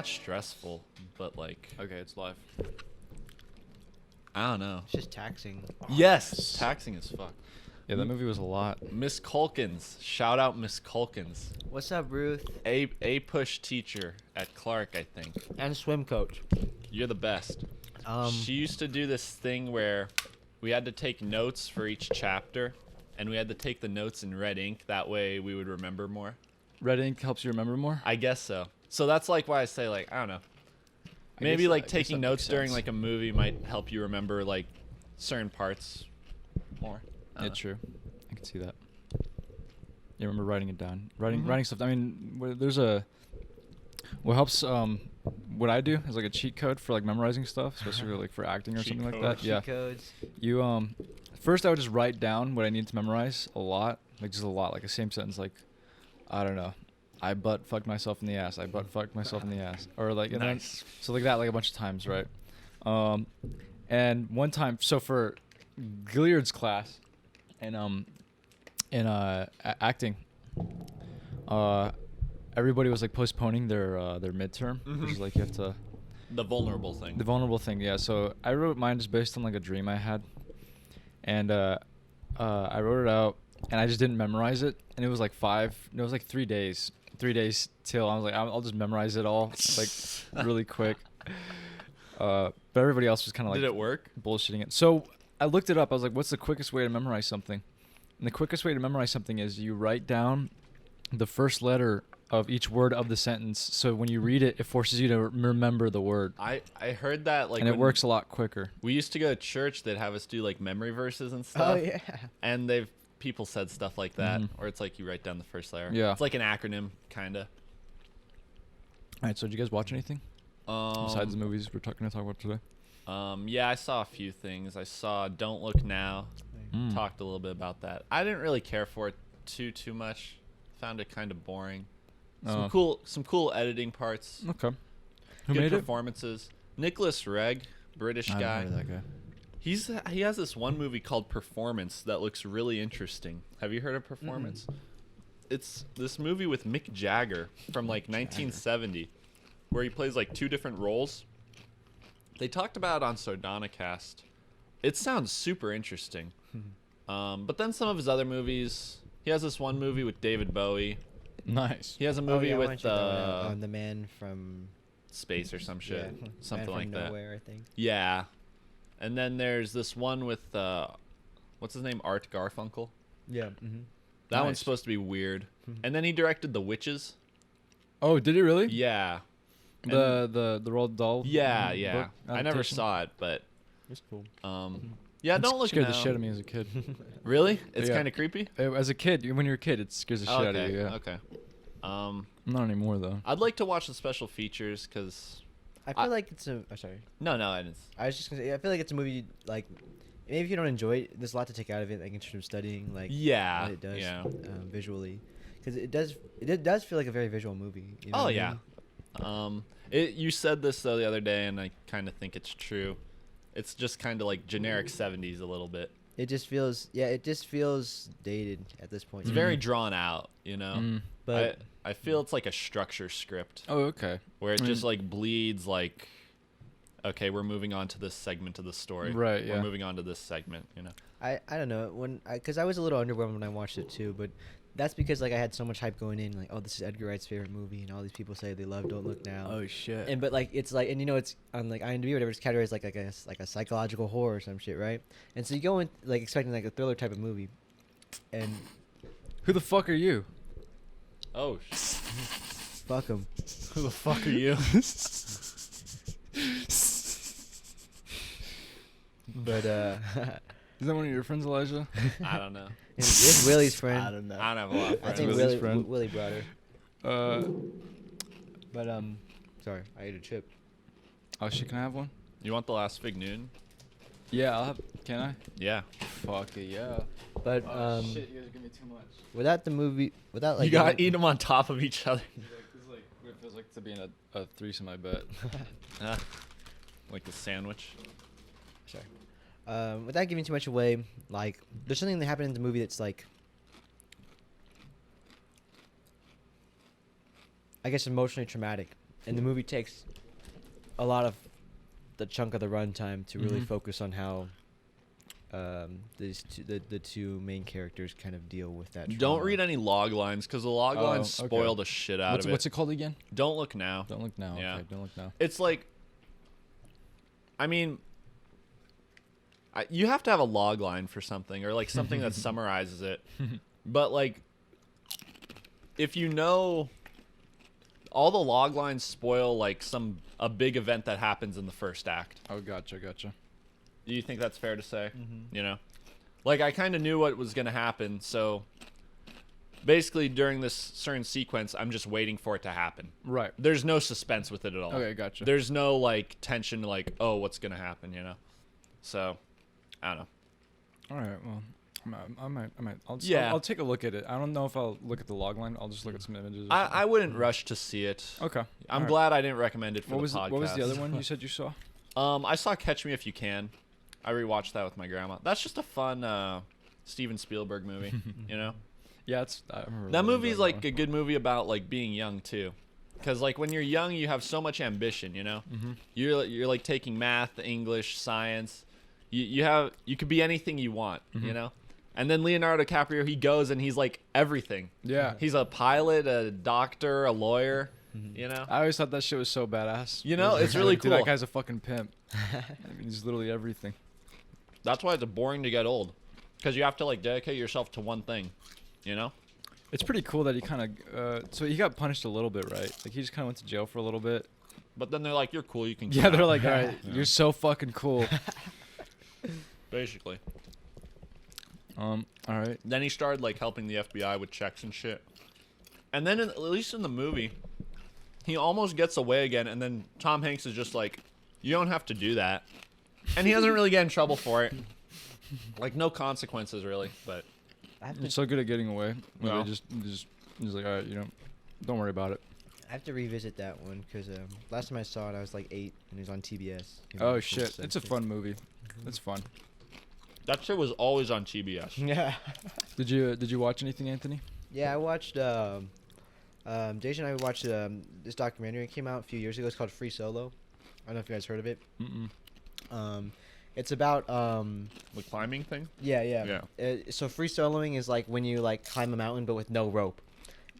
not stressful, but like Okay, it's live. I don't know. It's just taxing. Yes, taxing as fuck. Yeah, that movie was a lot. Miss Culkins, shout out Miss Culkins, What's up, Ruth? a push teacher at Clark, I think. And swim coach. You're the best. Um, She used to do this thing where we had to take notes for each chapter, and we had to take the notes in red ink. That way we would remember more. Red ink helps you remember more. I guess so. So that's like why I say like I don't know. Maybe guess like that taking makes notes during sense. like a movie might help you remember like certain parts more. I Yeah, don't know. true. I can see that. You remember writing it down, writing stuff. I mean, there's a what helps. What I do is like a cheat code for like memorizing stuff, especially like for acting or Cheat something like code. that. Yeah. codes. You first I would just write down what I need to memorize a lot, like just a lot, like the same sentence, like I don't know, I butt fucked myself in the ass. I butt fucked myself in the ass, or like and then- Nice. so like that, like a bunch of times, right? And one time, so for Gilliard's class, and acting, everybody was like postponing their midterm, which is like you have to. The vulnerable thing. The vulnerable thing, yeah. So I wrote mine just based on like a dream I had, and I wrote it out, and I just didn't memorize it, and it was like 3 days. 3 days till I was like, I'll just memorize it all like really quick. But everybody else was kind of like Did it work? bullshitting it. So I looked it up. I was like, what's the quickest way to memorize something? And the quickest way to memorize something is you write down the first letter of each word of the sentence. So when you read it, it forces you to remember the word. I heard that like And it when works a lot quicker. We used to go to church. They'd have us do like memory verses and stuff. Oh yeah. And people said stuff like that, or it's like you write down the first letter. Yeah. It's like an acronym, kinda. All right, so did you guys watch anything besides the movies we're going to talk about today? Yeah, I saw a few things. I saw Don't Look Now. Mm. Talked a little bit about that. I didn't really care for it too much. Found it kind of boring. Some cool editing parts. Okay. Who Good made it? performances. Nicholas Reg, British I guy. haven't heard of that guy. He has this one movie called Performance that looks really interesting. Have you heard of Performance? It's this movie with Mick Jagger from like 1970, where he plays like two different roles. They talked about it on Sardonicast. It sounds super interesting. But then some of his other movies. He has this one movie with David Bowie. Nice. He has a movie I wanna with check that one out. The man from Space or some shit, yeah, something Man like from that. Nowhere, I think. Yeah, and then there's this one with what's his name, Art Garfunkel. Yeah. That one's Nice. supposed to be weird. And then he directed The Witches. Oh, did he really? Yeah. The Roald Dahl. Yeah, book yeah. I never adaptation? saw it, but It's cool. yeah, It Don't Look scared Now. the shit out of me as a kid. Really? It's Yeah. kind of creepy. As a kid, when you're a kid, it scares the shit out of you. Yeah. Okay. Not anymore though. I'd like to watch the special features because I feel like it's a. Oh, sorry. no, I didn't. I was just gonna say. I feel like it's a movie like. Maybe if you don't enjoy it, there's a lot to take out of it, like in terms of studying, like Yeah. what it does Yeah. visually, because it does feel like a very visual movie. You know Oh what I yeah. mean? You said this though the other day, and I kind of think it's true. It's just kind of like generic '70s a little bit. It just feels dated at this point. It's very drawn out, you know. But I feel it's like a structure script Oh, okay. where it I just mean- like bleeds like, okay, we're moving on to this segment of the story. Right, We're yeah. moving on to this segment, you know. I don't know because I was a little underwhelmed when I watched it too, but that's because like I had so much hype going in, like, oh, this is Edgar Wright's favorite movie, and all these people say they love Don't Look Now. Oh shit. And but like it's like, and you know, it's on like IMDb or whatever, it's categorized like a psychological horror or some shit, right? And so you go in like expecting like a thriller type of movie, and Who the fuck are you? Oh, fuck them. who the fuck are you? But Is that one of your friends, Elijah? I don't know. it's Willie's friend. I don't have a lot of I friends. think Willie's friend. Willie brought her. But sorry, I ate a chip. Oh shit, can I have one? You want the last Fig Noon? Yeah, I'll have. Can I? Yeah. Fuck it, yeah. But you guys give me too much. without like you gotta eat them on top of each other. This is like what it feels like to be in a threesome, I bet. Like a sandwich. Sorry. Without giving too much away, like there's something that happened in the movie that's like, I guess, emotionally traumatic and the movie takes a lot of the chunk of the runtime to really Mhm. focus on how the two main characters kind of deal with that. Don't trauma. read any log lines because the log Oh, lines okay. spoil the shit out of it. What's it called again? Don't look now. Don't look now. Yeah. Okay, don't look now. It's like, I mean, you have to have a log line for something or like something that summarizes it. But like, if you know, all the log lines spoil like a big event that happens in the first act. Oh, gotcha. Do you think that's fair to say? Mm-hmm. You know, like I kind of knew what was gonna happen, so basically during this certain sequence, I'm just waiting for it to happen. Right. There's no suspense with it at all. Okay, gotcha. There's no like tension, like, oh, what's gonna happen, you know? So, I don't know. All right. Well, I might. Yeah. I'll take a look at it. I don't know if I'll look at the log line. I'll just look at some images. or I wouldn't rush to see it. something. Okay. I'm all right. glad I didn't recommend it for What was the podcast. what was the other one you said you saw? I saw Catch Me If You Can. I rewatched that with my grandma. That's just a fun Steven Spielberg movie, you know? Yeah, I remember That really movie's enjoying like that a good movie about like being young too. Cuz like when you're young, you have so much ambition, you know? one. You're like taking math, English, science. You could be anything you want, you know? And then Leonardo DiCaprio, he goes and he's like everything. Yeah. He's a pilot, a doctor, a lawyer, you know? I always thought that shit was so badass. You know, it's really Dude, cool. that guy's a fucking pimp. I mean, he's literally everything. That's why it's boring to get old. Cuz you have to like dedicate yourself to one thing, you know? It's pretty cool that he kind of. So he got punished a little bit, right? Like he just kind of went to jail for a little bit. But then they're like, you're cool, you can Yeah, come they're out." like, all right, you're so fucking cool. Basically. All right. Then he started like helping the FBI with checks and shit. And then at least in the movie, he almost gets away again, and then Tom Hanks is just like, you don't have to do that. And he doesn't really get in trouble for it. Like no consequences really, but I have You're to, so good at getting away. Well. Well, just like, all right, don't worry about it. I have to revisit that one because last time I saw it, I was like 8, and it was on TBS. Oh shit, it's a fun movie. It's fun. that shit was always on TBS. Yeah. Did you watch anything, Anthony? Yeah, I watched. Deja and I watched this documentary. It came out a few years ago. It's called Free Solo. I don't know if you guys heard of it. Mm-mm. It's about The climbing thing? yeah. So free soloing is like when you like climb a mountain but with no rope.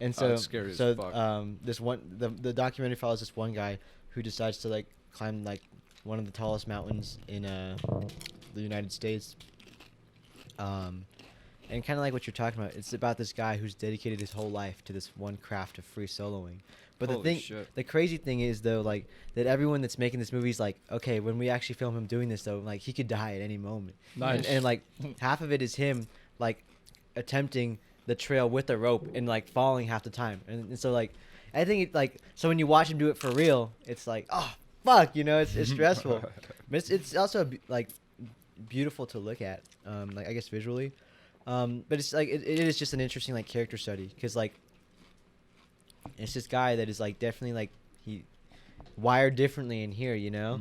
And so that's scary as so fuck. this one the documentary follows this one guy who decides to like climb like one of the tallest mountains in the United States. And kind of like what you're talking about, it's about this guy who's dedicated his whole life to this one craft of free soloing. But Holy shit. the crazy thing is though, like that everyone that's making this movie is like, okay, when we actually film him doing this though, like he could die at any moment. Nice. And like half of it is him like attempting the trail with a rope and like falling half the time. And so like, I think it like so when you watch him do it for real, it's like, oh fuck, you know, it's stressful. But it's also like beautiful to look at, like I guess visually. But it's like it is just an interesting like character study because like it's this guy that is like definitely like he wired differently in here, you know.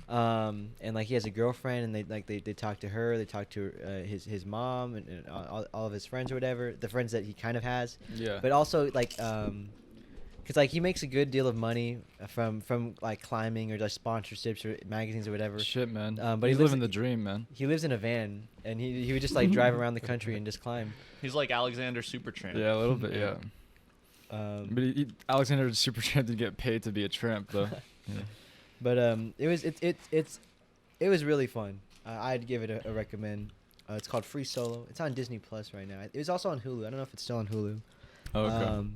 And like he has a girlfriend, and they talk to her, they talk to his mom and all of his friends or whatever, the friends that he kind of has. Yeah. But also like because like he makes a good deal of money from like climbing or just sponsorships or magazines or whatever. Shit, man. But But he he's lives living the dream, man. He lives in a van, and he would just like drive around the country and just climb. He's like Alexander Supertramp. Yeah, a little bit, yeah. But Alexander Supertramp didn't get paid to be a tramp, though. Yeah. But it was really fun. I'd give it a recommend. It's called Free Solo. It's on Disney Plus right now. It was also on Hulu. I don't know if it's still on Hulu. Oh, okay.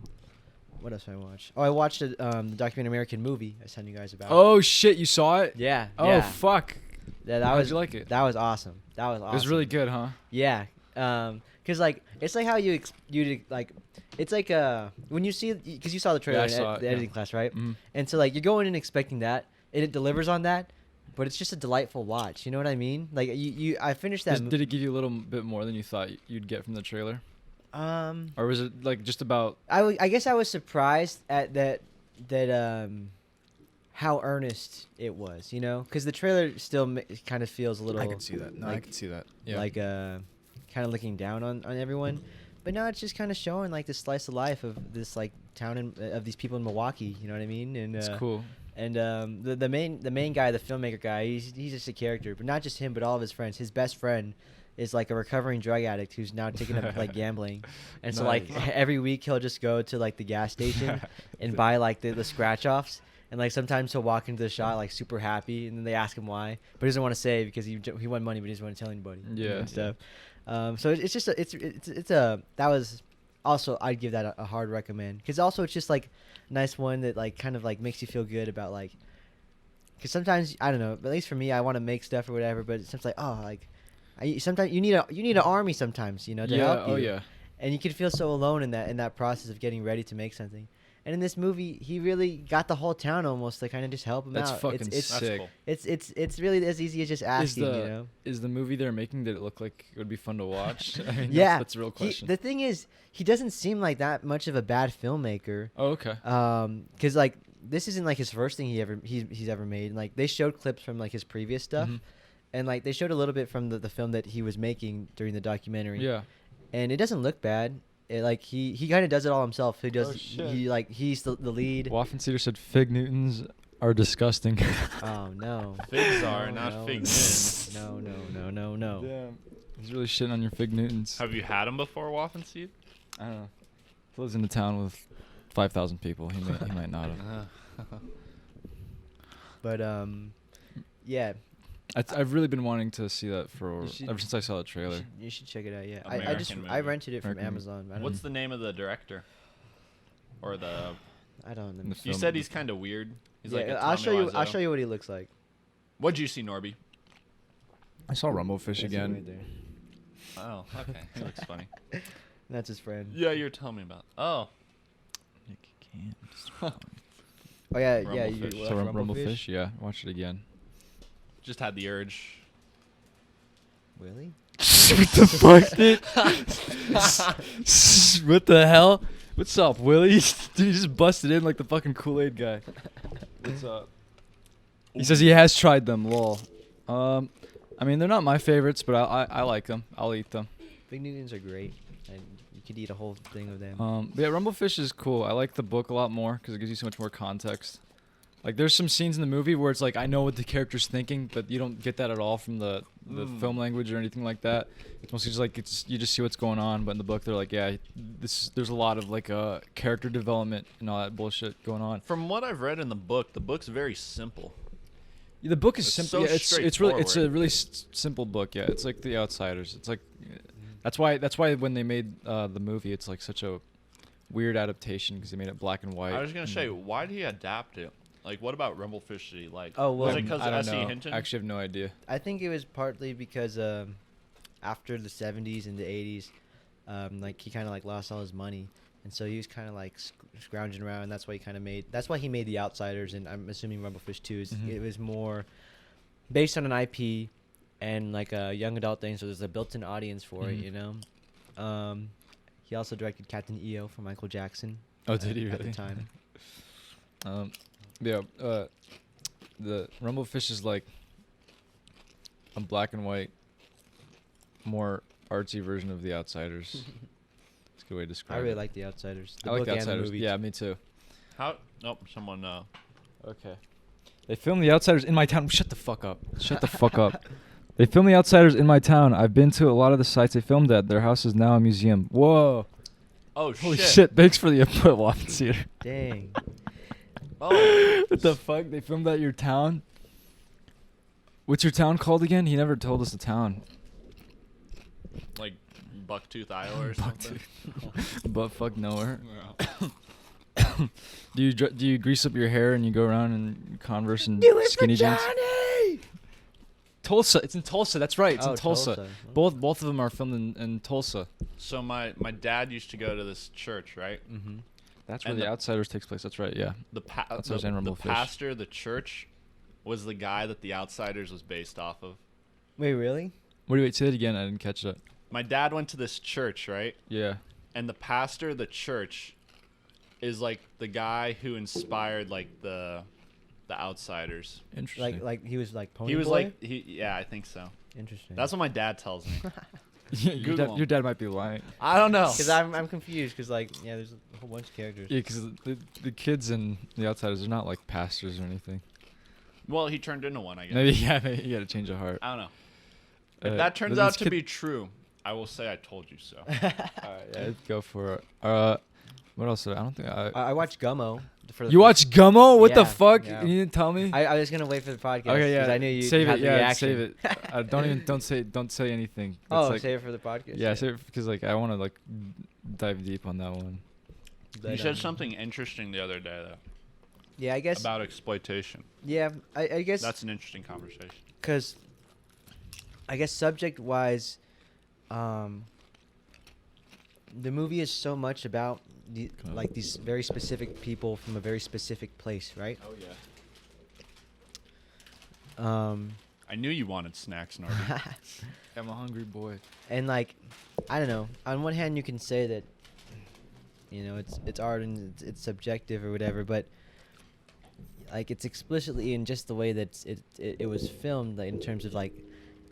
What else did I watch? Oh, I watched the documentary American Movie I was telling you guys about. Oh shit, you saw it? Yeah. Oh yeah. fuck. Yeah, that How'd was you like it? That was awesome. That was awesome. It was really good, huh? Yeah. Cause like it's like how you like it's like when you see because you saw the trailer I in saw the it, editing yeah. class, right? Mhm. And so like you're going in expecting that and it delivers on that, but it's just a delightful watch. You know what I mean? Like I finished that. Did it give you a little bit more than you thought you'd get from the trailer? Or was it like just about? I guess I was surprised at that how earnest it was. You know, because the trailer still kind of feels a little. I can see that. No, I like- can see that. Yeah. Like kind of looking down on everyone, But now it's just kind of showing like this slice of life of this like town of these people in Milwaukee. You know what I mean? And It's cool. And the main guy, the filmmaker guy, he's just a character. But not just him, but all of his friends. His best friend is like a recovering drug addict who's now taking up like gambling. And so like every week he'll just go to like the gas station and buy like the scratch offs. And like sometimes he'll walk into the shop like super happy, and then they ask him why, but he doesn't want to say because he won money, but he doesn't want to tell anybody. Yeah. And stuff. So it's just that was also, I'd give that a hard recommend, because also it's just like a nice one that like kind of like makes you feel good about like, because sometimes I don't know, but at least for me, I want to make stuff or whatever, but it's sometimes like, oh, like sometimes you need an army sometimes, you know, to help you. Oh yeah. And you can feel so alone in that process of getting ready to make something. And in this movie, he really got the whole town almost to kind of just help him That's out. fucking it's sick. Cool. It's really as easy as just asking, you know. Is the movie they're making, did it look like it would be fun to watch? I mean, Yeah, that's a real question. The thing is, he doesn't seem like that much of a bad filmmaker. Oh, okay. Because like this isn't like his first thing he's ever made. And, like they showed clips from like his previous stuff, and like they showed a little bit from the film that he was making during the documentary. Yeah. And it doesn't look bad. It, like he kind of does it all himself. He does. shit. He's the lead. Waffen said fig Newtons are disgusting. Oh no. Figs are, No, not no. fig Newtons. No. Damn. He's really shitting on your fig Newtons. Have you had them before, Waffenseed? I don't know. He lives in a town with 5,000 people. He might not have. But yeah. I've really been wanting to see that You should- ever since I saw the trailer. You should check it out. Yeah, American I movie. rented it from American Amazon. I don't What's the name of the director? Or the? I don't know. The You film- said he's kind of weird. He's Yeah, like a I'll show you. Tommy I'll Wiseau. show you what he looks like. What'd you see, Norby? I saw Rumblefish That's it again. right there. Oh, okay. He looks funny. That's his friend. Yeah, you're telling me about. Oh, Nick can't. Oh yeah, yeah. Rumblefish. You So watch Rumblefish, yeah. Watch it again. just had the urge. Willie? What the fuck, dude? What the hell? What's up, Willie? Dude, he just busted in like the fucking Kool-Aid guy. What's up? He says he has tried them. Lol. I mean, they're not my favorites, but I like them. I'll eat them. Big Newtons are great, and you could eat a whole thing of them. But yeah, Rumblefish is cool. I like the book a lot more because it gives you so much more context. Like, there's some scenes in the movie where it's like, I know what the character's thinking, but you don't get that at all from the film language or anything like that. It's mostly just like, you just see what's going on. But in the book, they're like, yeah, there's a lot of like character development and all that bullshit going on. From what I've read in the book's very simple. Yeah, the book is It's simple. so Yeah, it's really a straightforward. really simple book. Yeah, it's like The Outsiders. It's like that's why when they made the movie, it's like such a weird adaptation because they made it black and white. I was gonna say, why did he adapt it? Like, what about Rumblefish did he like? Oh, well, was it because I of don't S.E. know. Hinton? I actually have no idea. I think it was partly because after the 70s and the 80s, like he kind of like lost all his money, and so he was kind of like scrounging around. And that's why he made The Outsiders, and I'm assuming Rumblefish 2 is Mhm. it was more based on an IP and like a young adult thing, so there's a built-in audience for it, Mhm. you know. He also directed Captain EO for Michael Jackson. Oh, did he at really? the time? Yeah. The Rumblefish is like a black and white, more artsy version of The Outsiders. It's a good way to describe I really it. like The Outsiders. The I like book The and Outsiders. movie. Yeah, me too. How? Nope. Someone. Okay. They filmed The Outsiders in my town. Shut the fuck up. Shut the fuck up. They filmed The Outsiders in my town. I've been to a lot of the sites they filmed at. Their house is now a museum. Whoa. Oh Holy shit. shit. Thanks for the input, Waffen Theater. Dang. Oh. What the fuck? They filmed at your town? What's your town called again? He never told us the town. Like Bucktooth, Iowa, or something. Butt fuck nowhere. Yeah. Do you grease up your hair and you go around in Converse and Do it skinny for jeans? Johnny! Tulsa. It's in Tulsa. That's right. It's Oh, in Tulsa. Tulsa. Both of them are filmed in Tulsa. So my dad used to go to this church, right? Mm-hmm. That's where And The the- Outsiders takes place. That's right. Yeah. The That's what I was saying, the Rumblefish. pastor, the church, was the guy that The Outsiders was based off of. Wait, really? Wait. Say it again. I didn't catch that. My dad went to this church, right? Yeah. And the pastor of the church is like the guy who inspired like the Outsiders. Interesting. Like he was like Pony He was Boy? yeah, I think so. Interesting. That's what my dad tells me. Google 'em. your dad might be lying. I don't know. Because I'm confused. Because like there's a whole bunch of characters. Yeah, because the kids and the outsiders are not like pastors or anything. Well, he turned into one, I guess. Maybe you gotta change of heart. I don't know. If that but turns this out to kid- be true, I will say I told you so. Alright, yeah, go for it. What else? I don't think I watched Gummo. For the You first- watched Gummo? What the Yeah, fuck? yeah. You didn't tell me. I was gonna wait for the podcast. Okay, yeah. 'cause I knew you save had it. the Yeah, reaction. save it. Don't say anything. Oh, like, save it for the podcast. yeah, save it because like I want to like dive deep on that one. But, You said something interesting the other day, though, Yeah, I guess. about exploitation. Yeah, I guess. That's an interesting conversation. Because I guess subject-wise, the movie is so much about like these very specific people from a very specific place, right? Oh, yeah. Um, I knew you wanted snacks, Norby. I'm a hungry boy. and like, I don't know. On one hand, you can say that, you know, it's art and it's subjective or whatever, but like it's explicitly in just the way that it was filmed, like, in terms of like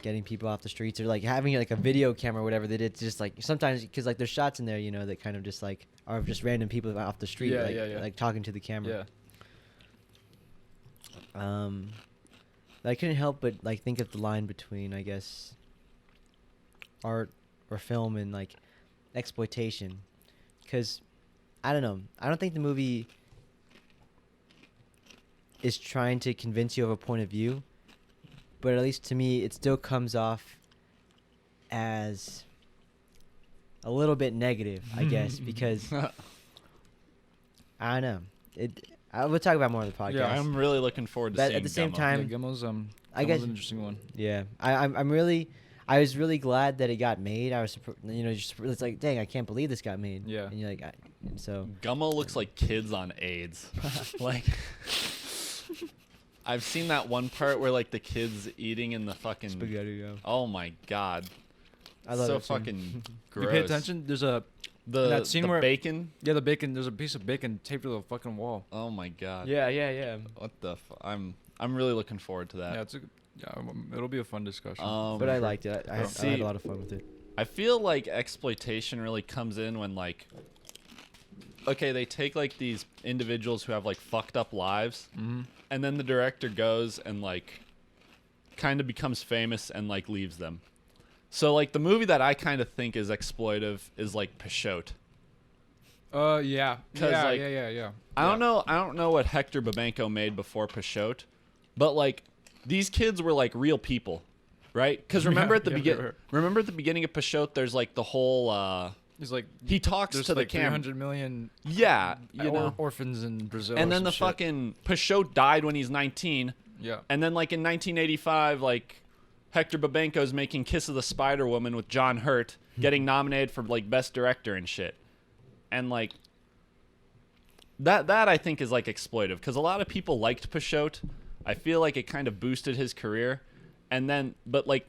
getting people off the streets or like having like a video camera or whatever, that it's just like sometimes because like there's shots in there, you know, that kind of just like are just random people off the street, Yeah, like, yeah, yeah. like talking to the camera. Yeah. I couldn't help but like think of the line between, I guess, art or film and like exploitation, because I don't know. I don't think the movie is trying to convince you of a point of view, but at least to me, it still comes off as a little bit negative, I guess, because I don't know. We'll talk about more on the podcast. Yeah, I'm really looking forward to But seeing at the same Gummo. time- Yeah, Gummo's I guess- an interesting one. Yeah, I was really glad that it got made. I was, you know, just it's like, dang, I can't believe this got made. Yeah. and you're like, and so Gummo looks like kids on AIDS. Like, I've seen that one part where like the kids eating in the fucking. spaghetti. Yeah. Oh my god. I love so that scene. fucking gross. You pay attention. There's a that scene the where- bacon. the bacon. There's a piece of bacon taped to the fucking wall. Oh my god. Yeah. What the? I'm really looking forward to that. It'll be a fun discussion. But I liked it. I had See- a lot of fun with it. I feel like exploitation really comes in when like, okay, they take like these individuals who have like fucked up lives, Mm-hmm. and then the director goes and like, kind of becomes famous and like leaves them. So like the movie that I kind of think is exploitive is like Pashot. Yeah. 'Cause, like, Yeah. I don't know what Hector Babenco made before Pashot, but like these kids were like real people, right? Because remember at the remember at the beginning of Pashot, there's like the whole He's like he talks there's to the like camera. 300 million Yeah, you know. orphans in Brazil. And or then some the shit. fucking Pashot died when he's 19, yeah. and then like in 1985, like Hector Babenco's making Kiss of the Spider Woman with John Hurt, getting nominated for like best director and shit, and like. That I think is like exploitive because a lot of people liked Pashot. I feel like it kind of boosted his career, and then but like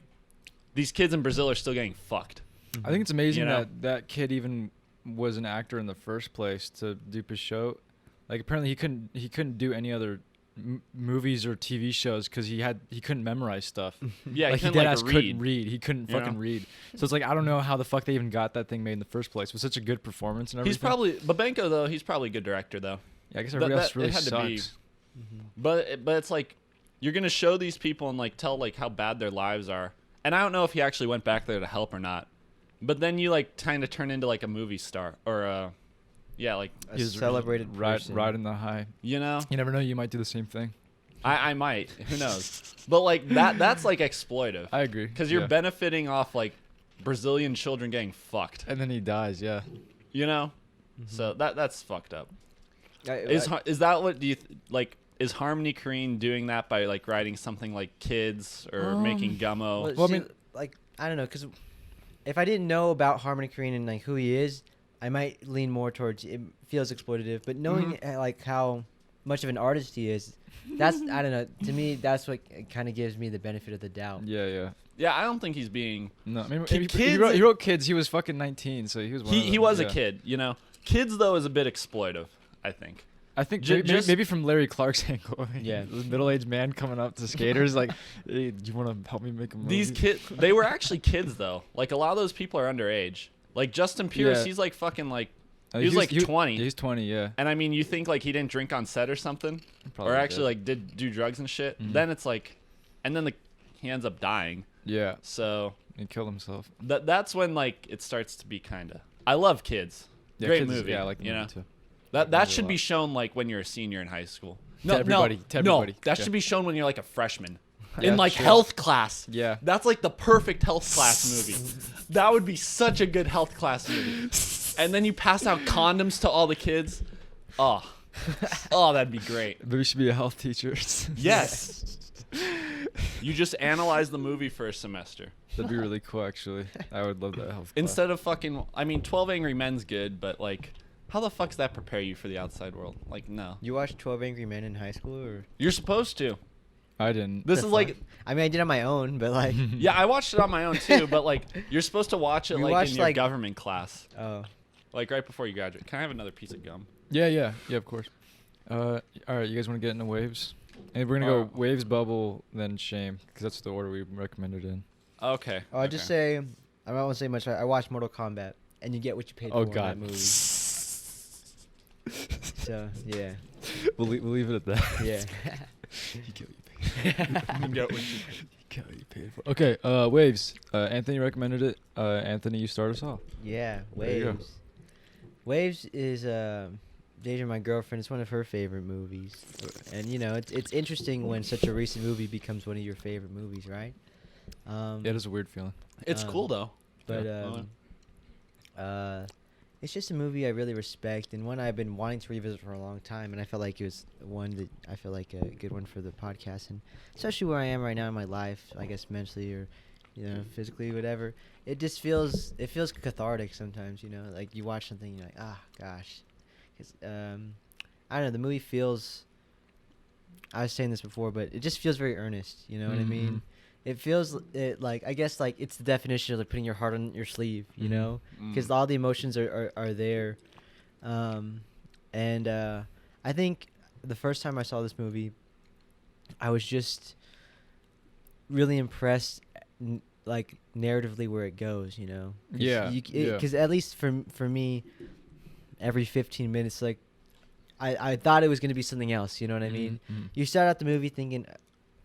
these kids in Brazil are still getting fucked. I think it's amazing You know? that that kid even was an actor in the first place to do Pashot. Like apparently he couldn't do any other movies or TV shows because he couldn't memorize stuff. Yeah, like he he couldn't, deadass like, couldn't read. read. He couldn't You fucking know? read. So it's like I don't know how the fuck they even got that thing made in the first place. It was such a good performance and everything. He's probably Babenco though. He's probably a good director though. Yeah, I guess But everybody else that- really it had to be- sucks. But it's like you're gonna show these people and like tell like how bad their lives are. And I don't know if he actually went back there to help or not. But then you like kind of turn into like a movie star or yeah, like A He's celebrated person. riding the high. you know. You never know. You might do the same thing. I might. Who knows? But like that's like exploitive. I agree. Because you're yeah. benefiting off like Brazilian children getting fucked. And then he dies. Yeah. You know. So that's fucked up. I- Is that what do you like? Is Harmony Korine doing that by like writing something like Kids or making Gummo? Well, I see, mean- like I don't know, because if I didn't know about Harmony Korine and like who he is, I might lean more towards it feels exploitative. But knowing like how much of an artist he is, that's I don't know. To me, that's what kind of gives me the benefit of the doubt. Yeah. Yeah, I don't think he's being. No, I mean, Kids- he wrote Kids. He was fucking 19, so he was. One of He them, was a yeah. kid. You know, Kids though is a bit exploitive. I think. I think Just- maybe from Larry Clark's angle. Yeah. The middle-aged man coming up to skaters like, hey, do you want to help me make a movie? These kids, they were actually kids though. Like a lot of those people are underage. Like Justin Pierce, Yeah. he's like fucking like he was like 20. He's 20, yeah. And I mean, you think like he didn't drink on set or something, Probably or actually did. like did do drugs and shit. Mhm. Then it's like, and then he ends up dying. Yeah. So He killed himself. that's when like it starts to be kind of. I love Kids. Yeah, Great kids, movie. Yeah, I like the you movie know? too. That movie a should be lot. shown like when you're a senior in high school. everybody, to everybody. No, that Yeah. should be shown when you're like a freshman. Yeah, in like sure. health class. Yeah. That's like the perfect health class movie. That would be such a good health class movie. And then you pass out condoms to all the kids. Oh. Oh, that'd be great. Maybe we should be a health teacher. Yes. You just analyze the movie for a semester. That'd be really cool, actually. I would love that health class. Instead of fucking, I mean, 12 Angry Men's good, but like, how the fuck does that prepare you for the outside world? Like, no. You watched 12 Angry Men in high school, or? You're supposed to. I didn't. This The is like, fuck? I mean, I did on my own, but like. yeah, I watched it on my own too, but like, you're supposed to watch it We like watched, in your like- government class. Oh. Like right before you graduate. Can I have another piece of gum? Yeah, of course. All right, you guys want to get into waves? And we're gonna go waves, bubble, then shame, because that's the order we recommended in. Okay. Oh, I just say, I don't want to say much. I watched Mortal Kombat, and you get what you paid Oh for God. in that movie. So yeah, We'll leave it at that. yeah. You get what you paid. Get what you You get what you paid for. Okay, waves. Anthony recommended it. Anthony, you start us off. Yeah, There you go. Waves. Waves is Deja, my girlfriend. It's one of her favorite movies, and you know it's interesting when such a recent movie becomes one of your favorite movies, right? Yeah, it is a weird feeling. It's Um, cool though. But Yeah. it's just a movie I really respect, and one I've been wanting to revisit for a long time, and I felt like it was one that I feel like a good one for the podcast, and especially where I am right now in my life, I guess mentally or physically, whatever. It just feels cathartic sometimes, like you watch something and you're like, ah, gosh. 'Cause, I don't know, the movie feels, I was saying this before, but it just feels very earnest, you know what I mean? It feels like, I guess, like it's the definition of like putting your heart on your sleeve, you know, because all the emotions are there. And I think the first time I saw this movie, I was just really impressed, like narratively where it goes, you know. Yeah. Because at least for me, every 15 minutes, like I thought it was gonna be something else. You know what I mean? You start out the movie thinking,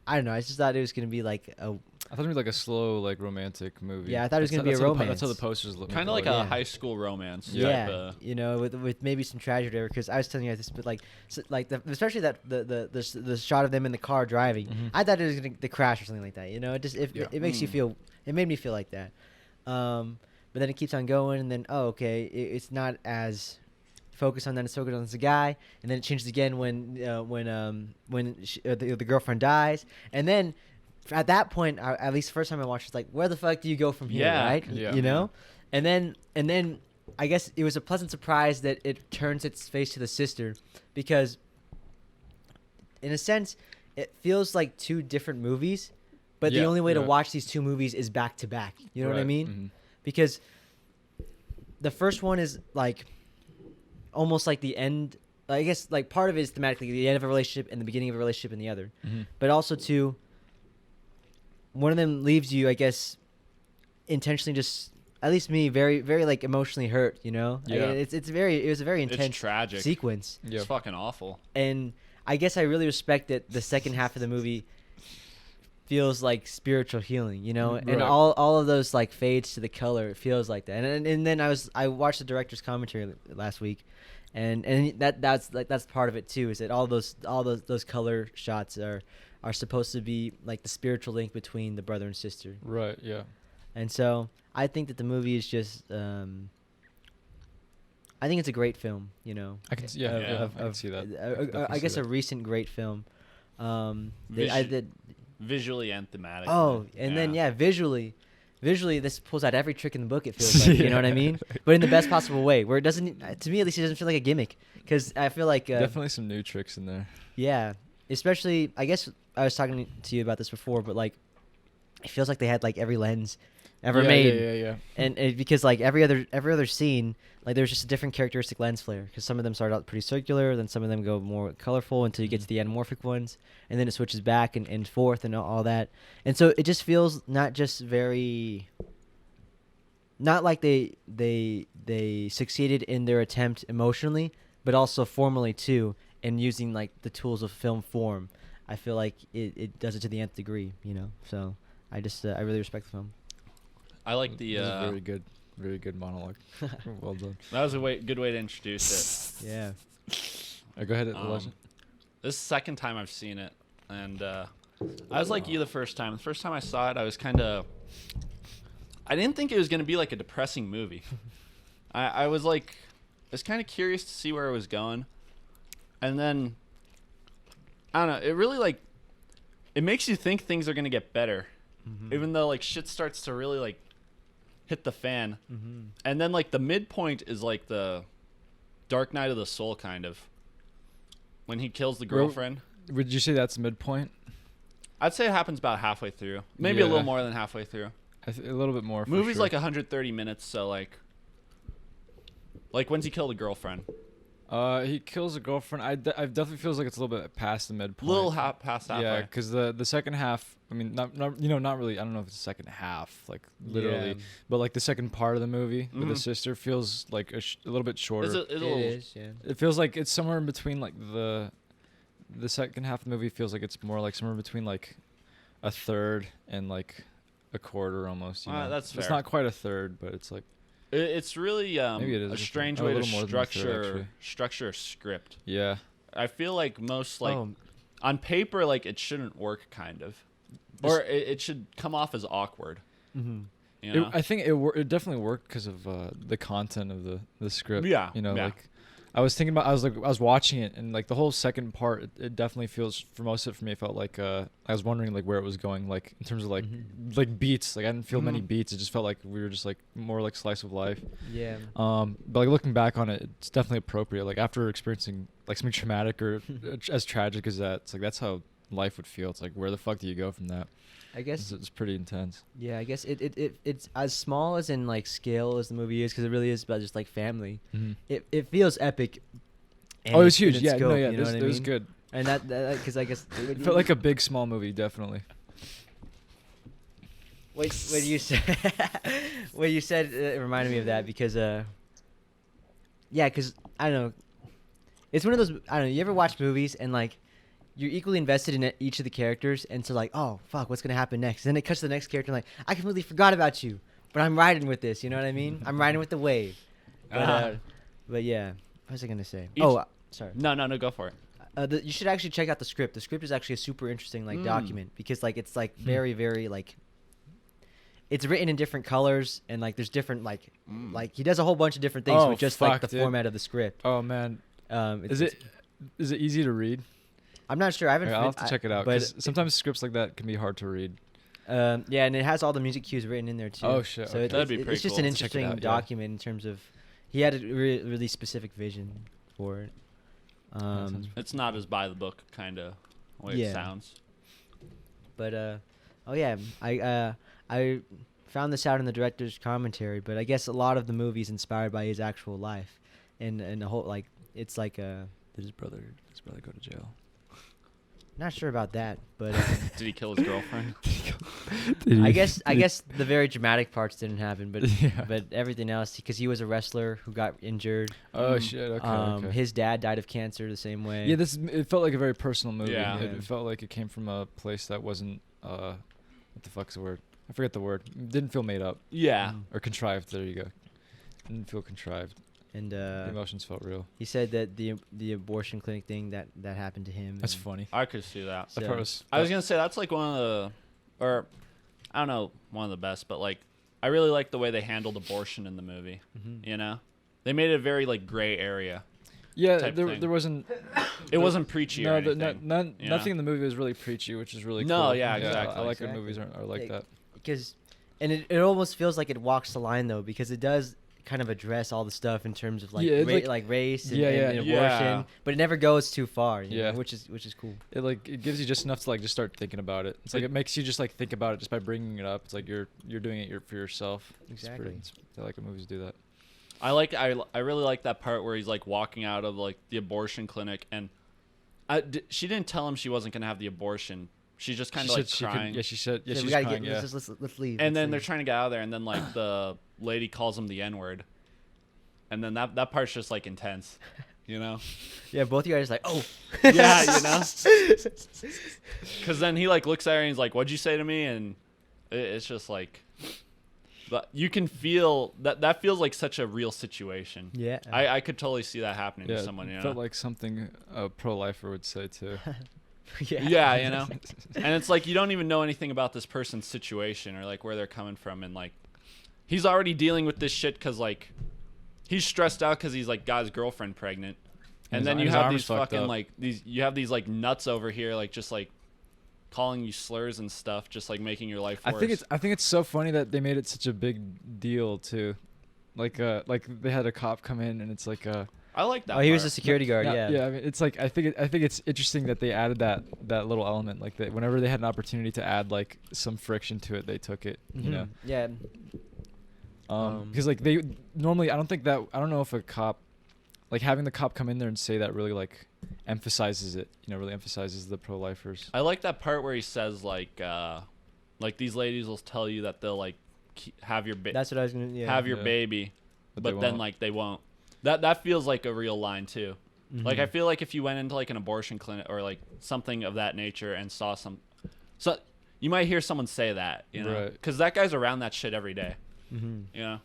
I don't know. I just thought it was gonna be like a. I thought it was like a slow, like romantic movie. Yeah, I thought it was gonna be a That's how romance. the posters look. Kind of like Yeah. a high school romance. Yeah, Type, you know, with maybe some tragedy there. Because I was telling you this, but like, especially that the shot of them in the car driving. Mhm. I thought it was gonna the crash or something like that. You know, Yeah. it makes you feel. It made me feel like that. But then it keeps on going, and then okay, it's not as focused on that. It's focused on the guy, and then it changes again when the girlfriend dies, and then. At that point, at least the first time I watched, it's like, where the fuck do you go from here, Yeah. right? Yeah. You know, and then I guess it was a pleasant surprise that it turns its face to the sister, because in a sense, it feels like two different movies, but the Yeah, only way to yeah. watch these two movies is back to back. You know what I Right, mean? mhm. Because the first one is like almost like the end. I guess like part of it is thematically the end of a relationship and the beginning of a relationship in the other, Mhm. but also too. One of them leaves you, I guess, intentionally just, at least me, very, very like emotionally hurt, you know? Yeah. It was a very It's intense tragic. sequence. Yeah. It's fucking awful. And I guess I really respect that the second half of the movie feels like spiritual healing, you know? And Right. all of those like fades to the color, it feels like that. And then I watched the director's commentary last week, and that's part of it too, is that all those color shots are supposed to be like the spiritual link between the brother and sister. Right. Yeah. And so I think that the movie is just I think it's a great film, you know. I can see. Yeah. Yeah, I can see that. I guess a recent great film. I did. Visually and thematically. Oh, and then visually this pulls out every trick in the book. It feels like, you know what I mean, but in the best possible way, where it doesn't. To me, at least, it doesn't feel like a gimmick. Because I feel like Definitely some new tricks in there. yeah, especially I guess I was talking to you about this before, but like it feels like they had like every lens ever Yeah, made. Yeah. And because like every other scene, like there's just a different characteristic lens flare, because some of them start out pretty circular, then some of them go more colorful until you get to the anamorphic ones, and then it switches back and forth and all that. And so it just feels not like they succeeded in their attempt emotionally, but also formally too, and using like the tools of film form. I feel like it does it to the nth degree, you know. So I really respect the film. I like the. This is very good monologue. Well done. That was a good way to introduce it. Yeah. Go ahead, Elijah. This is the second time I've seen it, and I was like you the first time. The first time I saw it, I was I didn't think it was going to be like a depressing movie. I was kind of curious to see where it was going. And then, I don't know, it really like, it makes you think things are going to get better. Mm-hmm. Even though like shit starts to really like hit the fan. Mm-hmm. And then like the midpoint is like the Dark Night of the Soul kind of. When he kills the girlfriend. Would you say that's midpoint? I'd say it happens about halfway through. Maybe a little more than halfway through. A little bit more. Movie's sure. like 130 minutes, so like when's he kill the girlfriend? He kills a girlfriend. I definitely feels like it's a little bit past the midpoint. Past halfway. Yeah, because the second half. I mean, not really. I don't know if it's the second half, like literally, but like the second part of the movie with the sister feels like a little bit shorter. It is. Yeah. It feels like it's somewhere in between. Like the second half of the movie feels like it's more like somewhere between like a third and like a quarter almost. You know? That's fair. It's not quite a third, but it's like. It's really Maybe it is a strange way to structure a script. Yeah. I feel like most like on paper like it shouldn't work kind of, or it should come off as awkward. Mm-hmm. You know? I think it definitely worked because of the content of the script. Yeah. You know, yeah. like I was thinking about. I was watching it, and like the whole second part, it definitely feels for most of it for me. It felt like I was wondering like where it was going, like in terms of like like beats. Like I didn't feel many beats. It just felt like we were just like more like slice of life. Yeah. But like looking back on it, it's definitely appropriate. Like after experiencing like something traumatic or as tragic as that, it's like that's how life would feel. It's like where the fuck do you go from that? I guess it's pretty intense. Yeah, I guess it's as small as in like scale as the movie is, because it really is about just like family. Mm-hmm. It feels epic. It was huge. Yeah, scope, no, yeah, you know it was good. And that because I guess it felt like a big small movie, definitely. What you said? What you said it reminded me of that because because I don't know, it's one of those, I don't know. You ever watch movies and like you're equally invested in each of the characters, and so like, oh fuck, what's gonna happen next? And then it cuts to the next character, and like, I completely forgot about you, but I'm riding with this. You know what I mean? I'm riding with the wave. But yeah, what was I gonna say? Sorry. No, go for it. You should actually check out the script. The script is actually a super interesting like document, because like it's like very very like, it's written in different colors, and like there's different like he does a whole bunch of different things with just like the format of the script. Oh man, is it easy to read? I'm not sure. I'll have to check it out, because sometimes scripts like that can be hard to read. Yeah, and it has all the music cues written in there too. Oh shit! So okay. That'd be pretty it's just cool. an interesting document in terms of, he had a really specific vision for it. It's not as by the book kind of way it sounds. But I found this out in the director's commentary, but I guess a lot of the movie is inspired by his actual life, and the whole like it's like Did his brother go to jail? Not sure about that, but did he kill his girlfriend? I guess the very dramatic parts didn't happen, but everything else, because he was a wrestler who got injured. Oh shit! Okay. His dad died of cancer the same way. Yeah, it felt like a very personal movie. Yeah. It felt like it came from a place that wasn't what the fuck's the word? I forget the word. It didn't feel made up. Yeah. Or contrived. There you go. It didn't feel contrived. And the emotions felt real. He said that the abortion clinic thing that happened to him. That's funny. I could see that. So, I was gonna say that's like one of the, or I don't know, one of the best, but like I really like the way they handled abortion in the movie. Mm-hmm. You know, they made it a very like gray area. Yeah, there wasn't. It wasn't preachy. No, or anything, nothing in the movie was really preachy, which is really cool. No, yeah, exactly. I like when movies are like that. Because, and it almost feels like it walks the line though, because it does kind of address all the stuff in terms of like Yeah, it's like race and, Yeah, and yeah. abortion, Yeah. but it never goes too far. You Yeah. know, which is cool. It gives you just enough to like just start thinking about it. It's like it makes you just like think about it just by bringing it up. It's like you're doing it for yourself. Exactly. I like when movies do that. I really like that part where he's like walking out of like the abortion clinic, and she didn't tell him she wasn't gonna have the abortion. She's just kind of like crying. She said. Yeah, So she's we gotta crying. get, Yeah. let's leave. And let's then they're leave. trying to get out of there, and then like the lady calls him the N-word, and then that part's just like intense, you know? Yeah, both of you guys like, oh. Yeah, you know. Because then he like looks at her and he's like, "What'd you say to me?" And it's just like, but you can feel that feels like such a real situation. Yeah. I could totally see that happening Yeah, to someone. You it know? felt like something a pro-lifer would say too. Yeah. Yeah, you know. And it's like you don't even know anything about this person's situation or like where they're coming from, and like he's already dealing with this shit because like he's stressed out because he's like got his girlfriend pregnant, and then you his have arm's these fucked fucking up. like these like nuts over here like just like calling you slurs and stuff, just like making your life worse. I think it's so funny that they made it such a big deal too. Like they had a cop come in and it's like I like that. Oh, he was part. a security guard. Yeah. Yeah, I mean, it's like I think it's interesting that they added that little element. Like that, whenever they had an opportunity to add like some friction to it, they took it. You know, Yeah. because like they normally, I don't know if a cop, like having the cop come in there and say that really like emphasizes it. You know, really emphasizes the pro-lifers. I like that part where he says like these ladies will tell you that they'll like have your That's what I was gonna. Yeah. have your Yeah. baby, But but they then won't. like they won't. That feels like a real line too. Mhm. Like I feel like if you went into like an abortion clinic or like something of that nature and saw so you might hear someone say that, you know, Right. because that guy's around that shit every day, Mhm. you know.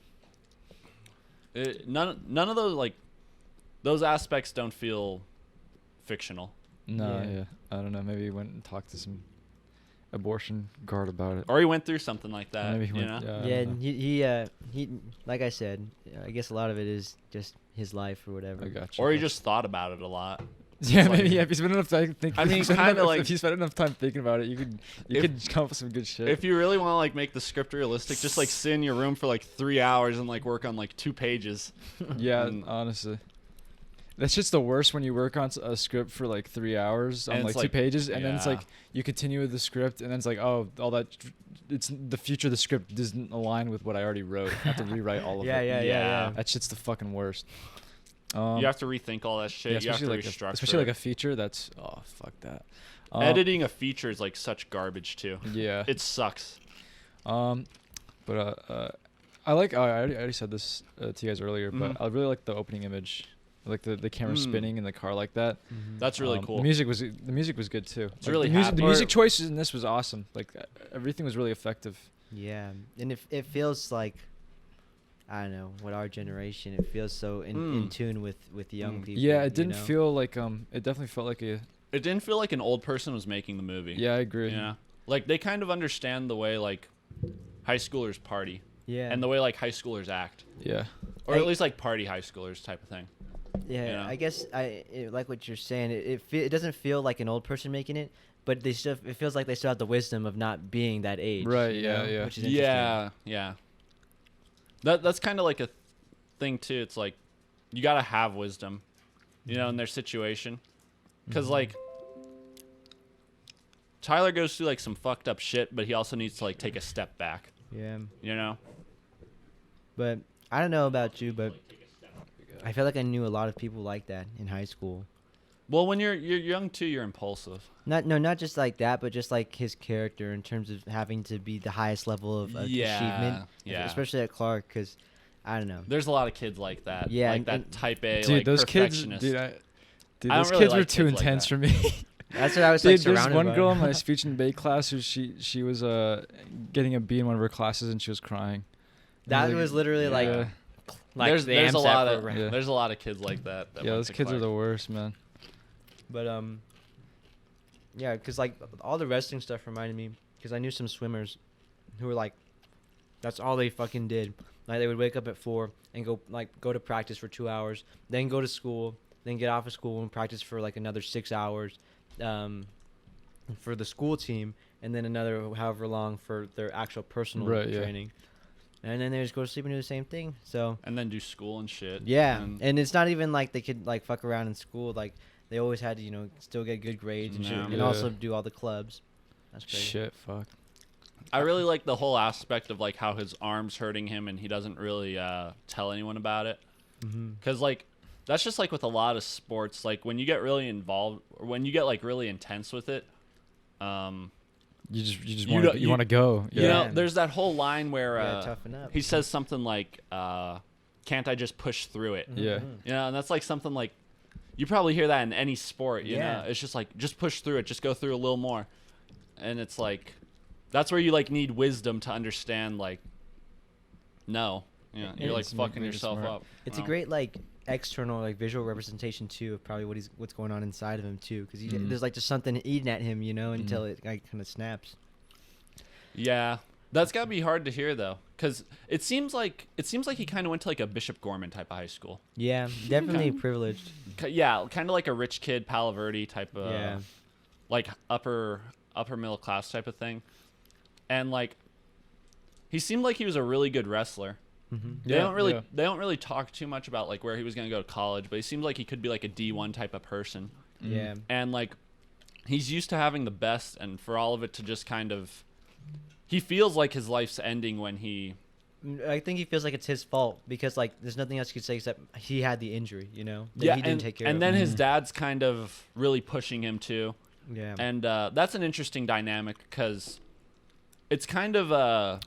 None of those like those aspects don't feel fictional. No, Yeah. yeah. I don't know. Maybe he went and talked to some abortion guard about it. Or he went through something like that. Maybe he you went. know? Yeah, I Yeah, don't and know. he like I said, I guess a lot of it is just his life or whatever. I got you. Or he just thought about it a lot. Yeah, It's like- maybe. Yeah, if you spend enough time thinking. I mean, if you spend kinda enough- like- if you spend enough time thinking about it, you could come up with some good shit. If you really want to like make the script realistic, just like sit in your room for like 3 hours and like work on like 2 pages. Yeah, And- honestly. That's just the worst when you work on a script for like 3 hours on And like it's 2 like- pages, and then it's yeah. like you continue with the script, and then it's like, oh, all that, it's the future of the script doesn't align with what I already wrote. I have to rewrite all of Yeah, it. yeah, yeah, Yeah. yeah. That shit's the fucking worst. You have to rethink all that shit. yeah, you have to especially restructure. especially like a feature. That's fuck that. Editing a feature is like such garbage too. Yeah. It sucks. But I like. I already said this to you guys earlier, but Mhm. I really like the opening image, like the camera spinning in the car like that. Mhm. That's really cool. The music was good too. It's really the happy. music choices in this was awesome. Like everything was really effective. Yeah, and it feels like, I don't know, what our generation. It feels so in tune with the young people. Yeah, it you didn't know? feel like It definitely felt like a. It didn't feel like an old person was making the movie. Yeah, I agree. Yeah. Like they kind of understand the way like high schoolers party Yeah. and the way like high schoolers act, Yeah. or at Like- least like party high schoolers type of thing. Yeah, you know? I guess like what you're saying. It doesn't feel like an old person making it, but it feels like they still have the wisdom of not being that age. Right, you yeah, know, yeah. Which is interesting. Yeah. That's kind of like a thing too. It's like you gotta have wisdom, you know, in their situation, because like Tyler goes through like some fucked up shit, but he also needs to like take a step back. Yeah, You know? but I don't know about you, but I feel like I knew a lot of people like that in high school. Well, when you're young too, you're impulsive. Not just like that, but just like his character in terms of having to be the highest level of achievement. Yeah. Especially at Clark, because I don't know. There's a lot of kids like that. Yeah, like and- that and- type A, Dude, like those kids, perfectionist. dude, I those don't really kids were like too kids like intense that. for me. That's what I was like Dude, there's surrounded one by. girl in my speech and debate class who she was getting a B in one of her classes and she was crying. That Like, was literally like yeah. there's the there's a AMSAT lot of program. Yeah. there's a lot of kids like that. Yeah, those kids are the worst, man. But yeah, because like all the wrestling stuff reminded me, because I knew some swimmers who were like, that's all they fucking did. Like they would wake up at 4 and go to practice for 2 hours, then go to school, then get off of school and practice for like another 6 hours, for the school team, and then another however long for their actual personal Right, yeah. training. and then they just go to sleep and do the same thing. So And then do school and shit. yeah, And and it's not even like they could like fuck around in school. Like they always had to, you know, still get good grades and shit, Yeah. and Yeah. also do all the clubs. That's crazy. Shit, fuck. I really like the whole aspect of like how his arm's hurting him and he doesn't really tell anyone about it. Because like that's just like with a lot of sports. Like when you get really involved, or when you get like really intense with it, You just You want don't- you want to go. you Yeah. know, Yeah. there's that whole line where Yeah, toughen up. he says something like, "Can't I just push through it?" Yeah. You know, and that's like something like you probably hear that in any sport. You Yeah. know, it's just like just push through it, just go through a little more, and it's like that's where you like need wisdom to understand like no, you know, you're like It's fucking make it yourself smart. up. It's Wow. a great like external like visual representation too of probably what's going on inside of him too, because Mhm. there's like just something eating at him, you know, until it like kind of snaps. Yeah, that's gotta be hard to hear though, because it seems like he kind of went to like a Bishop Gorman type of high school. Yeah, definitely privileged. Yeah, kind of like a rich kid Palo Verde type of Yeah. like upper middle class type of thing, and like he seemed like he was a really good wrestler. They Yeah, don't really talk too much about like where he was gonna go to college, but he seemed like he could be like a D1 type of person, Yeah. and like he's used to having the best, and for all of it to just kind of he feels like his life's ending when he I think he feels like it's his fault because like there's nothing else you could say except he had the injury, you know. That he didn't and, take care and of. then his dad's kind of really pushing him too. Yeah. And that's an interesting dynamic because it's kind of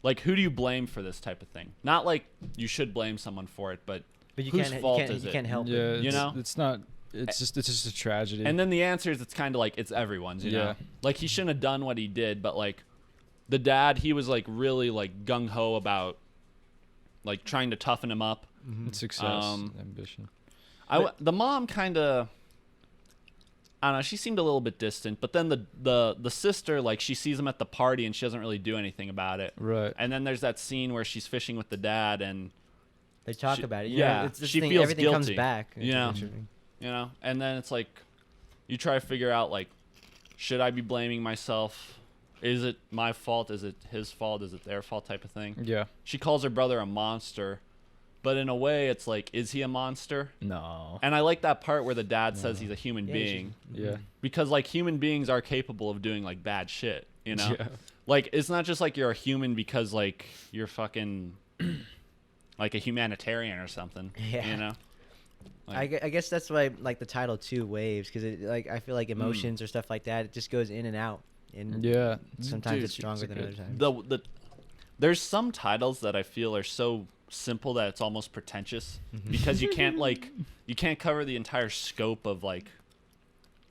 like who do you blame for this type of thing? Not like you should blame someone for it, but you whose can't fault you can't, is you it? can't help Yeah, it. You know? it's not. It's just a tragedy. And then the answer is it's kind of like it's everyone's, you know? Yeah. Like he shouldn't have done what he did, but like the dad, he was like really like gung ho about like trying to toughen him up. Success, ambition. The mom kind of, I don't know, she seemed a little bit distant, but then the sister, like she sees him at the party and she doesn't really do anything about it. Right. And then there's that scene where she's fishing with the dad and They talk She- about it. You yeah, know, it's this she thing, feels everything comes guilty. back. It's Yeah. interesting. you know, and then it's like you try to figure out like should I be blaming myself? Is it my fault? Is it his fault? Is it their fault type of thing? Yeah. She calls her brother a monster, but in a way it's like is he a monster? No. And I like that part where the dad says he's a human Yeah, he's being Yeah. because like human beings are capable of doing like bad shit, you know? Yeah. Like it's not just like you're a human because like you're fucking like a humanitarian or something, Yeah. you know? I guess that's why like the title too, waves, because it like I feel like emotions or stuff like that, it just goes in and out, and Yeah. sometimes Dude, it's stronger than good. other times. The there's some titles that I feel are so simple that it's almost pretentious because you can't like you can't cover the entire scope of like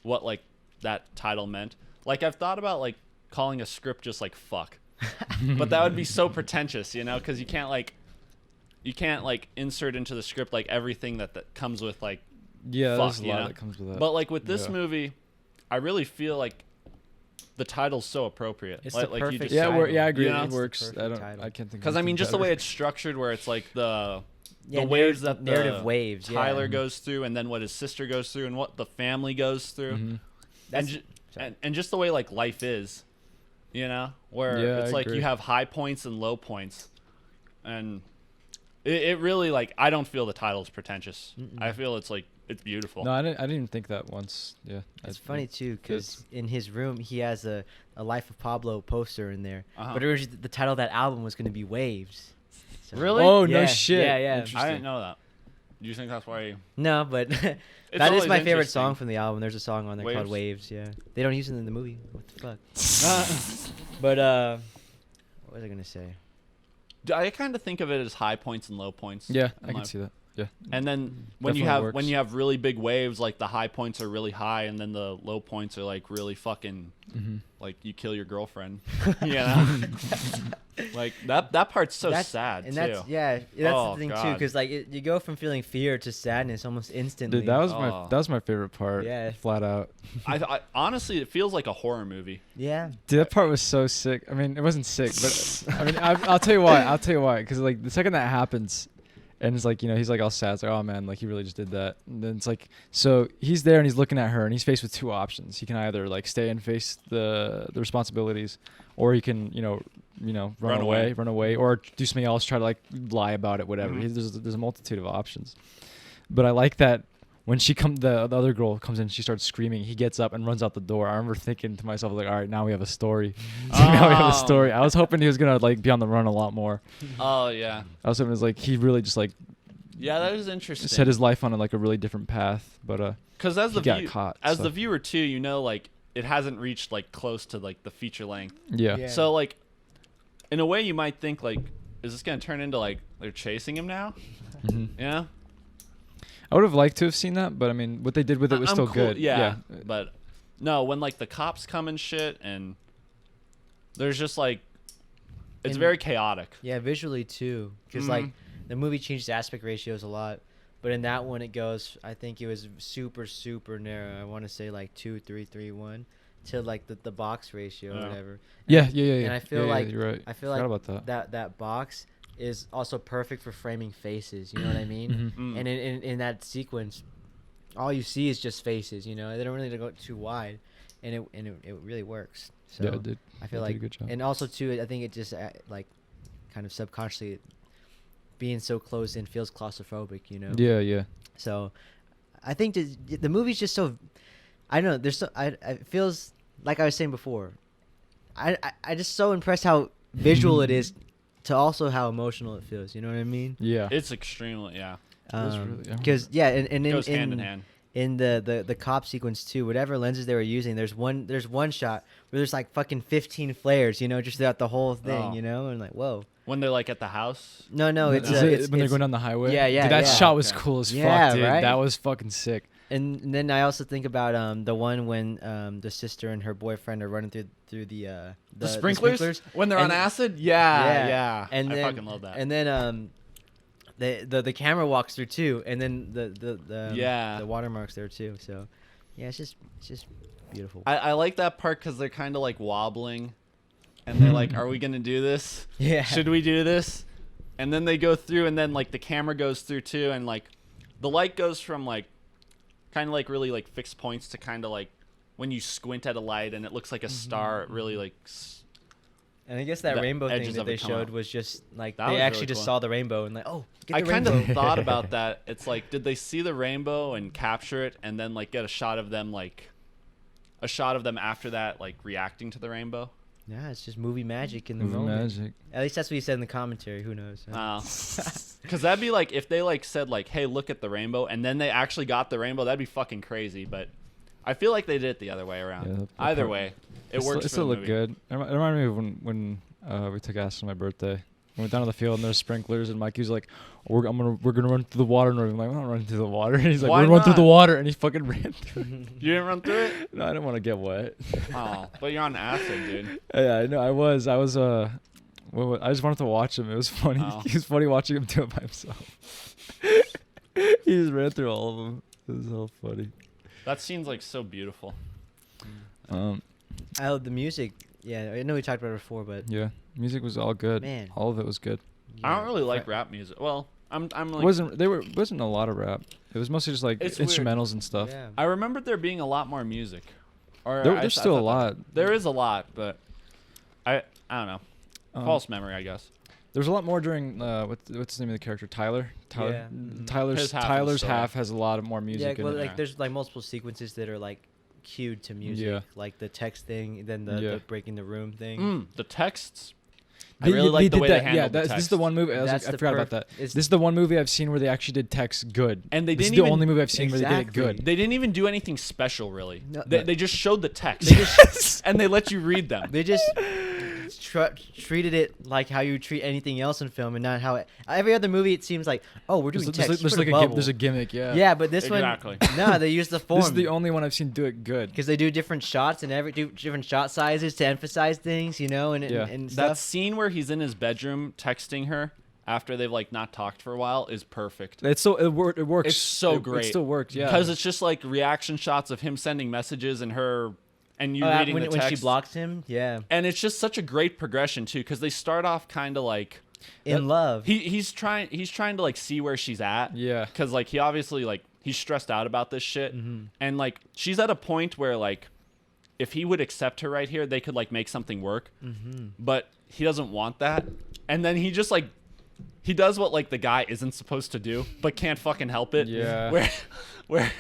what like that title meant. Like I've thought about like calling a script just like fuck, but that would be so pretentious, you know, because you can't like insert into the script like everything that comes with like Yeah. fuck, There's a you lot know? that comes with that. But like with this Yeah. movie, I really feel like the title's so appropriate. It's like, the like you perfect just yeah. title. I agree. You know? It It's the works. perfect I don't. title. I can't think. because of I mean anything just the way better. it's structured, where it's like the Yeah, waves that the narrative waves. Yeah. Tyler goes through, and then what his sister goes through, and what the family goes through, Mhm. That's- and just the way like life is, you know, where Yeah, it's I like agree. you have high points and low points, and it really like I don't feel the title's pretentious. I feel it's like it's beautiful. No, I didn't even think that once. Yeah. It's funny too, because in his room he has a Life of Pablo poster in there, Uh-huh. but originally the title of that album was going to be Waves. So- Really? Oh, no Yeah, shit. Yeah, yeah. Interesting. I didn't know that. Do you think that's why? No, but that is always my favorite interesting. song from the album. There's a song on there called Waves? Waves. Yeah, they don't use it in the movie. What the fuck? I But what was I gonna say? kind of think of it as high points and low points. Yeah, in I can life. see that. Yeah. And then when Definitely when works. you have really big waves, like the high points are really high, and then the low points are like really fucking Mm-hmm. like you kill your girlfriend. You know, like that part's so That's- sad and too. that's that's Oh, the thing too, God. because like you go from feeling fear to sadness almost instantly. Dude, that was Oh. my favorite part. Yeah. Flat out. I honestly, it feels like a horror movie. yeah. Dude, that part was so sick. I mean, it wasn't sick, but I mean, I'll tell you why. I'll tell you why. Because like the second that happens, and it's like, you know, he's like all sad. It's like, oh man, like he really just did that. And then it's like, so he's there and he's looking at her and he's faced with two options. He can either like stay and face the responsibilities, or he can, you know, run away, or do something else, try to like lie about it, whatever. There's a multitude of options. But I like that when the other girl comes in, she starts screaming. He gets up and runs out the door. I remember thinking to myself, like, all right, now we have a story. Now we have a story. I was hoping he was gonna like be on the run a lot more. Oh yeah. I was hoping it was like he really just like. Yeah, that is interesting. Set his life on a really different path, but because as the viewer too, like it hasn't reached like close to like the feature length. Yeah. So like, in a way, you might think like, is this gonna turn into like they're chasing him now? Yeah. I would have liked to have seen that, but I mean, what they did with it was still good. Yeah. But no, when like the cops come and shit, and there's just like, it's very chaotic. Yeah, visually too, because like the movie changed aspect ratios a lot, but in that one it goes. I think it was super narrow. I want to say like 2:3:3:1 to like the box ratio or whatever. Yeah. And I feel like you're right. I feel Forgot like about that box is also perfect for framing faces. You know what I mean? And in that sequence, all you see is just faces. They don't really go too wide, and it really works. So yeah, it did. I feel it like, did a good job. and also too, I think it just like kind of subconsciously being so close in feels claustrophobic. Yeah. So I think the movie's just so. I don't know. There's so. It feels like I was saying before. I just so impressed how visual it is, to also how emotional it feels. You know what I mean? Yeah. It's extremely Because and it goes hand in hand. In the cop sequence too, whatever lenses they were using, there's one shot where there's like fucking 15 flares, just throughout the whole thing, and like, whoa. When they're like at the house. No, it's when they're going down the highway. Yeah. Dude, that shot was cool as fuck, dude. Right? That was fucking sick. And then I also think about the one when the sister and her boyfriend are running through the sprinklers when they're on acid. Yeah. And I then, fucking love that. And then the camera walks through too, and then the watermarks there too. So yeah, it's just beautiful. I like that part because they're kind of like wobbling, and they're like, "Are we gonna do this? Yeah. Should we do this?" And then they go through, and then like the camera goes through too, and like the light goes from like kind of like really like fixed points to kind of like when you squint at a light and it looks like a star. It really like. And I guess that rainbow thing that they showed was just like they actually really just saw the rainbow and like, oh, get the rainbow. I kind of thought about that. It's like, did they see the rainbow and capture it and then like get a shot of them after that, like reacting to the rainbow? Yeah, it's just movie magic in the moment. Magic. At least that's what he said in the commentary. Who knows? Because that'd be like if they like said like, hey, look at the rainbow, and then they actually got the rainbow. That'd be fucking crazy. But I feel like they did it the other way around. Yeah, either way, it works. It still looked good. It reminded me of when we took acid on my birthday. We went down to the field and there's sprinklers, and Mikey's like, we're gonna run through the water, and I'm like, we're not running through the water. And he's like, we're gonna run through the water, and he fucking ran through it. You didn't run through it? No, I didn't want to get wet. Oh, but you're on acid, dude. Yeah, I know. I was. I just wanted to watch him. It was funny. Oh. It was funny watching him do it by himself. He just ran through all of them. It was so funny. That scene's like so beautiful. The music. Yeah, I know we talked about it before, but yeah, music was all good. Man, all of it was good. Yeah. I don't really like rap music. Well, I'm like wasn't a lot of rap. It was mostly just like instrumentals weird. And stuff. Yeah. I remembered there being a lot more music. Or there's still a lot. There is a lot, but I don't know. False memory, I guess. There was a lot more during what's the name of the character? Tyler. Yeah. Tyler's half has a lot of more music. Yeah, well, like there's like multiple sequences that are like cued to music, like the text thing, then the breaking the room thing. The texts. I really like the way they handled the text. This is the one movie. I forgot about that. This is the one movie I've seen where they actually did text good. And this is the only movie I've seen where they did it good. They didn't even do anything special, really. No, they just showed the text, and they let you read them. They just treated it like how you treat anything else in film, and not how every other movie it seems like, oh, we're doing text. There's a gimmick, yeah. Yeah, but this one, no, they use the form. This is the only one I've seen do it good because they do different shots and different shot sizes to emphasize things, and stuff. That scene where he's in his bedroom texting her after they've like not talked for a while is perfect. It works. It's so great. It still works, yeah. Because it's just like reaction shots of him sending messages and her. And you reading the text. When she blocks him, yeah. And it's just such a great progression too, because they start off kind of like in love. He's trying to like see where she's at. Yeah. Because like he obviously like he's stressed out about this shit, and like she's at a point where like if he would accept her right here, they could like make something work. Mm-hmm. But he doesn't want that, and then he just like he does what like the guy isn't supposed to do, but can't fucking help it. Yeah. Where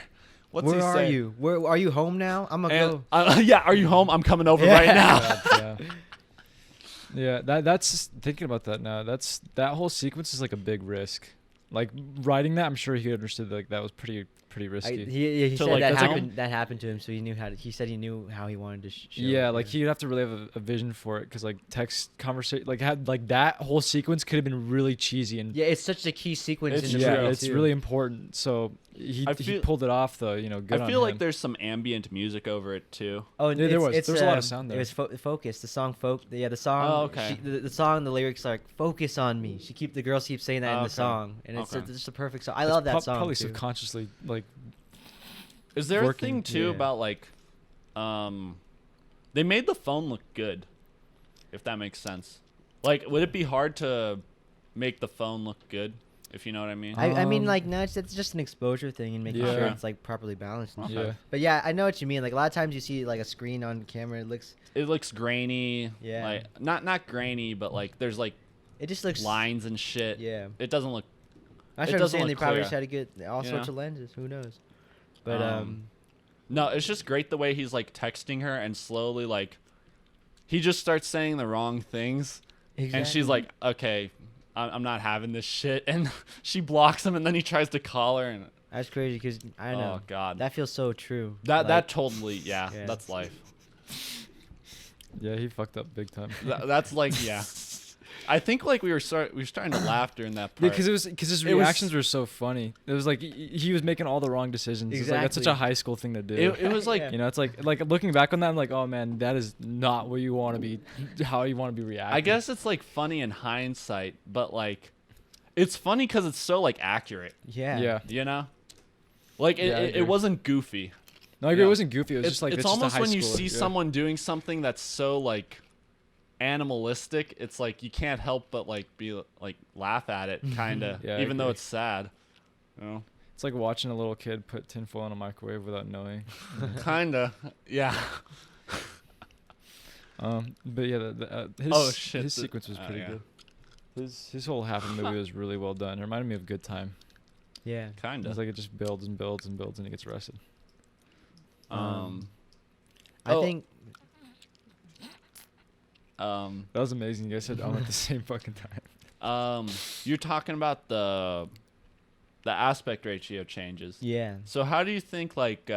what's Where he are say? you? Where are you home now? I'm gonna And, go. yeah, are you home? I'm coming over Yeah. right now. God, yeah. Yeah, that's just thinking about that now. That whole sequence is like a big risk. Like writing that, I'm sure he understood like that was pretty risky. He So, said like, that that's like- happened. That happened to him, so he knew how to. He said he knew how he wanted to. Show Yeah, it, like he'd have to really have a vision for it, because like text conversation, like had like that whole sequence could have been really cheesy and Yeah, it's such a key sequence It's in the true. movie. it's too. really important. So he I feel- pulled it off though. You know, good I on feel like him. there's some ambient music over it too. Oh, Yeah, there was. It's, There's a lot of sound It there. was Focus. The song the song. Oh, okay. The song. The lyrics are like "Focus on me." The girls keep saying that in Okay. the song, and it's Okay. just a perfect song. I It's love that song. Probably too. subconsciously like. Is there Working, a thing too yeah. about like, they made the phone look good, if that makes sense. Like, would it be hard to make the phone look good, if you know what I mean? I mean, Um, like, no, it's just an exposure thing and making Yeah. sure it's like properly balanced. And Okay. shit. Yeah. But yeah, I know what you mean. Like a lot of times you see like a screen on camera, it Looks grainy. Yeah. Like not grainy, but like there's like just looks. lines and shit. Yeah. It doesn't look. That's It what I'm doesn't saying. They look probably clear. just had to get all You sorts know? of lenses. Who knows? But No, it's just great the way he's like texting her and slowly like, he just starts saying the wrong things. And she's like, okay, I'm not having this shit. And she blocks him, and then he tries to call her. And that's crazy because I know oh god, that feels so true. that Like, totally yeah, Yeah. that's life. Yeah, he fucked up big time. That's like yeah. I think like we were starting to laugh during that part. Because his It was- reactions were so funny. It was like he was making all the wrong decisions. It's like, that's such a Exactly. high school thing to do. It was like Yeah. You know, it's like looking back on that, I'm like, oh man, that is not what you want to be, how you want to be reacting. I guess it's like funny in hindsight, but like it's funny because it's so like accurate, Yeah. Yeah. you know? Like Yeah, I it agree. wasn't goofy. No, I agree. Yeah. It wasn't goofy. It was just like it's just a almost high when you schooler. see Yeah. someone doing something that's so like animalistic, it's like you can't help but like be like laugh at it, kind of, Yeah, I even though agree. it's sad. You know, It's like watching a little kid put tinfoil in a microwave without knowing. kind of, yeah. But yeah, his Oh, shit, his the- sequence was pretty yeah. good. His whole half of the movie was really well done. It reminded me of Good Time. Yeah. Kind It's of. like it just builds and builds and builds and he gets arrested. I Oh. think That was amazing. You guys said at the same fucking time. You're talking about the aspect ratio changes. yeah. So how do you think like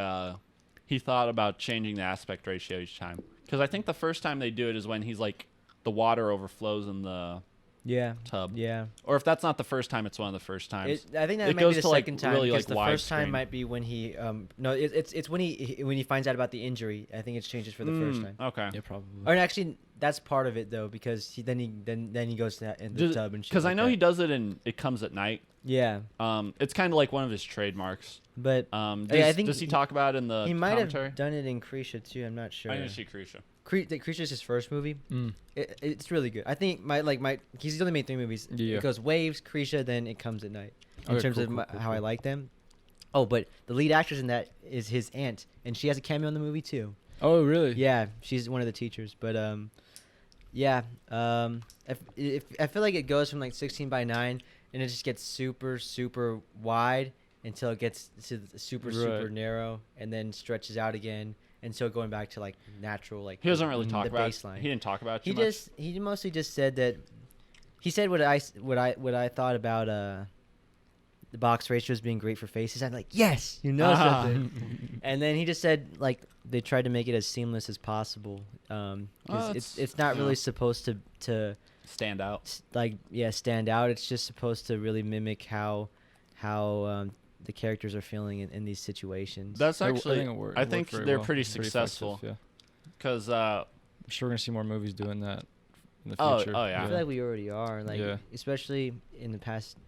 he thought about changing the aspect ratio each time? Because I think the first time they do it is when he's like the water overflows in the Yeah. tub. Yeah. Or if that's not the first time, it's one of the first times. I think that It might goes be the to, like, second time really, because like, the first time widescreen. might be when he no it's when he finds out about the injury. I think it's changes for the first time. Okay. Yeah, probably. Or actually, that's part of it though because he goes to in the tub and shit. Because I like know that. he does it in It Comes at Night. Yeah, It's kind of like one of his trademarks. but Does, I think does he talk about it in the he might commentary? have done it in Krisha too. I'm not sure. I didn't see Krisha. Krisha's his first movie. Mm. It's really good. I think he's only made 3 movies. Yeah. It goes Waves, Krisha, then It Comes at Night. In Okay, terms cool, of cool, how I cool. like them. Oh, but the lead actress in that is his aunt, and she has a cameo in the movie too. Oh, really? Yeah, she's one of the teachers. But yeah. If I feel like it goes from like 16 by 9, and it just gets super super wide until it gets to the super Right. narrow, and then stretches out again. And so going back to like natural, like He doesn't really the talk about. baseline. He didn't talk about it too He much. just he mostly just said that he said what I thought about the box ratios being great for faces. I'm like, yes, you know Ah. something. And then he just said like they tried to make it as seamless as possible. 'Cause that's- it's not yeah. really supposed to Stand out. stand out. It's just supposed to really mimic how the characters are feeling in these situations. That's I actually. think it worked- I worked think very they're well. pretty Pretty successful. effective, yeah. Because I'm sure we're gonna see more movies doing that in the Oh, future. oh, yeah. I feel like we already are, like Yeah. especially in the past.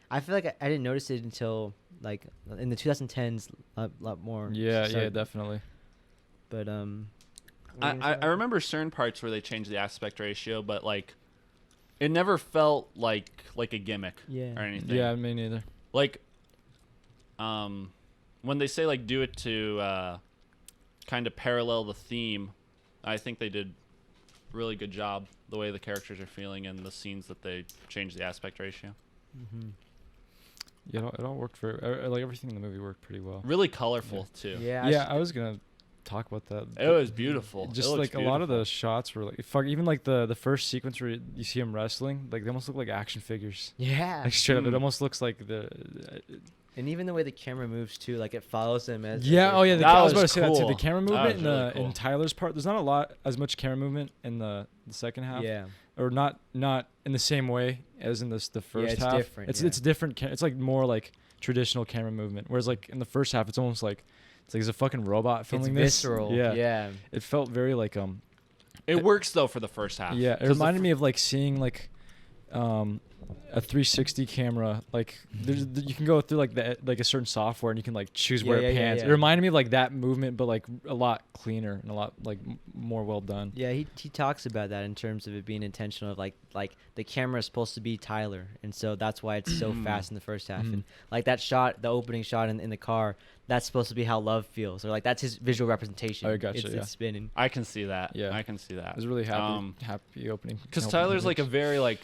I feel like I didn't notice it until like in the 2010s, a lot more. Yeah, So- yeah, definitely. But I remember certain parts where they changed the aspect ratio, but like, it never felt like a gimmick Yeah. or anything. Yeah, me neither. Like, when they say like do it to kind of parallel the theme. I think they did a really good job the way the characters are feeling and the scenes that they changed the aspect ratio. Yeah, it all worked very like everything in the movie worked pretty well. Really colorful too. Yeah. I was gonna talk about that. It was beautiful. Just It looks like a lot of beautiful. the shots were like even like the first sequence where you see him wrestling, like they almost look like action figures. Yeah. Like straight up, it Mm. almost looks like the. And even the way the camera moves too, like it follows them as. Yeah. Oh yeah. That I was was about to say that too. The cool. camera That movement was in really cool. in Tyler's part, there's not as much camera movement in the second half. Yeah. Or not in the same way as in the first it's half. different, It's yeah. it's different. It's like more like traditional camera movement. Whereas like in the first half, it's almost like it's a fucking robot It's filming this. visceral. Yeah. Yeah. It felt very like It works though for the first half. Yeah, it 'Cause the reminded me of like seeing like a 360 camera. Like you can go through like a certain software and you can like choose where it pans. yeah. It reminded me of like that movement, but like a lot cleaner and a lot like more well done. Yeah, he talks about that in terms of it being intentional. Of like the camera is supposed to be Tyler, and so that's why it's so fast in the first half. And like that shot, the opening shot in the car, that's supposed to be how love feels, or like that's his visual representation. Oh, gotcha, yeah. It's spinning. I can see that. Yeah. I can see that. I was really happy opening. Because Tyler's like a very like,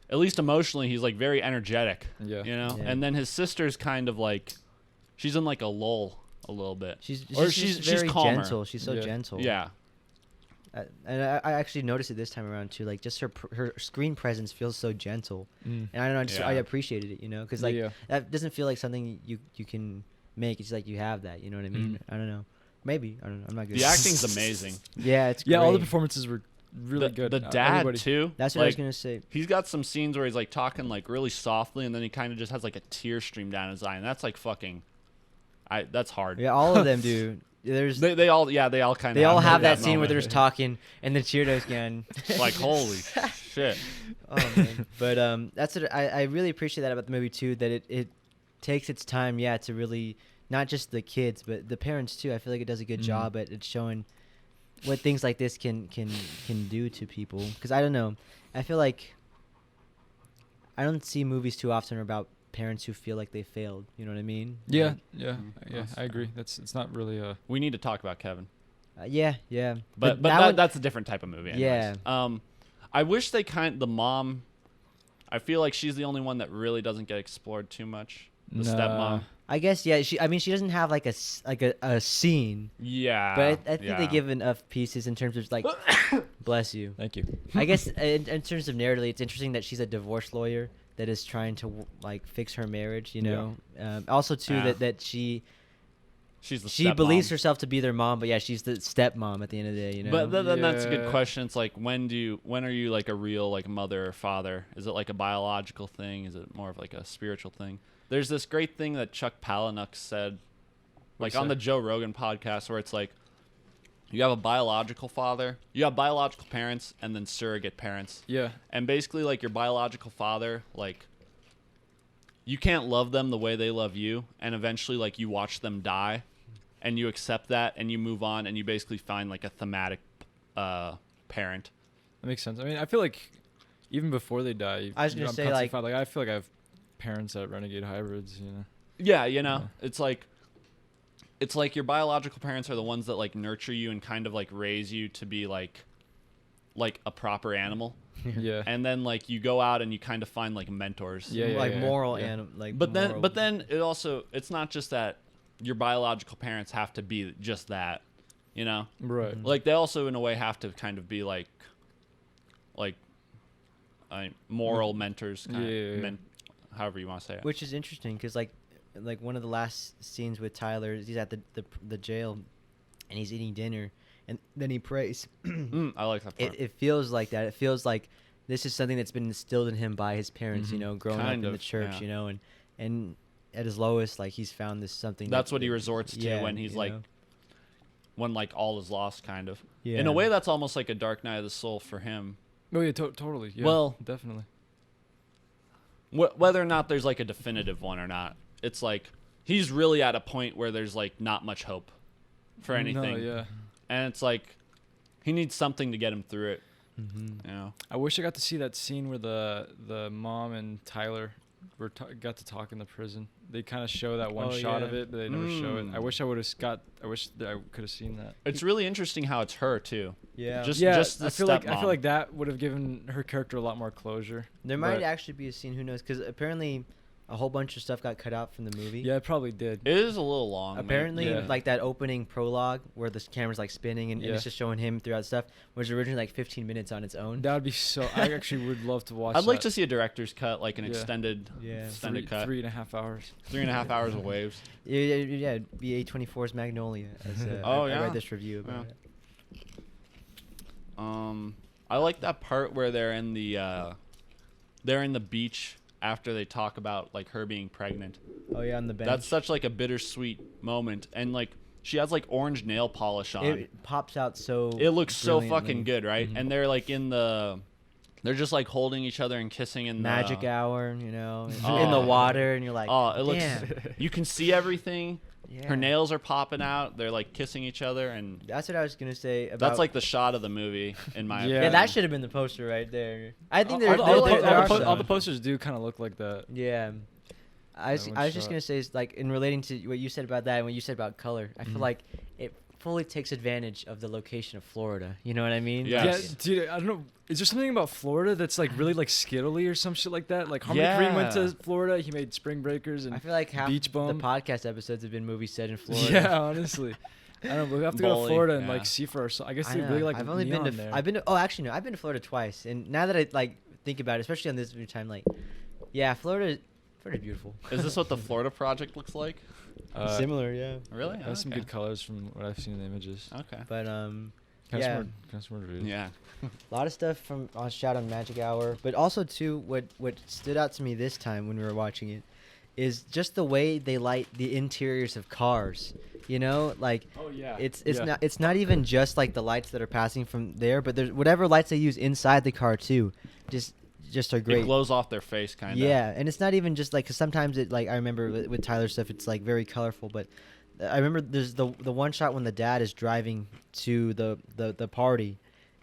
at least emotionally, he's like very energetic. Yeah. You know, Yeah. and then his sister's kind of like, she's in like a lull a little bit. She's she's very calmer. gentle. She's so Yeah. gentle. Yeah. And I actually noticed it this time around too. Like just her screen presence feels so gentle, and I don't know. I Yeah. appreciated it, because like Yeah. that doesn't feel like something you can make. It's like you have that. You know what I mean? I don't know. Maybe I don't know. I'm not good. The at it. acting's amazing. Yeah, it's Yeah, all the great. performances were really good. The dad Everybody. too. That's what I was like, gonna say. He's got some scenes where he's like talking like really softly, and then he kind of just has like a tear stream down his eye, and that's like fucking. That's hard. Yeah, all of them do. There's They all kind of. they all have that scene where they're just talking and the tear goes again. like holy shit. Oh man. But that's what I really appreciate that about the movie too. That it takes its time, to really not just the kids but the parents too. I feel like it does a good job at showing what things like this can do to people. Because I don't know, I feel like I don't see movies too often about parents who feel like they failed. You know what I mean? Yeah, Like, yeah, I agree. It's not really a. We need to talk about Kevin. yeah. But that one- that's a different type of movie. Anyways. I wish the mom. I feel like she's the only one that really doesn't get explored too much. The stepmom. I guess she doesn't have like a scene. Yeah. But I think yeah. they give enough pieces in terms of like, bless you. Thank you. I guess in terms of narratively, it's interesting that she's a divorce lawyer that is trying to like fix her marriage. Also too Yeah. that she She's the believes stepmom. herself to be their mom, but she's the stepmom at the end of the day. But then that's a good Yeah. question. It's like when are you like a real like mother or father? Is it like a biological thing? Is it more of like a spiritual thing? There's this great thing that Chuck Palahniuk said, like What's on that? the Joe Rogan podcast, where it's like you have a biological father, you have biological parents, and then surrogate parents. Yeah. And basically, like your biological father, like you can't love them the way they love you, and eventually, like you watch them die, and you accept that, and you move on, and you basically find like a thematic parent. That makes sense. I mean, I feel like even before they die, I was gonna I'm say, constantly like- fine. I feel like I have parents that renegade hybrids. Yeah, Yeah. it's like your biological parents are the ones that like nurture you and kind of like raise you to be like a proper animal, Yeah. and then like you go out and you kind of find like mentors. Yeah. like moral yeah. and like. But moral- then it's not just that your biological parents have to be just that, Right. like they also in a way have to kind of be like moral mentors, kind Yeah. of, however you want to say it. Which is interesting because like one of the last scenes with Tyler, he's at the jail, and he's eating dinner, and then he prays. I like that part. It feels like that. It feels like this is something that's been instilled in him by his parents. Mhm. Growing up Kind in the of, church. yeah. And at his lowest, like he's found this something. That's what he resorts to yeah, when he's like, when like all is lost, kind of. Yeah. In a way, that's almost like a Dark Night of the Soul for him. Oh yeah, totally. Yeah, Well- definitely. Whether or not there's like a definitive one or not, it's like he's really at a point where there's like not much hope for anything. No, yeah. And it's like he needs something to get him through it. Mm-hmm. I wish I got to see that scene where the mom and Tyler got to talk in the prison. They kind of show that one Oh, shot yeah. of it, but they never show it. Mm. I wish I would have got. I wish that I could have seen that. It's really interesting how it's her too. Yeah. Just the I feel like stepmom. that would have given her character a lot more closure. There might but- actually be a scene. Who knows? Because apparently, a whole bunch of stuff got cut out from the movie. Yeah, it probably did. It is a little long. Apparently, Yeah. like that opening prologue where the camera's like spinning and Yeah. it's just showing him throughout stuff was originally like 15 minutes on its own. That would be so. I actually would love to watch. I'd like that. to see a director's cut, like an Yeah. extended Yeah. cut. 3.5 hours. 3.5 hours of waves. Yeah, it'd be A24's Magnolia. As, Oh, I yeah. read this review about Yeah. it. I like that part where they're in the beach after they talk about like her being pregnant. Oh yeah, on the bench. That's such like a bittersweet moment, and like she has like orange nail polish on. It pops out so. It looks so brilliantly. fucking good, right? Mhm. And they're like they're just like holding each other and kissing in Magic the hour, in Oh. the water, and you're like, Oh, it looks. damn. You can see everything. Yeah. Her nails are popping out. They're like kissing each other, and That's what I was gonna say about. that's like the shot of the movie, in my Yeah. opinion. Yeah, that should have been the poster right there. I think all, there all, there are all some. the posters do kind of look like that. Yeah. I was one just shot. gonna say is like in relating to what you said about that and what you said about color, I feel Mhm. like it fully takes advantage of the location of Florida. You know what I mean? Yeah. Like, Yes. Dude, I don't know. Is there something about Florida that's like really like skittly or some shit like that? Like Harmony Korine went Yeah. to Florida. He made Spring Breakers and I feel like half Beach the Bum. podcast episodes have been movies set in Florida. Yeah, honestly. I don't know. We have to go to Bowling, Florida and yeah. like see for ourselves. I guess I they know. really like I've only been to neon there. I've been to, oh actually no, I've been to Florida twice, and now that I like think about it, especially on this time, like yeah, Florida's beautiful. Is this what the Florida Project looks like? Similar, yeah. Really? Has some Okay. good colors from what I've seen in the images. Okay. But Kind yeah. of smart reviews. Yeah. a lot of stuff from shot on Magic Hour, but also too what stood out to me this time when we were watching it is just the way they light the interiors of cars. You know, like Oh yeah. it's not even just like the lights that are passing from there, but there's whatever lights they use inside the car too. Just are It great. glows off their face, kind of. Yeah, and it's not even just like, cause sometimes it like I remember with Tyler stuff, it's like very colorful. But I remember there's the one shot when the dad is driving to the party.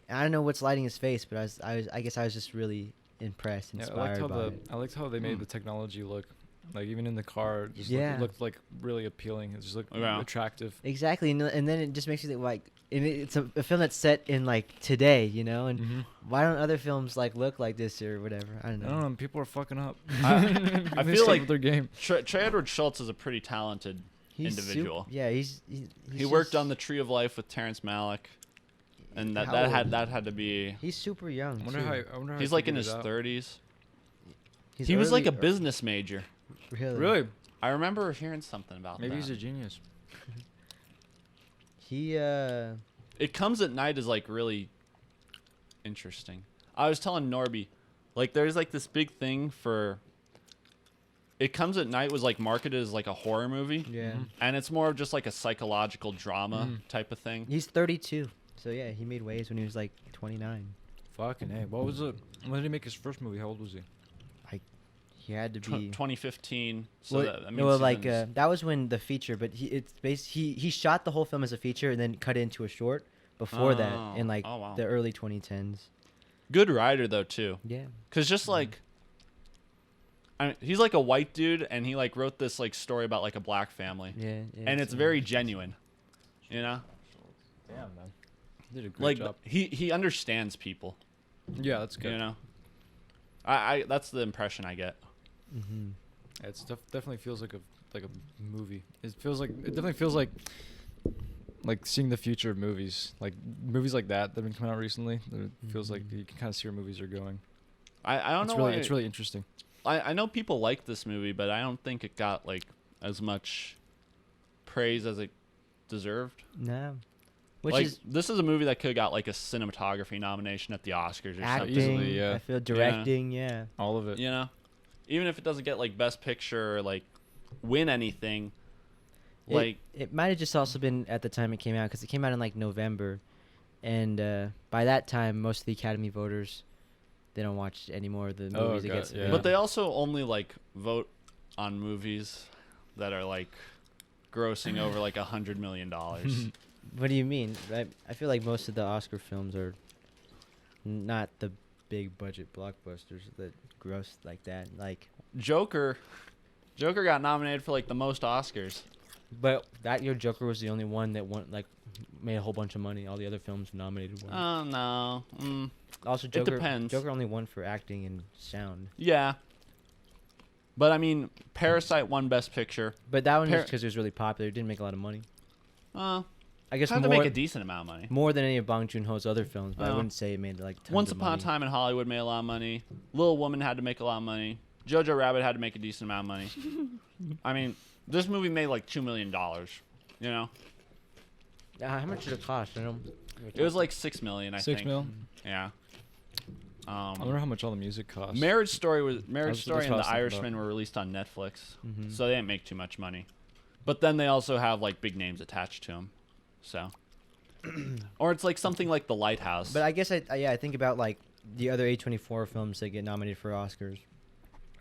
And I don't know what's lighting his face, but I guess I was just really impressed, Yeah, inspired by it. I liked how they made Mm. the technology look, like even in the car, it just Yeah. looked like really appealing. It just looked Yeah. attractive. Exactly, and then it just makes you think like, and it's a film that's set in like today, you know, and Mhm. why don't other films like look like this or whatever? I don't I know. don't know. People are fucking up. I They feel suck like with their game. Trey Edward Schultz is a pretty talented He's individual. yeah, he's He worked just- on The Tree of Life with Terrence Malick, and How that old? had to be. He's super young. I wonder too. how. I wonder how He's he like in figured his it out. 30s. He's He was like a early- business major. Really. Really? I remember hearing something about Maybe that. he's a genius. He It Comes at Night is like really interesting. I was telling Norby, like there's like this big thing for. It Comes at Night was like marketed as like a horror movie, yeah. Mhm. and it's more of just like a psychological drama Mhm. type of thing. He's 32. So yeah, he made waves when he was like 29. Fucking hey. What was it? When did he make his first movie? How old was he? He had to be 2015. So well, that, I mean, no, like seasons- that was when the feature, but he shot the whole film as a feature and then cut it into a short before that in like Oh, wow. the early 2010s. good writer though too. Yeah. Cause just like, I mean, he's like a white dude, and he like wrote this like story about like a black family, Yeah. and it's very genuine, you know. Damn man. Did a great Like job. he understands people, Yeah, that's good. you know. I that's the impression I get. Mm-hmm. Yeah, it's definitely feels like a movie. It definitely feels like seeing the future of movies, like movies like that have been coming out recently. It feels like Mhm. you can kind of see where movies are going. I don't It's know really why. it's really interesting. I know people like this movie, but I don't think it got like as much praise as it deserved. No. Which like is this is a movie that could have got like a cinematography nomination at the Oscars or acting. something. Easily, yeah. I feel directing. Yeah. All of it. You know, even if it doesn't get like Best Picture or like win anything, like It might have just also been at the time it came out because it came out in like November, and by that time most of the Academy voters, they don't watch any more of the Oh, movies it God, gets. yeah. but they also only like vote on movies that are like grossing over like $100 million. What do you mean? I feel like most of the Oscar films are not the big budget blockbusters that gross like that. Like Joker got nominated for like the most Oscars. But that year, Joker was the only one that made a whole bunch of money. All the other films nominated one. Oh no. Also, It Joker. depends. Joker only won for acting and sound. Yeah. But I mean, Parasite won Best Picture. But that one was because it was really popular. It didn't make a lot of money. I I guess had to more, make a decent amount of money. more than any of Bong Joon-ho's other films. But I Oh. wouldn't say it made like tons Once of Upon a money. Time in Hollywood made a lot of money. Little Woman had to make a lot of money. Jojo Rabbit had to make a decent amount of money. I mean, this movie made like $2 million. You know, How much did it cost? I don't. it was like $6 million. I think. 6 mil. Yeah. I wonder how much all the music costs. Marriage Story That's and what I was The thinking Irishman about. were released on Netflix, Mhm. so they didn't make too much money. But then they also have like big names attached to them, so. Or it's like something like The Lighthouse. But I guess I think about like the other A24 films that get nominated for Oscars,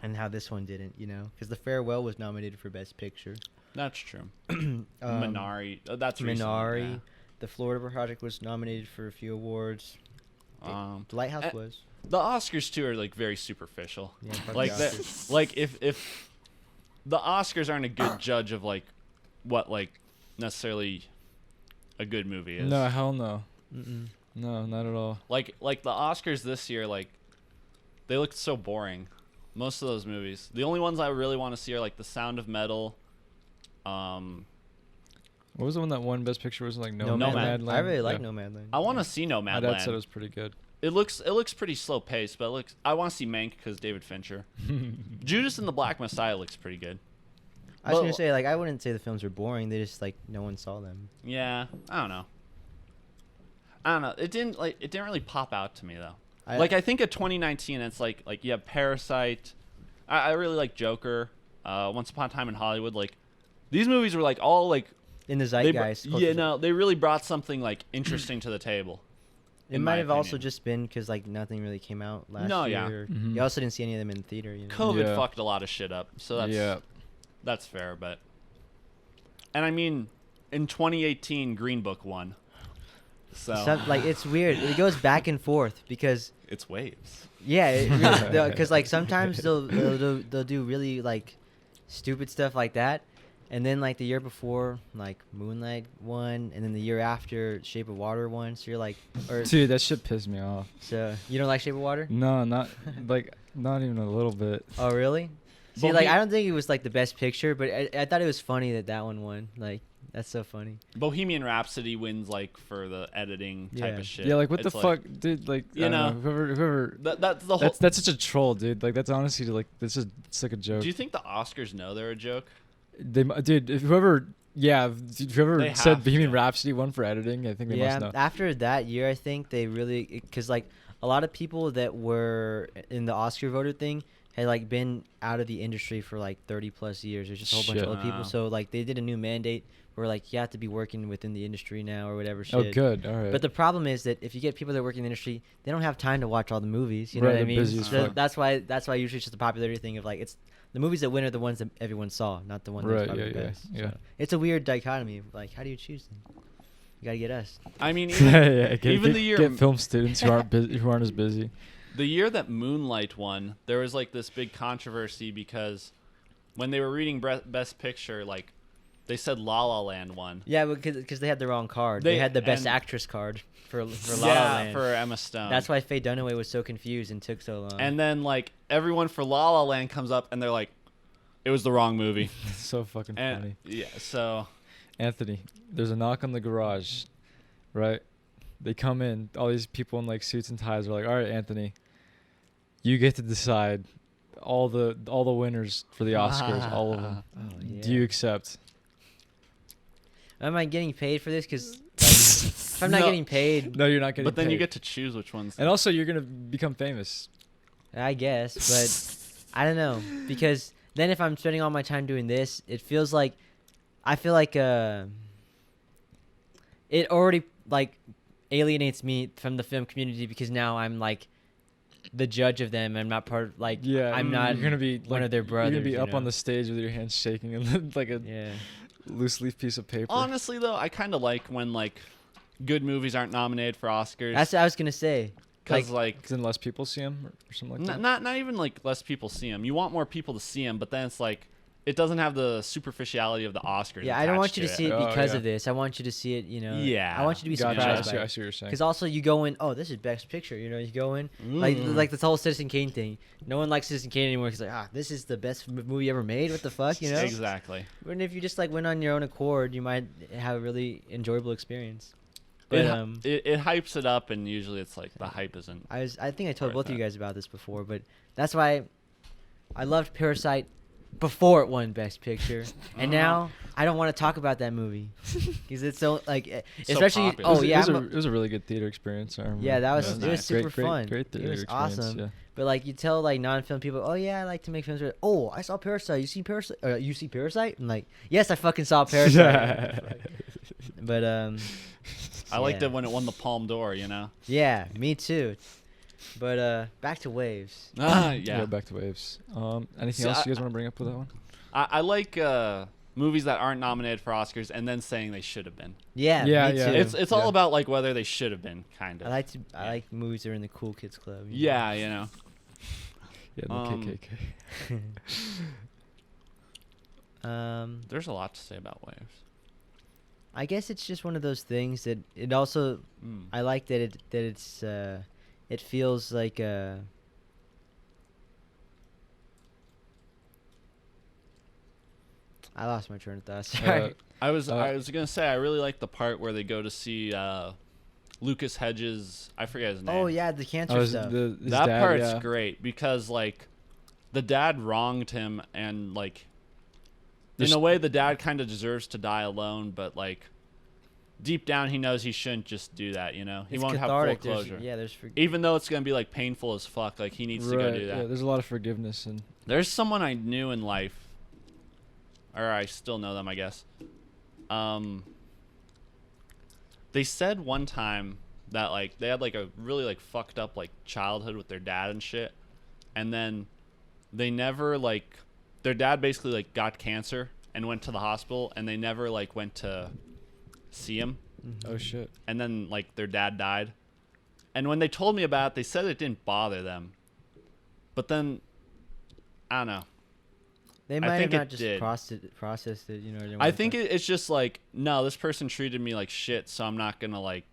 and how this one didn't. You know, because The Farewell was nominated for Best Picture. That's true. Um, Minari. That's recent, Minari. yeah. The Florida Project was nominated for a few awards. The Lighthouse eh, was. The Oscars too are like very superficial. Yeah, fuck Like the that. Oscars. Like if the Oscars aren't a good judge of like what like necessarily a good movie is. No, hell no. Mm-mm. No, not at all. Like the Oscars this year, like they looked so boring. Most of those movies. The only ones I really want to see are like The Sound of Metal. What was the one that won Best Picture? Was it like Nomadland. I really like Yeah. Nomadland. I want to see My dad Nomadland. said it was pretty good. It looks pretty slow paced, but I want to see Mank because David Fincher. Judas and the Black Messiah looks pretty good. I was Well- gonna say like I wouldn't say the films are boring. They just like no one saw them. Yeah, I don't know. It didn't really pop out to me though. I think of 2019, it's like you have Parasite. I really like Joker. Once Upon a Time in Hollywood. Like these movies were like all like In the they zeitgeist. they really brought something like interesting to the table. It in my might have also opinion. just been because like nothing really came out last No, year. yeah. Mhm. You also didn't see any of them in theater. You know? COVID Yeah. fucked a lot of shit up, so that's fair. But and I mean, in 2018, Green Book won. So Like it's weird. It goes back and forth because it's waves. yeah, because like sometimes they'll do really like stupid stuff like that, and then like the year before like Moonlight won, and then the year after Shape of Water won. So you're like, or Dude, that shit pissed me off. so you don't like Shape of Water? No, not like not even a little bit. Oh really? See, Well, like he- I don't think it was like the best picture, but I thought it was funny that one won. Like that's so funny. Bohemian Rhapsody wins like for the editing type Yeah. of shit. Yeah, like what It's the fuck, dude? Like you I don't know, whoever. That's the whole. That's such a troll, dude. Like that's honestly like it's like a joke. Do you think the Oscars know they're a joke? Dude, if whoever They have said Bohemian to. Rhapsody won for editing, I think they Yeah, must know. after that year, I think they really because like a lot of people that were in the Oscar voter thing had like been out of the industry for like 30 plus years. There's just a whole bunch of Shit. other people. Wow. So like they did a new mandate where like you have to be working within the industry now or whatever shit. Oh, good. All right. But the problem is that if you get people that work in the industry, they don't have time to watch all the movies. You know Right, what I they're mean? busy as So fuck. that's why usually it's just a popularity thing of like it's the movies that win are the ones that everyone saw, not the ones Right, that's probably yeah, the yeah, best. yeah. So it's a weird dichotomy. Of, like, how do you choose them? You gotta get us. I mean, yeah, even the year get film students who aren't busy, who aren't as busy. the year that Moonlight won, there was like this big controversy because when they were reading Best Picture, like they said La La Land won. Yeah, because they had the wrong card. They They- had the best and- actress card for La La Yeah, Land. for Emma Stone. That's why Faye Dunaway was so confused and took so long. And then like everyone for La La Land comes up and they're like, it was the wrong movie. It's so fucking And funny. yeah, so Anthony, there's a knock on the garage, right? They come in, all these people in like suits and ties are like, "All right, Anthony, you get to decide all the winners for the Oscars, all of them. oh, yeah. Do you accept?" Am I getting paid for this? Because if I'm not No. getting paid, No, you're not getting but then you paid. get to choose which ones. And also, you're gonna become famous. I guess. But I don't know because then if I'm spending all my time doing this, it feels like I feel like it already like alienates me from the film community because now I'm like the judge of them. I'm not part of like Yeah, I'm not You're gonna be one like, of their brothers. You're gonna be you up on know? the stage with your hands shaking and like a Yeah. loose leaf piece of paper. Honestly though, I kind of like when like good movies aren't nominated for Oscars. That's what I was gonna say. because like then less people see him or something like that. not even like less people see him. You want more people to see him, but then it's like it doesn't have the superficiality of the Oscars. Yeah, I don't want you to attached see it Oh, because yeah. of this. I want you to see it, you know. Yeah. I want you to be Gotcha. surprised I by it. see what you're saying. Because also you go in, oh, this is Best Picture. You know, you go in like this whole Citizen Kane thing. No one likes Citizen Kane anymore. Because like, this is the best movie ever made. What the fuck, you know? Exactly. But if you just like went on your own accord, you might have a really enjoyable experience. But It hypes it up, and usually it's like the hype isn't. I think I told worth both of you it. guys about this before, but that's why I loved Parasite before it won Best Picture, and now I don't want to talk about that movie because it's so like, So especially popular. oh yeah, it was a really good theater experience. I remember. yeah, that was It was it was nice. super fun. Great theater It was experience. awesome. Yeah. But like you tell like non-film people, oh yeah, I like to make films. Oh, I saw Parasite. You see Parasite? You see Parasite? I'm like, yes, I fucking saw Parasite. But I liked yeah. it when it won the Palme d'Or. You know. Yeah, me too. But back to Waves. Yeah. Back to Waves. Anything So else you guys want to bring up with that one? I like movies that aren't nominated for Oscars and then saying they should have been. Yeah, Yeah, me yeah. too. It's all about like whether they should have been, kind of. I like movies that are in the cool kids club. you know? Yeah, you know. Yeah, the KKK. There's a lot to say about Waves. I guess it's just one of those things that it also. I like that it's it feels like I lost my train of thought. Sorry. I was gonna say I really like the part where they go to see Lucas Hedges. I forget his name. Oh yeah, the cancer stuff. His that dad, part's yeah. great because like the dad wronged him, and like There's- in a way the dad kind of deserves to die alone, but like deep down he knows he shouldn't just do that. You know, he It's won't cathartic. have full closure. There's Even though it's gonna be like painful as fuck, like he needs to go do that. Yeah, there's a lot of forgiveness and There's someone I knew in life, or I still know them, I guess. They said one time that like they had like a really like fucked up like childhood with their dad and shit, and then they never like their dad basically like got cancer and went to the hospital, and they never like went to see him, oh shit. and then like their dad died, and when they told me about it, they said it didn't bother them, but then I don't know. They might have think not it just did. processed it. You know. I think it's just like, no, this person treated me like shit, so I'm not gonna like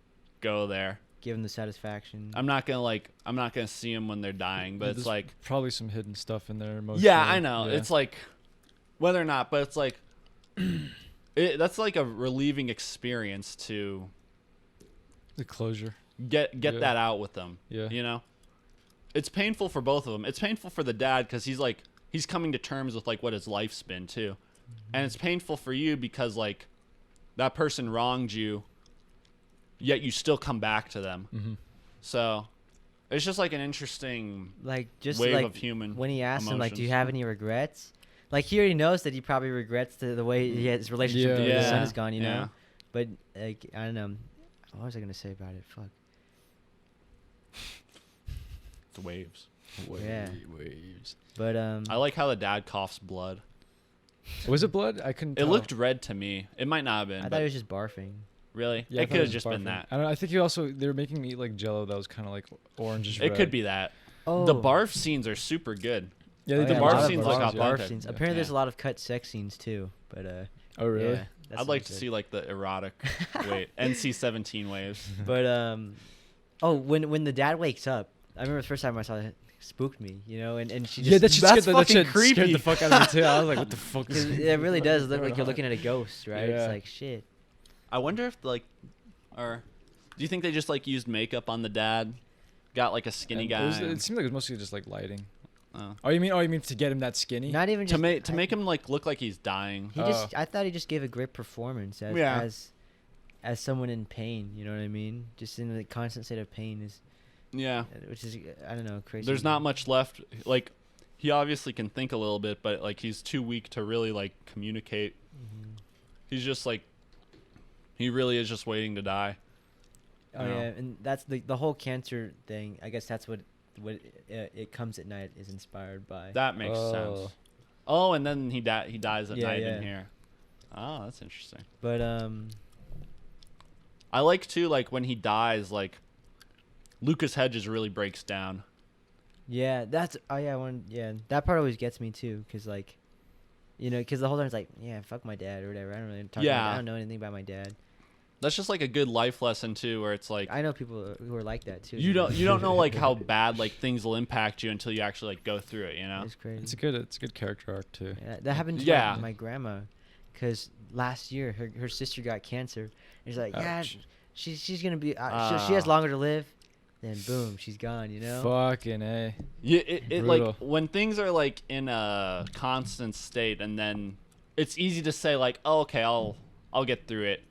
go there. give them the satisfaction. I'm not gonna see them when they're dying. But Yeah, it's there's like, probably some hidden stuff in there. Emotionally. yeah, I know. Yeah. It's like whether or not, but it's like that's like a relieving experience to the closure. get Yeah. that out with them. Yeah. You know, it's painful for both of them. It's painful for the dad because he's coming to terms with like what his life's been too, and it's painful for you because like that person wronged you, yet you still come back to them. Mm-hmm. So it's just like an interesting like just wave like of human when he asked him like, "Do you emotions. have any regrets?" Like he already knows that he probably regrets the way his relationship with his son is gone. You know, Yeah. but like I don't know. What was I gonna say about it? Fuck. It's waves. Yeah. Waves. But I like how the dad coughs blood. Was it blood? I couldn't. It tell. looked red to me. It might not have been. I thought but he was just barfing. really, Yeah, I it thought could have was just been barfing. that. I don't know. I think he also they were making me eat like Jello that was kind of like orangish. It red. could be that. Oh, The barf scenes are super good. Yeah, Oh, they the did yeah, a barf lot of scenes bars, look yeah. authentic. Barf scenes. Yeah. Apparently, there's Yeah. a lot of cut sex scenes too. But Oh really? yeah, that I'd like sounds to good. see like the erotic NC-17 waves. But oh, when the dad wakes up, I remember the first time I saw it, spooked me. You know, and she just Yeah, that shit That's scared, that fucking shit scared creepy. the fuck out of me too. I was like, what the fuck? Because is it really does look going like you're on? looking at a ghost, right? Yeah. It's like shit. I wonder if or do you think they just like used makeup on the dad? Got like a skinny And guy It seemed like it was mostly just like lighting. Oh. Oh, you mean to get him that skinny? Not even to just make him like look like he's dying. He just I thought he just gave a great performance Yeah. as someone in pain. You know what I mean? Just in a constant state of pain is, Yeah. which is I don't know, crazy. There's not much left. Like he obviously can think a little bit, but like he's too weak to really like communicate. Mhm. He's just like he really is just waiting to die. Oh No. yeah, and that's the whole cancer thing. I guess that's what it comes at night is inspired by. That makes Oh. sense. Oh, and then he dies at Yeah, night yeah. in here. Oh, that's interesting. But I like too like when he dies like Lucas Hedges really breaks down. Yeah, that's that part always gets me too, cause like, you know, cause the whole time it's like, yeah, fuck my dad or whatever. I don't really talk. Yeah. I don't know anything about my dad. That's just like a good life lesson too, where it's like I know people who are like that too. you don't know like how bad like things will impact you until you actually like go through it, you know. It's crazy. It's a good character arc too. Yeah, that happened to my grandma, cause last year her sister got cancer. And she's like, yeah, Ouch. she's gonna be she has longer to live. Then boom, she's gone. You know. Fucking A. Yeah, it like Brutal. when things are like in a constant state, and then it's easy to say like, oh, okay, I'll get through it,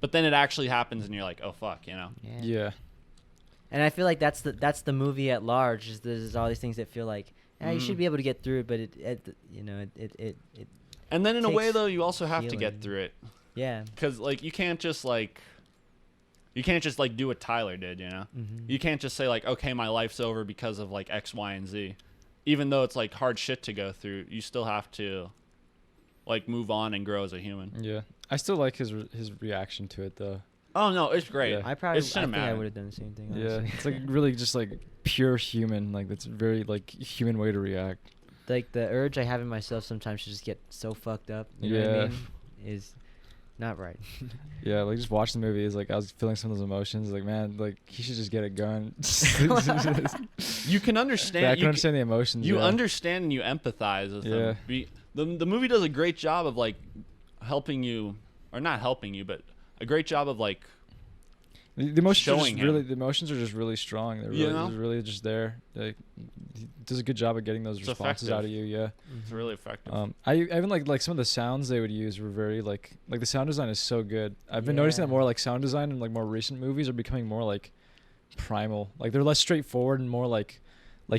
but then it actually happens, and you're like, oh fuck, you know. Yeah. And I feel like that's the movie at large. Is there's all these things that feel like you should be able to get through it, but it And then in a way takes though, you also have to healing. get through it, yeah. because like you can't just like do what Tyler did, you know. Mm-hmm. You can't just say like, okay, my life's over because of like X, Y, and Z. Even though it's like hard shit to go through, you still have to like move on and grow as a human. Yeah. I still like his reaction to it though. Oh no, it's great. Yeah. I think I cinematic. would have done the same thing. Yeah. Honestly. It's like really just like pure human. Like that's very like human way to react. Like the urge I have in myself sometimes to just get so fucked up. You know what I Yeah. mean? Is not right. Yeah, like just watching the movie is like I was feeling some of those emotions. Like man, like he should just get a gun. You can understand. I can understand the emotions. You yeah. understand and you empathize with them. The movie does a great job of like helping you, or not helping you, but a great job of like The emotions are showing just him. really the emotions are just really strong. They're You really, know? they're really just there. Like he does a good job of getting those It's responses effective. out of you. Yeah. it's really effective. I even like some of the sounds they would use were very like the sound design is so good. I've been noticing that Yeah. more like sound design in like more recent movies are becoming more like primal. Like they're less straightforward and more like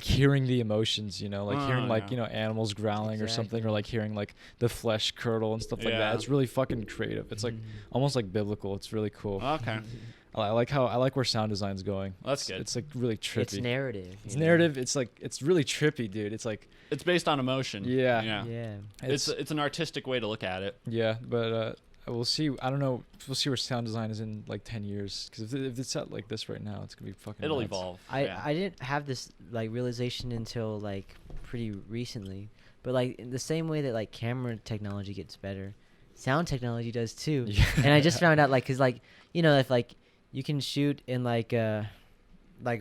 hearing the emotions, you know, like hearing like, yeah. you know, animals growling or something, Exactly. or like hearing like the flesh curdle and stuff like that. Yeah. It's really fucking creative. It's like almost like biblical. It's really cool. Okay, I like where sound design's going. That's good. It's like really trippy. It's narrative. It's you know? narrative. It's like it's really trippy, dude. It's like it's based on emotion. Yeah. Yeah. It's an artistic way to look at it. yeah, but we'll see. I don't know. We'll see where sound design is in like 10 years. Because if it's at like this right now, it's gonna be fucking. It'll nuts. evolve. I didn't have this like realization until like pretty recently, but like in the same way that like camera technology gets better, sound technology does too. Yeah. And I just found out like, cause like, you know, if like you can shoot in like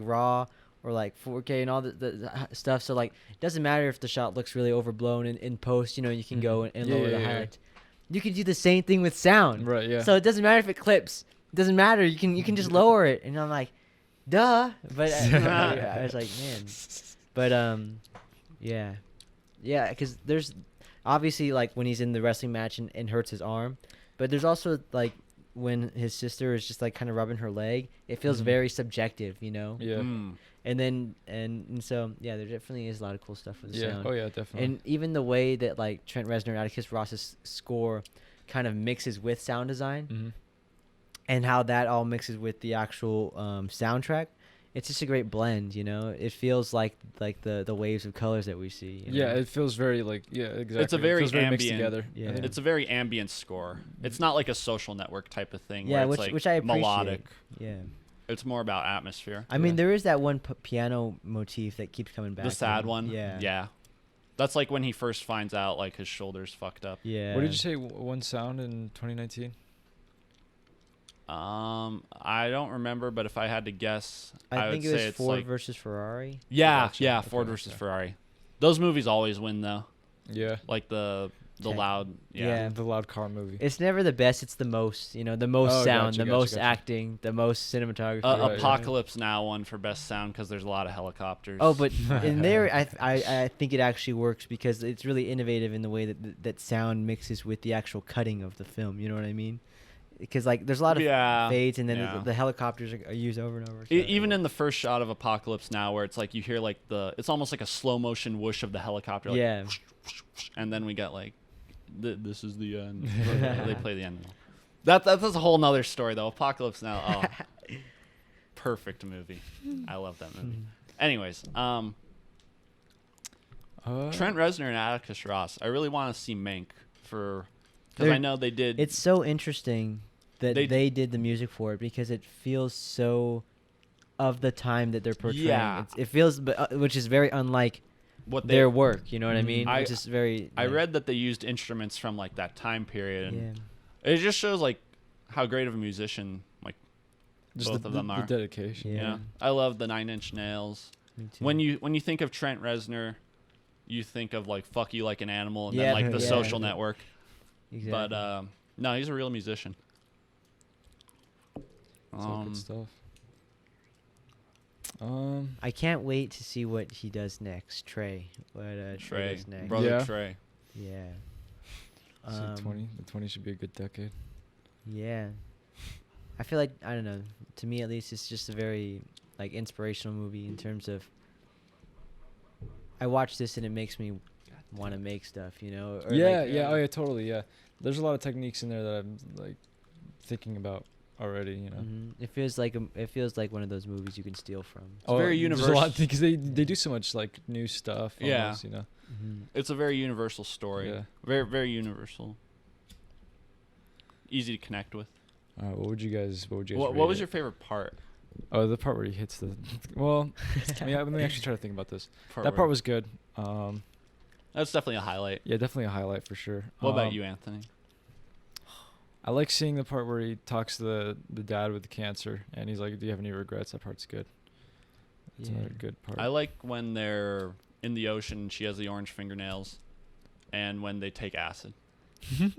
RAW or like 4K and all the stuff, so like it doesn't matter if the shot looks really overblown in post, you know, you can go and Yeah, lower the yeah. highlights. You can do the same thing with sound. Right. Yeah. So it doesn't matter if it clips. It doesn't matter. You can just lower it. And I'm like, duh. But I was like, man. But yeah, because there's obviously like when he's in the wrestling match and hurts his arm, but there's also like when his sister is just like kind of rubbing her leg. It feels Mhm. very subjective, you know. yeah. Mm. And then and so yeah, there definitely is a lot of cool stuff with the Yeah. sound. Oh yeah, definitely. And even the way that like Trent Reznor and Atticus Ross's score kind of mixes with sound design hmm and how that all mixes with the actual soundtrack, it's just a great blend, you know. It feels like the waves of colors that we see. You know? Yeah, it feels very like exactly. It's a It very feels mixed ambient- together. Yeah. I think It's a very ambient score. It's not like a Social Network type of thing. Yeah, where it's which like I appreciate. melodic. Yeah. It's more about atmosphere. I mean, Yeah. there is that one piano motif that keeps coming back. The sad in. one. Yeah. Yeah. That's like when he first finds out like his shoulder's fucked up. Yeah. What did you say? One sound in 2019? I don't remember, but if I had to guess, I would think it say was it's Ford like versus Ferrari. yeah, Gotcha. yeah, Okay, Ford versus okay. Ferrari. Those movies always win though. Yeah. Like the Okay. loud. Yeah. Yeah. The loud car movie. It's never the best. It's the most. You know, the most Oh, sound, gotcha, the gotcha, most gotcha. acting, the most cinematography. Right, Apocalypse Now won for best sound because there's a lot of helicopters. Oh, but in there, I think it actually works because it's really innovative in the way that sound mixes with the actual cutting of the film. You know what I mean? Because like there's a lot of Yeah, fades, and then yeah. the helicopters are used over and over. so Even it in the first shot of Apocalypse Now, where it's like you hear like it's almost like a slow motion whoosh of the helicopter. Like, Yeah. and then we got like, this is the end. They play the end. That's a whole nother story though. Apocalypse Now. Oh, perfect movie. I love that movie. Anyways, Trent Reznor and Atticus Ross. I really want to see Mank because They're- I know they did. It's so interesting that They- they did the music for it because it feels so of the time that they're portraying. Yeah. It feels, which is very unlike What their work. You know what I Mhm. mean? It's just very. I like, read that they used instruments from like that time period, and Yeah. it just shows like how great of a musician like Just both of them the are. dedication. Yeah. You know? I love the Nine Inch Nails. Me too. When you think of Trent Reznor, you think of like "Fuck You Like an Animal" and Yeah, then like the yeah. Social Network. Exactly. But no, he's a real musician. It's all good stuff. I can't wait to see what he does next. Trey. What Trey, does next. brother Yeah. Trey. Yeah. So 20. The 20 should be a good decade. Yeah. I feel like, I don't know, to me at least, it's just a very like inspirational movie in terms of I watch this and it makes me want to make stuff, you know? Or Yeah, like, yeah, oh yeah, totally, yeah. There's a lot of techniques in there that I'm like thinking about already, you know. It feels like one of those movies you can steal from. very There's a universal. lot because they do so much like new stuff. Yeah. Almost, you know. It's a very universal story. Yeah. Very very universal. Easy to connect with. All right, what would you guys? What rate was it? your favorite part? Oh, the part where he hits the. Well, let me actually try to think about this. That part where- was good. That's definitely a highlight. Yeah, definitely a highlight for sure. What about you, Anthony? I like seeing the part where he talks to the dad with the cancer, and he's like, "Do you have any regrets?" That part's good. It's Yeah. another good part. I like when they're in the ocean. She has the orange fingernails, and when they take acid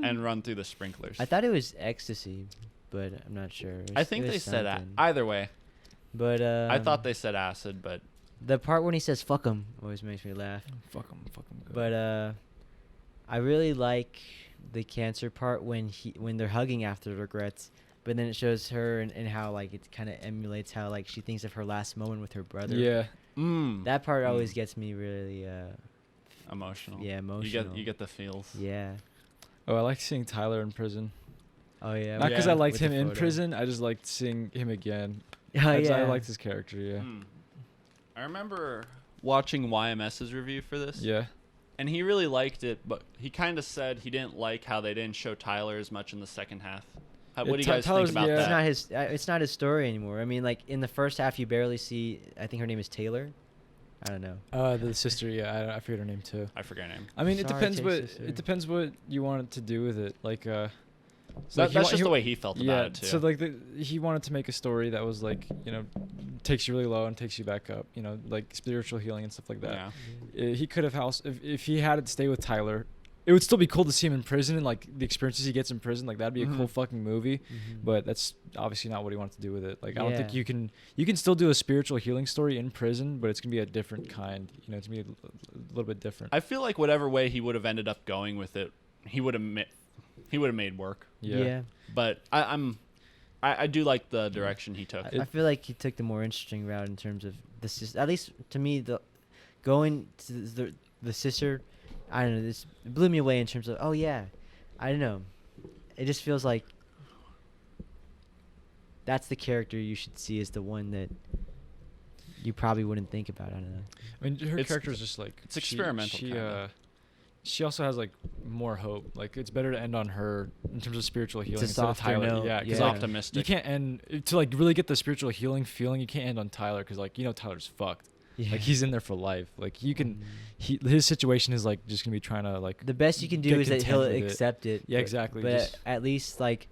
and run through the sprinklers. I thought it was ecstasy, but I'm not sure. I think they said something. either way. But I thought they said acid, but the part when he says "fuck 'em" always makes me laugh. Fuck him. Good. But I really like the cancer part when they're hugging after the regrets, but then it shows her and how like it kind of emulates how like she thinks of her last moment with her brother. Yeah. That part always gets me really emotional. yeah, emotional. You get the feels. Yeah. Oh, I like seeing Tyler in prison. Oh yeah. Not because Yeah. I liked With the him in photo. prison. I just liked seeing him again. Oh I yeah. liked his character. Yeah. I remember watching YMS's review for this. Yeah. And he really liked it, but he kind of said he didn't like how they didn't show Tyler as much in the second half. What do you guys Tyler's- think about yeah. that? It's not his story anymore. I mean, like in the first half, you barely see. I think her name is Taylor. I don't know. The sister. Yeah. I forget her name too. I forget her name. I mean, Sorry, Tay sister. it depends what you want to do with it. Like, That's just the way he felt about it too. So like he wanted to make a story that was like, you know, takes you really low and takes you back up, you know, like spiritual healing and stuff like that. Yeah. He could have if he had to stay with Tyler, it would still be cool to see him in prison and like the experiences he gets in prison. Like that'd be a cool fucking movie. But that's obviously not what he wanted to do with it. Like I don't think Yeah. you can still do a spiritual healing story in prison, but it's gonna be a different kind. You know, it's gonna be a little bit different. I feel like whatever way he would have ended up going with it, he would have made work. Yeah. But I do like the direction he took. I feel like he took the more interesting route in terms of the sister. At least to me, going to the sister, I don't know. This blew me away in terms of I don't know. It just feels like that's the character you should see as the one that you probably wouldn't think about. I don't know. I mean, her It's- character is just like it's experimental, kinda. She also has like more hope. Like it's better to end on her in terms of spiritual healing a instead of softer Tyler. note, Yeah, He's because yeah. like optimistic. you can't end to like really get the spiritual healing feeling. You can't end on Tyler because like you know Tyler's fucked. Yeah. Like he's in there for life. Like you can, his situation is like just gonna be trying to like. The best you can do get is that he'll content with it. accept it. Yeah, but- exactly, But just- at least like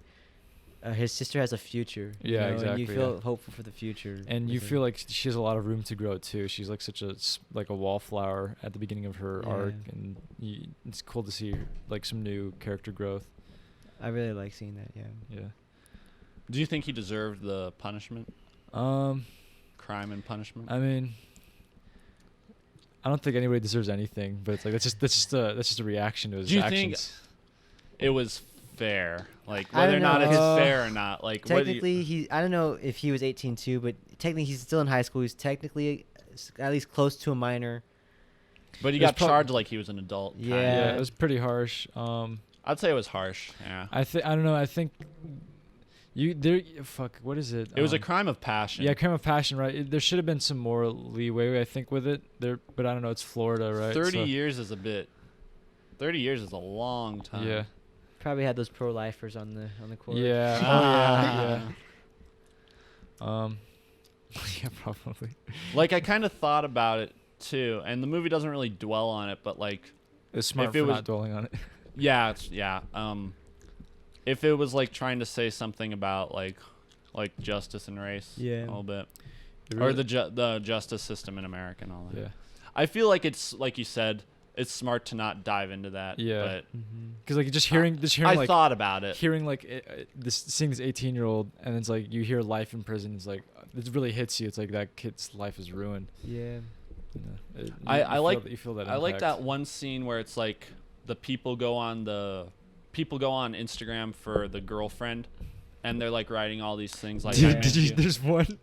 his sister has a future. you Yeah, know, And exactly, you feel yeah. hopeful for the future. And you with feel her. like she has a lot of room to grow too. She's like such a like a wallflower at the beginning of her arc, Yeah. and it's cool to see like some new character growth. I really like seeing that. Yeah. Yeah. Do you think he deserved the punishment? Crime and punishment? I mean, I don't think anybody deserves anything, but it's like that's just a reaction to his Do you think actions. it was fair? Like I whether or don't not know, it's 'cause fair or not. Like whether you- Technically, I don't know if he was 18 too, but technically he's still in high school. He's technically at least close to a minor. but he it was got charged like he was an adult. kinda. Yeah. Yeah, it was pretty harsh. I'd say it was harsh. Yeah. I don't know. I think fuck. What is it? It was a crime of passion. Yeah, crime of passion, right? There should have been some more leeway, I think, with it. But I don't know. It's Florida, right? 30 So- years is a bit. 30 years is a long time. Yeah. Probably had those pro-lifers on the court. Yeah. Oh Ah. yeah. Yeah. Yeah, probably. Like I kind of thought about it too, and the movie doesn't really dwell on it, but like It's smart If it for was- not dwelling on it. yeah, if it was like trying to say something about like justice and race, Yeah. a little bit, It or really- the justice system in America and all that. yeah. I feel like it's like you said, it's smart to not dive into that. Yeah. but Because like just hearing I like thought about it. hearing like seeing this 18-year-old and it's like you hear life in prison. It's like it really hits you. It's like that kid's life is ruined. Yeah. You know, I like- you feel that. I like impact. that one scene where it's like the people go on Instagram for the girlfriend, and they're like writing all these things like. I Dude, meant you. there's one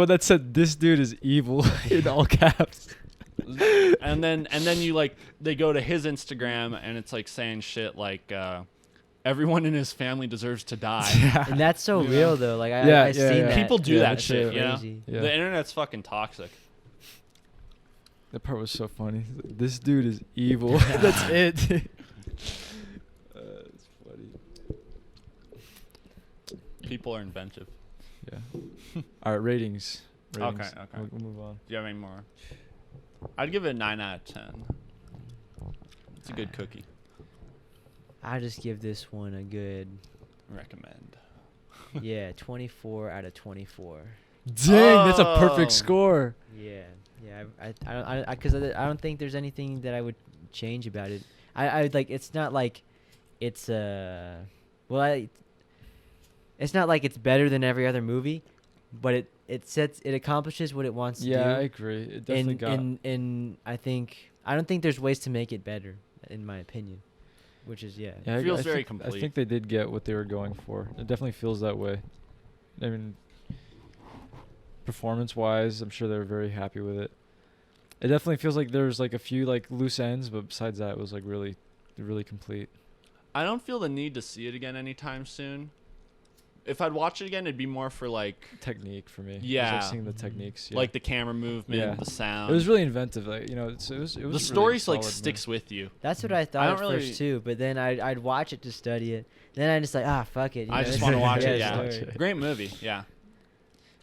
that said this dude is evil in all caps. and then you like they go to his Instagram and it's like saying shit like everyone in his family deserves to die. Yeah. And that's so Yeah. real though. Like Yeah, I've yeah, seen yeah. that. People do Yeah, that that's shit, you know? crazy. Yeah. The internet's fucking toxic. That part was so funny. This dude is evil. That's it. It's funny. People are inventive. Yeah. All right, ratings. Okay. We'll move on. Do you have any more? I'd give it a 9 out of 10. It's a good cookie. I just give this one a good, Recommend. 24 out of 24. Dang, that's a Oh. perfect score. Yeah, yeah. Because I don't think there's anything that I would change about it. I like. It's not like it's it's not like it's better than every other movie, but it accomplishes what it wants to do. Yeah, I agree. It definitely got. And I don't think there's ways to make it better, in my opinion. Which is Yeah, It feels very think, complete. I think they did get what they were going for. It definitely feels that way. I mean, performance-wise, I'm sure they were very happy with it. It definitely feels like there's like a few like loose ends, but besides that, it was like really, really complete. I don't feel the need to see it again anytime soon. If I'd watch it again, it'd be more for like Technique for me. Yeah. Just, like seeing the techniques. Yeah. like the camera movement, Yeah. the sound. It was really inventive. Like it was. It was the really story's like solid, man. sticks with you. that's what I thought don't at really- first too. But then I'd watch it to study it. Then I just like fuck it. you I know, just this want to is- watch it. it's Yeah, story. great movie. Yeah,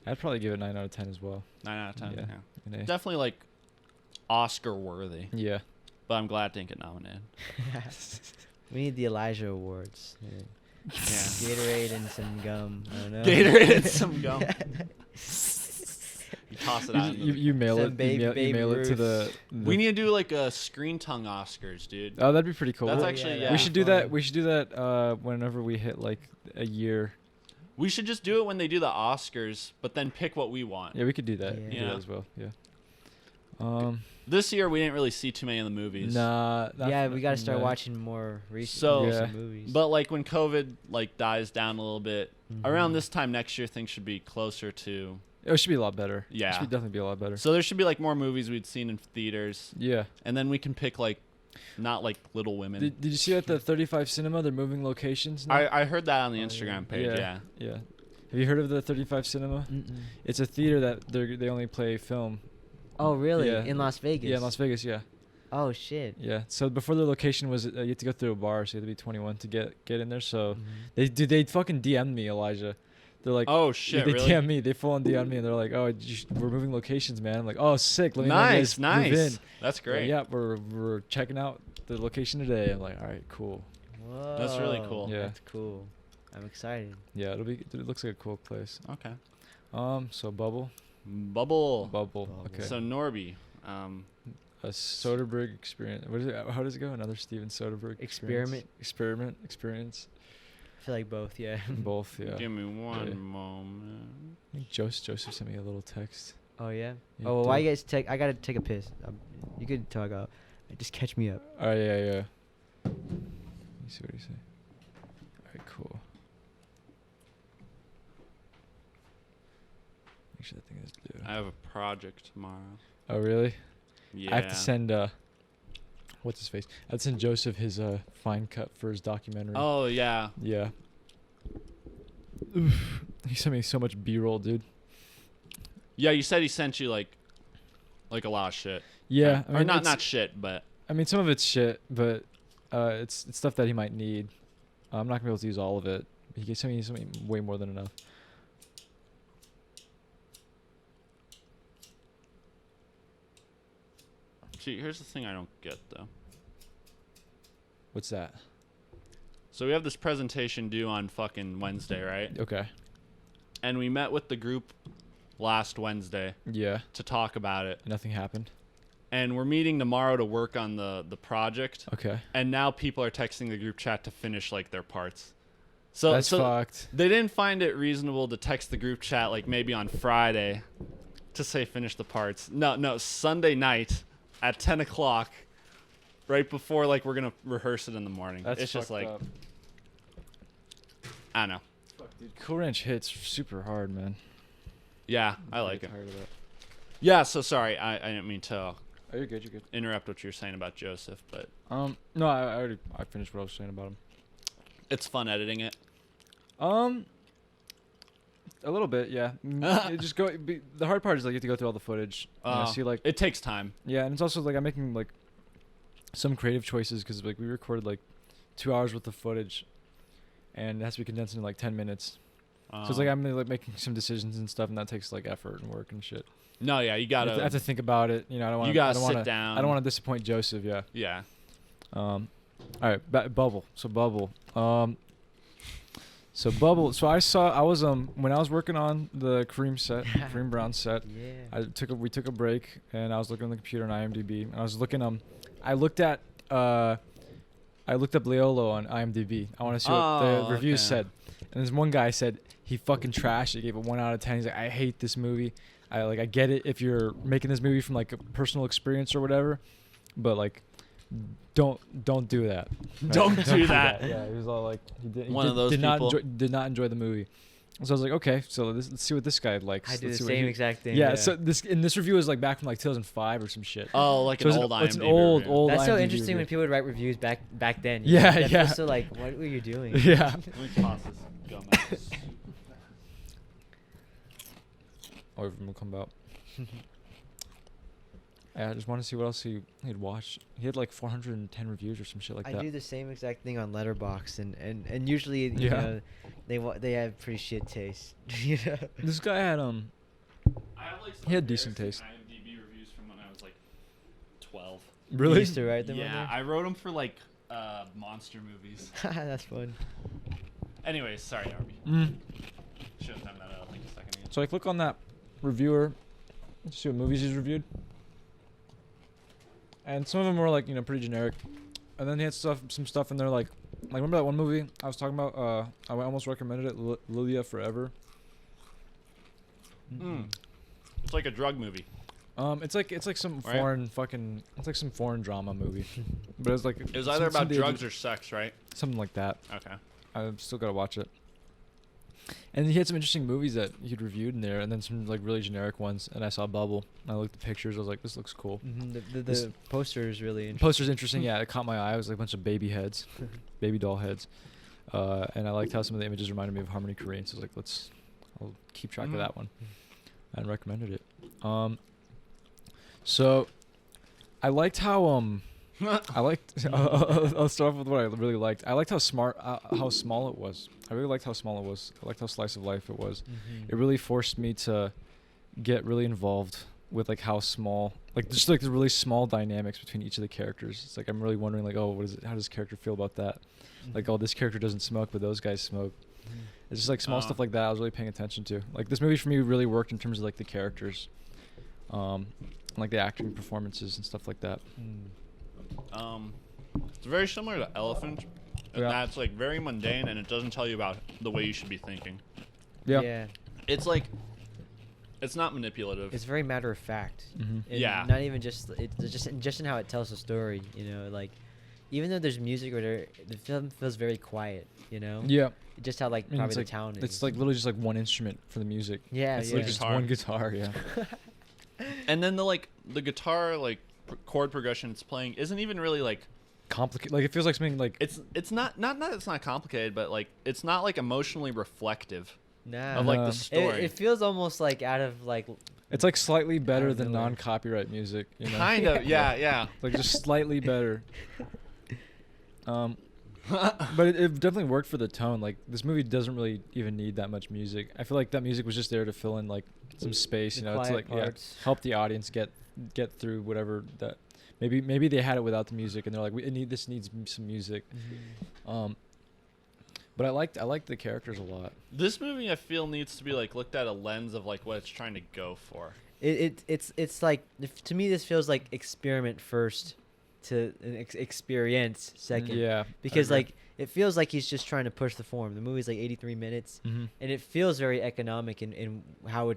I'd probably give it 9 out of 10 as well. 9 out of 10. Yeah. Yeah. An A. Definitely like Oscar worthy. Yeah. But I'm glad it didn't get nominated. We need the Elijah Awards. Yeah. Yeah. Gatorade and some gum. I don't know. Gatorade and some gum. You toss it out. You mail Some it. Babe- you mail it to Ruth. the. We need to do like a screen tongue Oscars, dude. Oh, that'd be pretty cool. That's Well, actually yeah, We yeah. should do that. We should do that whenever we hit like a year. We should just do it when they do the Oscars, but then pick what we want. Yeah, we could do that. Yeah. We could do Yeah. that as well. Yeah. This year we didn't really see too many of the movies. Nah. Yeah, we gotta start nah. watching more recent, So- recent Yeah. movies. But like when COVID like dies down a little bit, Mhm. around this time next year things should be closer to. It should be a lot better. Yeah. It should definitely be a lot better. So there should be like more movies we'd seen in theaters, Yeah. and then we can pick like, not like Little Women. Did you see at the 35 Cinema they're moving locations now? I heard that on the Oh, Instagram yeah. page. Yeah. Yeah. Have you heard of the 35 Cinema? Mm-mm. It's a theater that they only play film. Oh really? Yeah. In Las Vegas? Yeah, in Las Vegas. Yeah. Oh shit. Yeah. So before their location was you had to go through a bar, so you had to be 21 to get in there. So Mhm. they fucking DM'd me, Elijah. They're like, Oh shit! they Really? DM me. They full on DM me, and they're like, "Oh, we're moving locations, man." I'm like, "Oh, sick! Let me know you Nice, guys move in." nice. That's They're like, great. yeah, we're checking out the location today. I'm like, "All right, cool." Whoa. That's really cool. Yeah. That's cool. I'm excited. Yeah, it looks like a cool place. Okay. So Bubble. Bubble. Okay. So Norby. A Soderbergh experience. What is it? How does it go? Another Steven Soderbergh Experiment. Experience. I feel like both. Yeah. Both. Yeah. Give me one Yeah. moment. I think Joseph sent me a little text. Oh yeah. He Oh, well, why did. you guys take? I gotta take a piss. You could talk out. Just catch me up. Oh yeah. Let me see what he say. All right, cool. Make sure that thing is due. I have a project tomorrow. Oh really? Yeah. I have to send what's his face? I'd send Joseph his fine cut for his documentary. Oh yeah. Yeah. Oof. He sent me so much B-roll, dude. Yeah. You said he sent you like a lot of shit. Yeah, Or not shit, but I mean, some of it's shit, but it's stuff that he might need. I'm not gonna be able to use all of it. He sent me way more than enough. See, here's the thing I don't get though. What's that? So we have this presentation due on fucking Wednesday, right? Okay. And we met with the group last Wednesday Yeah. to talk about it. Nothing happened. And we're meeting tomorrow to work on the project. Okay. And now people are texting the group chat to finish like their parts. So That's fucked. they didn't find it reasonable to text the group chat like maybe on Friday to say finish the parts. No, Sunday night at 10 o'clock, right before like we're gonna rehearse it in the morning. That's it's just fucked like up. I don't know. Fuck, dude. Cool Ranch hits super hard, man. Yeah, I like it. Tired of it. Yeah, so sorry, I didn't mean to Oh, you're good. You're good. interrupt what you were saying about Joseph, but No, I finished what I was saying about him. it's fun editing it. A little bit, yeah. The hard part is like you have to go through all the footage. And I see like it takes time. yeah, and it's also like I'm making like some creative choices because like we recorded like 2 hours worth of footage, and it has to be condensed into like 10 minutes. So it's like I'm like making some decisions and stuff, and that takes like effort and work and shit. No, yeah, you gotta. I have to think about it. You know, I don't want. You gotta I don't sit wanna, down. I don't want to disappoint Joseph. Yeah. Yeah. All right, Bubble. So Bubble. So Bubble. So I was when I was working on the Kareem Brown set. Yeah. We took a break, and I was looking on the computer on IMDb. And I was looking I looked up Leolo on IMDb. I want to see what the reviews said. And this one guy said he fucking trashed it. He gave it 1 out of 10. He's like, I hate this movie. I get it if you're making this movie from like a personal experience or whatever, but like don't do that. Right? Don't do that. Yeah, he was all like he Those not people. did not enjoy the movie. So I was like, okay, so let's see what this guy likes. I do Let's the see what same he- exact thing. Yeah, so this review is like back from like 2005 or some shit. Oh, like So an it's old IMDb. it's an old review. old. That's so IMDb interesting review. when people would write reviews back then. Yeah, That yeah. feels so like, what were you doing? Yeah. Let me toss this gum out. Or if will come out. I just want to see what else he'd watched. He had like 410 reviews or some shit like I that. do the same exact thing on Letterboxd, and usually you Yeah. know they have pretty shit taste. You know? This guy had I have like He had decent taste. IMDb reviews from when I was like 12. You used to write them on Yeah, there? I wrote them for like monster movies. That's fun. Anyways, sorry, Arby. Mm. Should have done that like a second ago. So I click on that reviewer, to see what movies he's reviewed, and some of them were like pretty generic, and then he had some stuff in there like remember that one movie I was talking about? I almost recommended it, Lilia Forever. It's like a drug movie. It's like some Right. foreign foreign drama movie, but it's like It was either about drugs or sex, right? something like that. Okay. I've still gotta watch it. And he had some interesting movies that he'd reviewed in there, and then some like really generic ones. And I saw Bubble. And I looked at the pictures. I was like, this looks cool. The poster is really interesting. Poster's interesting. Yeah, it caught my eye. It was like a bunch of baby heads, baby doll heads. And I liked how some of the images reminded me of Harmony Korine. So I was like, I'll keep track of that one. And recommended it. So I liked how I'll start off with what I really liked. I liked how small it was. I really liked how small it was. I liked how slice of life it was. It really forced me to get really involved with like how small, like just like the really small dynamics between each of the characters. It's like I'm really wondering like, oh, what is it? How does this character feel about that? Like, oh, this character doesn't smoke, but those guys smoke. It's just like small stuff like that I was really paying attention to. Like this movie for me really worked in terms of like the characters, and, like the acting performances and stuff like that. It's very similar to Elephant. And that's like very mundane, and it doesn't tell you about the way you should be thinking. Yeah. It's like, it's not manipulative. It's very matter of fact. Mhm. And Yeah. Not even just just in how it tells the story. Like even though there's music or whatever, the film feels very quiet. Yeah. Just how like I mean, probably it's the like, town is. It's like literally just like one instrument for the music. Yeah, It's yeah. like just Guitar. one guitar. Yeah. And then the guitar chord progression it's playing isn't even really like Complicated. Like it feels like something like it's not that it's not complicated, but like it's not like emotionally reflective Nah. of like No. the story. It feels almost like out of like. it's like slightly better than nowhere. non-copyright music. Kind of, yeah. Like just slightly better. But it definitely worked for the tone. Like this movie doesn't really even need that much music. I feel like that music was just there to fill in like some space. The It's quiet like parts. help the audience get through whatever that maybe they had it without the music, and they're like, this needs some music. But I liked the characters a lot. This movie I feel needs to be like looked at a lens of like what it's trying to go for. It's like, to me this feels like experiment first to an experience second. Yeah, because like it feels like he's just trying to push the form. The movie's like 83 minutes, and it feels very economic in how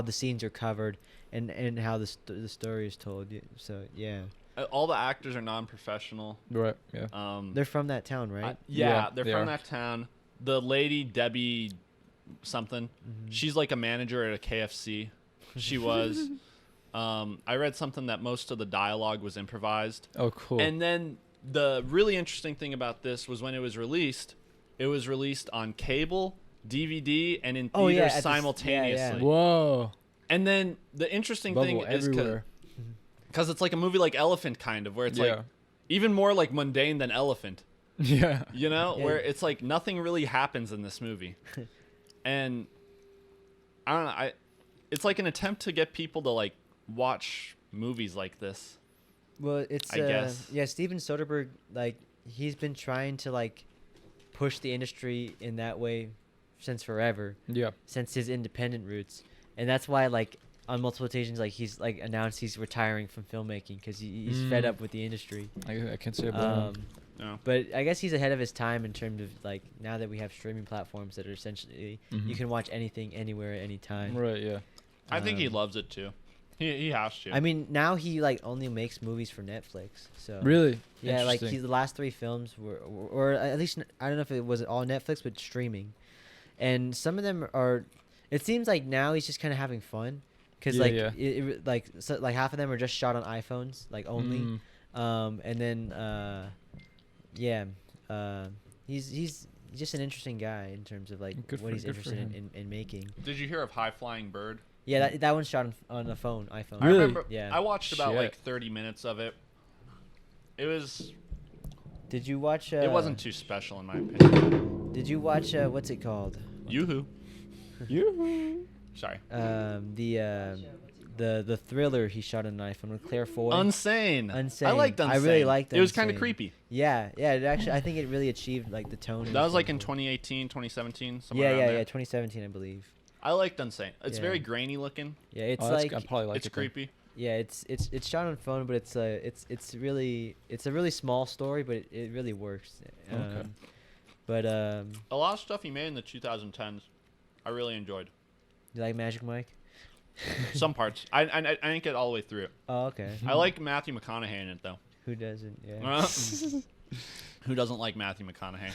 the scenes are covered and how the story is told. So yeah, All the actors are non-professional. right. Yeah, they're from that town, right? They're from that town. The lady Debbie something, she's like a manager at a KFC. She was. I read something that most of the dialogue was improvised. Oh, cool. And then the really interesting thing about this was when it was released on cable, DVD, and in theaters simultaneously. Whoa. And then the interesting thing is because it's like a movie like Elephant, kind of, where it's like even more like mundane than Elephant. Yeah. You know, where it's like nothing really happens in this movie. And I don't know, it's like an attempt to get people to like watch movies like this. Well, it's I guess. Yeah, Steven Soderbergh, like he's been trying to like push the industry in that way since forever. Yeah. Since his independent roots, and that's why like on multiple occasions like he's like announced he's retiring from filmmaking because he's fed up with the industry. I can't say about him. No. But I guess he's ahead of his time in terms of like now that we have streaming platforms that are essentially you can watch anything anywhere at any time. Right. Yeah. I think he loves it too. He has to. I mean, now he like only makes movies for Netflix. So Really? yeah, like the last 3 films were, or at least I don't know if it was all Netflix, but streaming, and some of them are. It seems like now he's just kind of having fun, because like half of them are just shot on iPhones, like only, and then he's just an interesting guy in terms of like what he's interested in making. Did you hear of High Flying Bird? Yeah, that one's shot on a phone, iPhone. I remember. Yeah. I watched about like 30 minutes of it. It was. Did you watch? It wasn't too special in my opinion. Did you watch? What's it called? Yoo-hoo. Yoo-hoo. Sorry. The thriller he shot on an iPhone with Claire Foy. Unsane. I liked Unsane. I really liked it. It was kind of creepy. Yeah. It actually, I think it really achieved like the tone. That was like in 2018, 2017. Yeah, 2017, I believe. I liked Unsane. It's very grainy looking. Yeah, it's I probably like it's it. creepy. Yeah, it's shot on phone, but it's a really small story, but it really works. Okay. But a lot of stuff he made in the 2010s, I really enjoyed. You like Magic Mike? Some parts. I didn't get all the way through it. Oh, okay. I like Matthew McConaughey in it though. Who doesn't? Yeah. Who doesn't like Matthew McConaughey?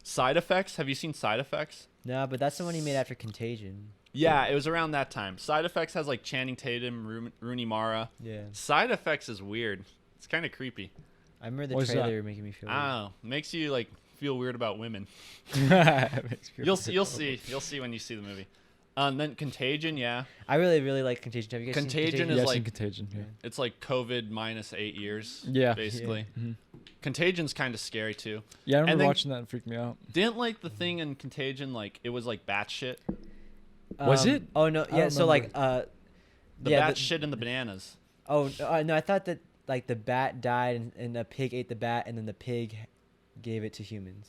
Side Effects. Have you seen Side Effects? No, but that's the one he made after Contagion. Yeah, it was around that time. Side Effects has like Channing Tatum, Rooney Mara. Yeah. Side Effects is weird. It's kind of creepy. I remember the What's trailer that? making me feel I weird. don't know. Makes you like feel weird about women. You'll see when you see the movie. Then Contagion, yeah. I really like Contagion. Have you guys Contagion seen is Yeah, I've like- seen Contagion. Yeah. It's like COVID minus 8 years. Yeah. Basically. Yeah. Contagion's kind of scary too. Yeah, I And remember then- watching that and freaked me out. Didn't like the thing in Contagion, like it was like bat shit. Was it? Oh no, I yeah. don't So like, The yeah, bat shit and the bananas. Oh no, I thought that like the bat died and the pig ate the bat and then the pig gave it to humans.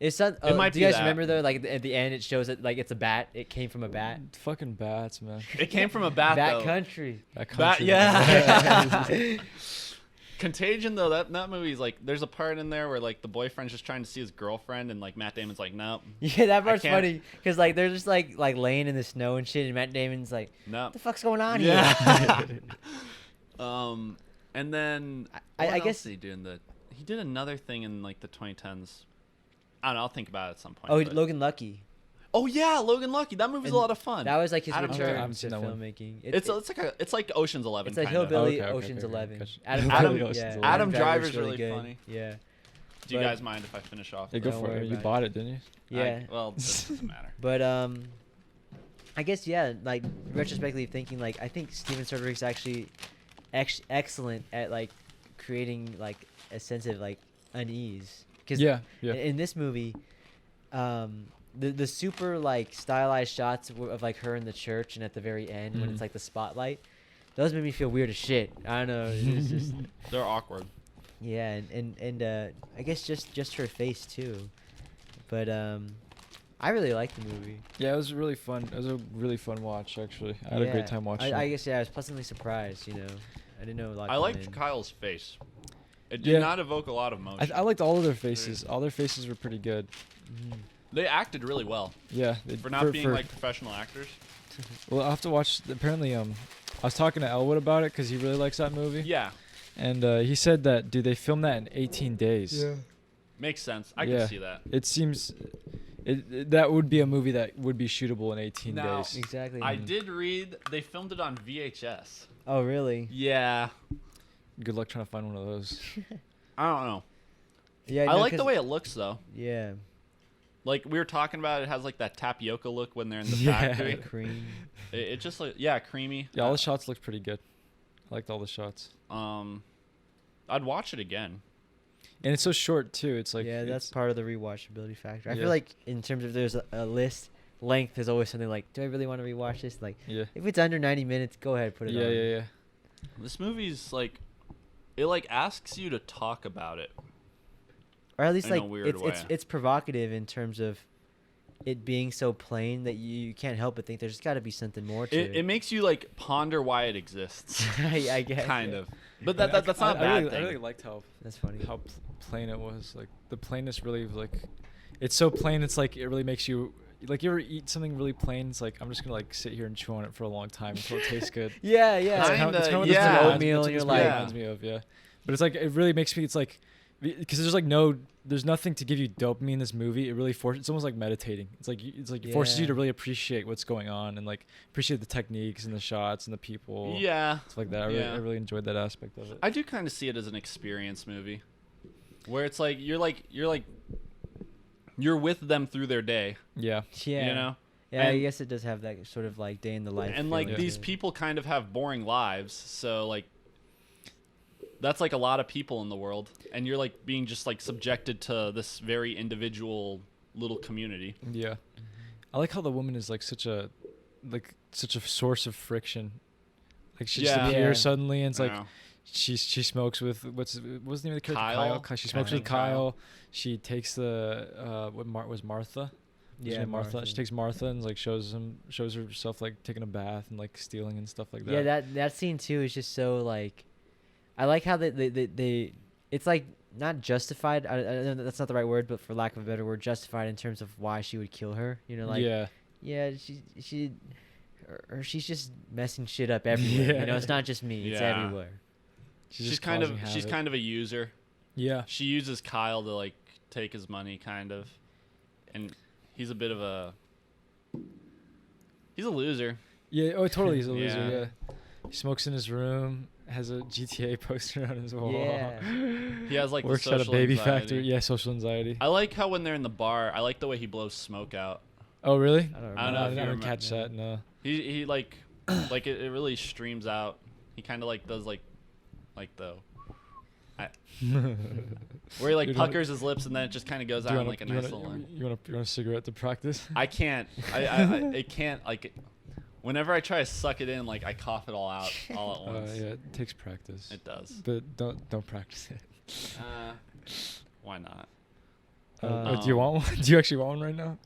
It's not. It might do you be guys that. remember though? Like at the end, it shows that like it's a bat. It came from a bat. Fucking bats, man. It came from a bat Bat though. country. That Bat, country, yeah. Contagion though, that movie's like there's a part in there where like the boyfriend's just trying to see his girlfriend and like Matt Damon's like nope, Yeah, that part's can't- funny because like they're just like laying in the snow and shit, and Matt Damon's like, nope. "What the fuck's going on Yeah. here?" And then I what else guess- did he do in the? He did another thing in like the 2010s. I don't know. I'll think about it at some point. Oh, but- Logan Lucky. Oh yeah, Logan Lucky. That movie's a And lot of fun. That was like his Adam I return haven't to seen that one. filmmaking. it's like Ocean's 11. It's like kinda. Hillbilly Okay, Ocean's okay, 11. gotcha. Adam Hillbilly yeah, Ocean's Adam 11. Driver's really good. funny. Yeah. Do you but- guys mind if I finish off? Yeah, go Don't for worry it. You about bought it, didn't you? Yeah. Well, it doesn't matter. But I guess yeah. Like retrospectively thinking, like I think Steven Soderbergh's actually excellent at like creating like a sense of like unease. Because Yeah. in this movie, the super like stylized shots of like her in the church and at the very end when it's like the spotlight, those made me feel weird as shit. I don't know. It's just They're awkward. yeah, and I guess just her face too, but I really liked the movie. Yeah, it was really fun. It was a really fun watch, actually. I had a great time watching. I guess I was pleasantly surprised. You know, I didn't know a lot. I going liked in. Kyle's face. It did Yeah. not evoke a lot of emotion. I liked all of their faces. All their faces were pretty good. Mhm. They acted really well Yeah. for not being like professional actors. Well, I'll have to watch. Apparently, I was talking to Elwood about it because he really likes that movie. Yeah, And he said that, dude, they filmed that in 18 days. makes sense. I Yeah. can see that. It seems that would be a movie that would be shootable in 18 Now, days. Exactly. I did read they filmed it on VHS. Oh really? Yeah, Good luck trying to find one of those. I don't know. Yeah. I no, like the 'cause- way it looks though. Yeah. Like we were talking about, it has like that tapioca look when they're in the Yeah. factory. Cream. It just like, yeah, creamy. Yeah, all the shots looked pretty good. I liked all the shots. I'd watch it again. And it's so short, too. It's like... yeah, that's it's- part of the rewatchability factor. I Yeah. feel like in terms of there's a list length, there's always something like, do I really want to rewatch this? Like, Yeah. if it's under 90 minutes, go ahead, put it Yeah, on. yeah. This movie's like, it like asks you to talk about it. Or at least In a like weird way. it's provocative in terms of it being so plain that you can't help but think there's got to be something more to It makes you like ponder why it exists. I guess. kind yeah. of. But that's not a bad I thing. really liked how That's funny. plain it was. Like, the plainness really, like... It's so plain, it's like, it really makes you... Like, you ever eat something really plain, it's like, I'm just gonna, like, sit here and chew on it for a long time until it tastes good. Yeah, yeah. That's Kinda, what this movie yeah. reminds me- Oatmeal that's what and you're this movie like- reminds me of, yeah. But it's like, it really makes me, it's like... Because there's like there's nothing to give you dopamine in this movie. It really it's almost like meditating. It's like it forces you Yeah. to really appreciate what's going on and like appreciate the techniques and the shots and the people. Yeah. Stuff like that. I really enjoyed that aspect of it. I do kind of see it as an experience movie, where it's like you're with them through their day. Yeah. Yeah. You know. Yeah, I And- guess it does have that sort of like day in the life. And like feeling these to it. people kind of have boring lives, so like that's like a lot of people in the world, and you're like being just like subjected to this very individual little community. Yeah. I like how the woman is like such a source of friction. Like she just Yeah. appears Yeah. suddenly and it's like Yeah. she smokes with what's the name of the character? Kyle? She smokes I with think Kyle. Kyle. She takes the was Martha. Was her Yeah, name Martha. Martha. She takes Martha and like shows herself like taking a bath and like stealing and stuff like that. Yeah, that scene too is just so like, I like how they it's like not justified. I know that's not the right word, but for lack of a better word, justified in terms of why she would kill her. You know, like yeah. she's just messing shit up everywhere. Yeah. You know, it's not just me; it's Yeah. everywhere. She's She's just kind of causing she's havoc. kind of a user. Yeah. She uses Kyle to like take his money, kind of, and he's a bit of a loser. Yeah. Oh, totally. He's a loser. Yeah. Yeah. He smokes in his room. Has a GTA poster on his wall. Yeah. He has like Works the at a social baby anxiety. factory. Yeah, social anxiety. I like how when they're in the bar, I like the way he blows smoke out. Oh, really? I don't I don't know remember. if you I didn't remember- catch that. No. He like like it really streams out. He kind of like does like the where he like Dude, wanna- puckers his lips and then it just kind of goes Do out you in want like a nice little line. you want a cigarette to practice? I can't. I it can't like. Whenever I try to suck it in, like I cough it all out all at once. Yeah, it takes practice. It does. But don't practice it. Why not? Do you want one? Do you actually want one right now?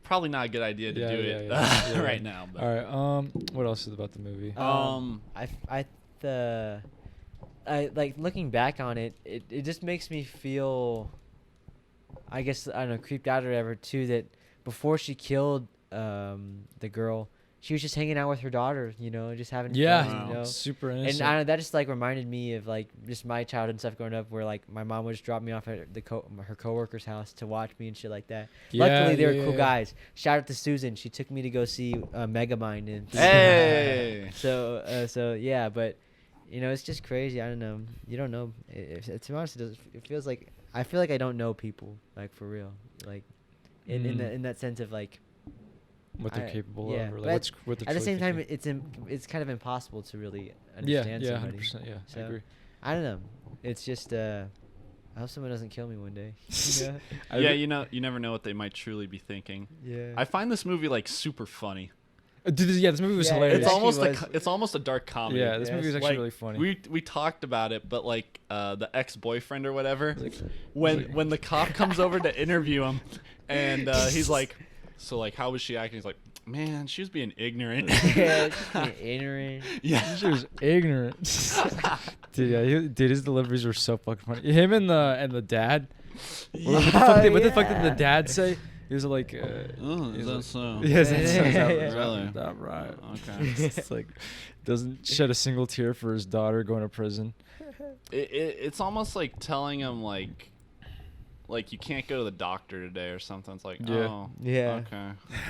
Probably not a good idea to Yeah, do yeah, it yeah. right now. But. All right. What else is about the movie? I like looking back on it. It just makes me feel, I guess I don't know, creeped out or whatever too. That before she killed the girl, she was just hanging out with her daughter, you know, just having Yeah, fun, you know. super And innocent. I don't know, that just like reminded me of like just my childhood and stuff growing up, where like my mom would just drop me off at her coworker's house to watch me and shit like that. Yeah, Luckily, they were yeah, cool yeah. guys. Shout out to Susan. She took me to go see Megamind. And Hey. so yeah, but you know, it's just crazy. I don't know. You don't know. To be honest, it feels like I feel like I don't know people, like for real, like in that sense of like. what they're capable yeah, of, or but like what they're at the truly same time, thinking. it's kind of impossible to really yeah, understand yeah, somebody. 100%. Yeah, So, I agree. I don't know. It's just I hope someone doesn't kill me one day. You know? Yeah, you know, you never know what they might truly be thinking. Yeah. I find this movie like super funny. Dude, yeah, this movie was Yeah, hilarious. It's actually almost was. it's almost a dark comedy. Yeah, this Yes. movie was actually Like, really funny. We talked about it, but like the ex-boyfriend or whatever, when the cop comes over to interview him, and he's like, so like how was she acting? He's like, man, she was being ignorant. Yeah, ignorant. Yeah. She was ignorant. Dude, yeah, dude, his deliveries were so fucking funny. Him and the dad. What the fuck did the dad say? He was like, Oh, he's is that like- so? yes, Yeah, that's yeah, that, yeah. Really? that right. Okay. It's like doesn't shed a single tear for his daughter going to prison. It's almost like telling him like you can't go to the doctor today or something. It's like, Yeah. oh, Yeah.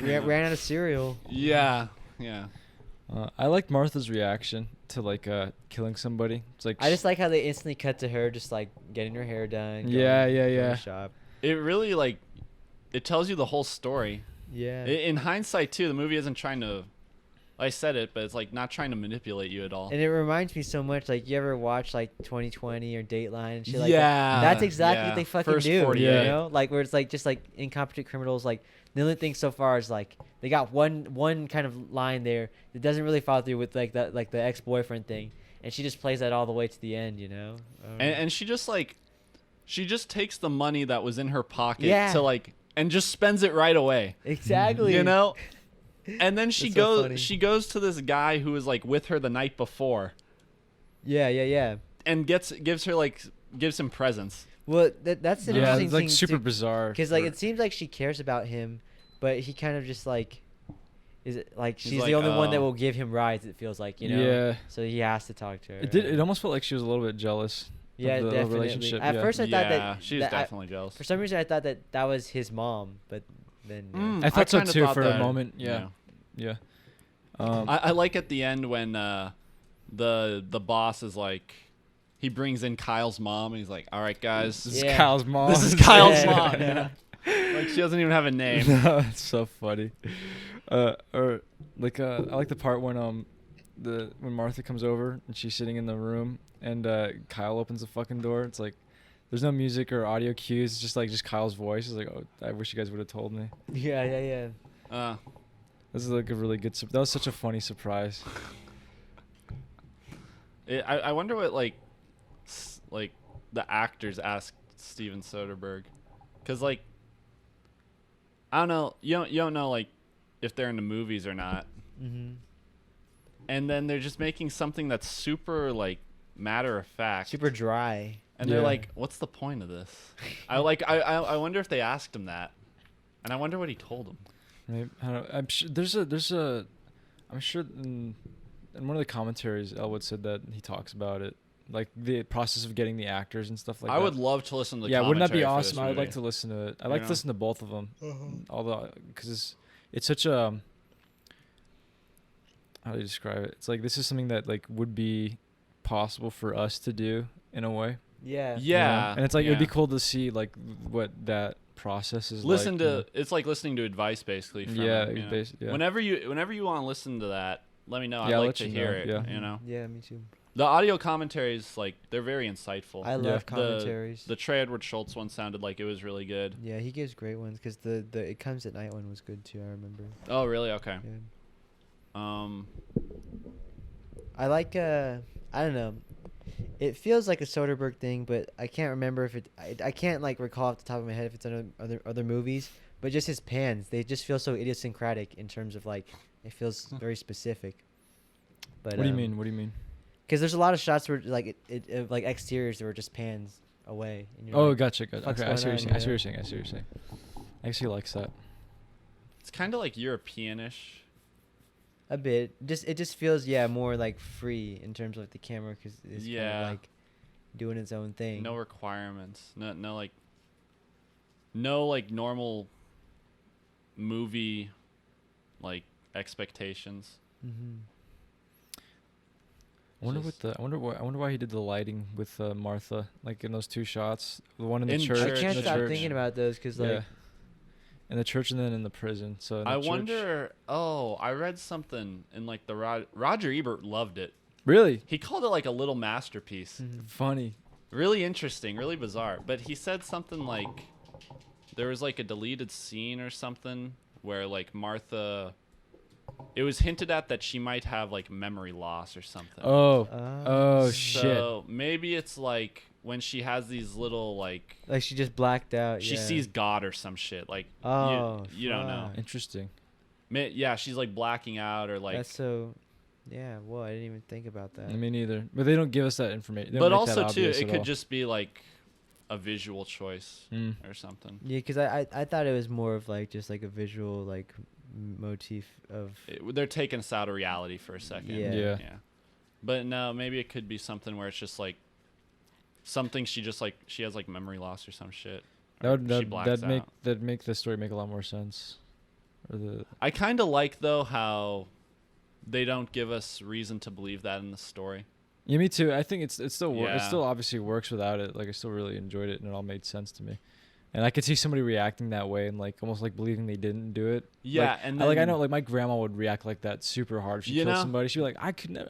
okay. Ran out of cereal. Yeah. I liked Martha's reaction to like killing somebody. It's like I just like how they instantly cut to her just like getting her hair done. Yeah, going yeah, to the yeah. Shop. It really like it tells you the whole story. Yeah. In hindsight too, the movie isn't trying to. I said it, but it's like not trying to manipulate you at all. And it reminds me so much, like, you ever watch, like, 2020 or Dateline and shit like Yeah, that? That's exactly yeah. what they fucking First do, 48. you know? Like, where it's, like, just, like, incompetent criminals, like, the only thing so far is, like, they got one kind of line there that doesn't really follow through with, like, the ex-boyfriend thing. And she just plays that all the way to the end, you know? And she just like, she just takes the money that was in her pocket Yeah. to like, and just spends it right away. Exactly. You know? And then That's so funny. she goes to this guy who was like with her the night before Yeah. and gives him presents. Well, that's an yeah, interesting it's like thing, super bizarre. Because, like, it seems like she cares about him, but he kind of just, like... Is it like He's she's like, the only one that oh. will give him rides? It feels like, you know. Yeah. So he has to talk to her. It almost felt like she was a little bit jealous. Yeah, of the definitely. relationship. At yeah. first, I thought Yeah, that she's that definitely jealous. for some reason, I thought that was his mom, but then I thought so kinda too thought for a that, moment. Yeah. I like at the end when the boss is like, he brings in Kyle's mom and he's like, all right guys, This is Yeah. Kyle's mom. this is Kyle's Yeah. mom. You know? Like she doesn't even have a name. No, it's so funny. Or like I like the part when when Martha comes over and she's sitting in the room and Kyle opens the fucking door. It's like there's no music or audio cues. It's just Kyle's voice. It's like, oh, I wish you guys would have told me. yeah. This is like a really good. That was such a funny surprise. I wonder what like the actors asked Steven Soderbergh, because like I don't know, you don't know like if they're into movies or not, Mm-hmm. and then they're just making something that's super like matter of fact, Super dry. and they're Yeah. like, what's the point of this? I wonder if they asked him that, and I wonder what he told them. Maybe, I don't know. I'm sure I'm sure in one of the commentaries Elwood said that he talks about it, like the process of getting the actors and stuff like that. I would love to listen to the Yeah, wouldn't that be commentary for this awesome? I would like movie. to listen to it. I You like know? to listen to both of them, although because it's such a how do you describe it? It's like this is something that like would be possible for us to do in a way. Yeah. you know? Yeah, and it's like it'd be yeah. cool to see like what that process is. Listen like, to you know? it's like listening to advice basically. From Yeah, him, you know? yeah. Whenever you want to listen to that, let me know. I'd Yeah, I'll like let to you hear know, it. yeah. You know, Yeah, me too. the audio commentaries like they're very insightful. I love commentaries. The Trey Edward Schultz one sounded like it was really good. Yeah, he gives great ones because the It Comes at Night one was good too. I remember. Oh, really? Okay. Yeah. I like I don't know. It feels like a Soderbergh thing, but I can't remember if I can't like recall off the top of my head if it's on other movies. But just his pans, they just feel so idiosyncratic in terms of like it feels very specific. But What do you mean? What do you mean? Because there's a lot of shots where like it like exteriors that were just pans away. And you're Oh, like, gotcha. fuck's Okay, I see what you're going saying. on, I see what you you're saying. I see what you're saying. I actually likes that. It's kind of like Europeanish. A bit. It just feels more like free in terms of like, the camera because it's kind Yeah. of like doing its own thing. No requirements. No like normal movie like expectations. Mm-hmm. I wonder why he did the lighting with Martha, like in those two shots, the one in the In church. I church, can't the stop church. thinking about those because like Yeah. In the church and then in the prison. So in the I church- wonder. Oh, I read something in like the Roger Ebert loved it. Really He called it like a little masterpiece. Mhm. funny. Really interesting, really bizarre. But he said something like there was like a deleted scene or something where like Martha it was hinted at that she might have like memory loss or something. Oh shit. So maybe it's like when she has these little like Like she just blacked out. she yeah. sees God or some shit. Like Oh, you don't know. fuck. Interesting. Yeah, she's like blacking out or like. That's so. Yeah. Well, I didn't even think about that. Me neither. But they don't give us that information. They But don't make that also too, obvious it at could all. just be like a visual choice or something. Yeah, because I thought it was more of like just like a visual like motif of. They're taking us out of reality for a second. Yeah. Yeah. But no, maybe it could be something where it's just like something she just like she has like memory loss or some shit. That would She blacks out. that'd make the story make a lot more sense. Or the I kind of like though how they don't give us reason to believe that in the story. Yeah, me too. I think it still it Yeah. still obviously works without it. Like I still really enjoyed it and it all made sense to me. And I could see somebody reacting that way and like almost like believing they didn't do it. Yeah, like, and I then, know like my grandma would react like that super hard if she You killed know? somebody. She'd be like, I could never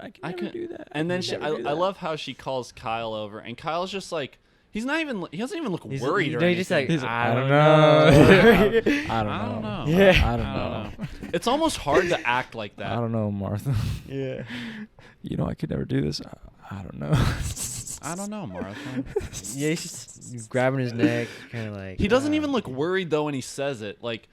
do that. And then I I love how she calls Kyle over, and Kyle's just like he doesn't even look He's- worried or no, anything. he's just like, He's like, I I don't don't know. I I don't know. Yeah. I don't know. It's almost hard to act like that. I don't know, Martha. Yeah. You know, I could never do this. I don't know. I don't know, Martha. Yeah, he's just grabbing his neck, kind of like. He doesn't even look worried though when he says it. Like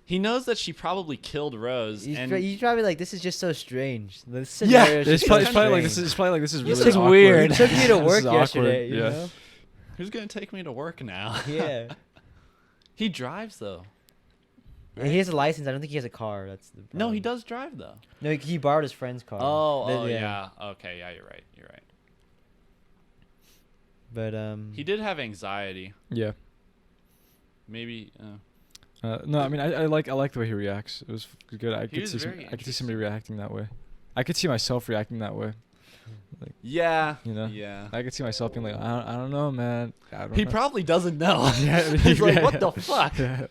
he knows that she probably killed Rose, He's, and he's probably like, this is just so strange. This Yeah, scenario is It's just probably, so it's probably like strange. this is it's probably like this is This really is awkward. weird. It took me to This work is awkward, yesterday. You yeah. know? who's gonna take me to work now? Yeah. He drives though. Yeah, he has a license. I don't think he has a car. That's the problem. No, he does drive though. No, he borrowed his friend's car. Oh, Then- yeah. Okay, yeah, you're right. You're right. But He did have anxiety. Yeah. Maybe. No, I mean I like the way he reacts. It was good. I He could was see very I could see somebody reacting that way. I could see myself reacting that way. Yeah. You know? Yeah. I could see myself being like, I don't know, man. I don't He know. probably doesn't know. Yeah, He's like, yeah. what the fuck? Yeah.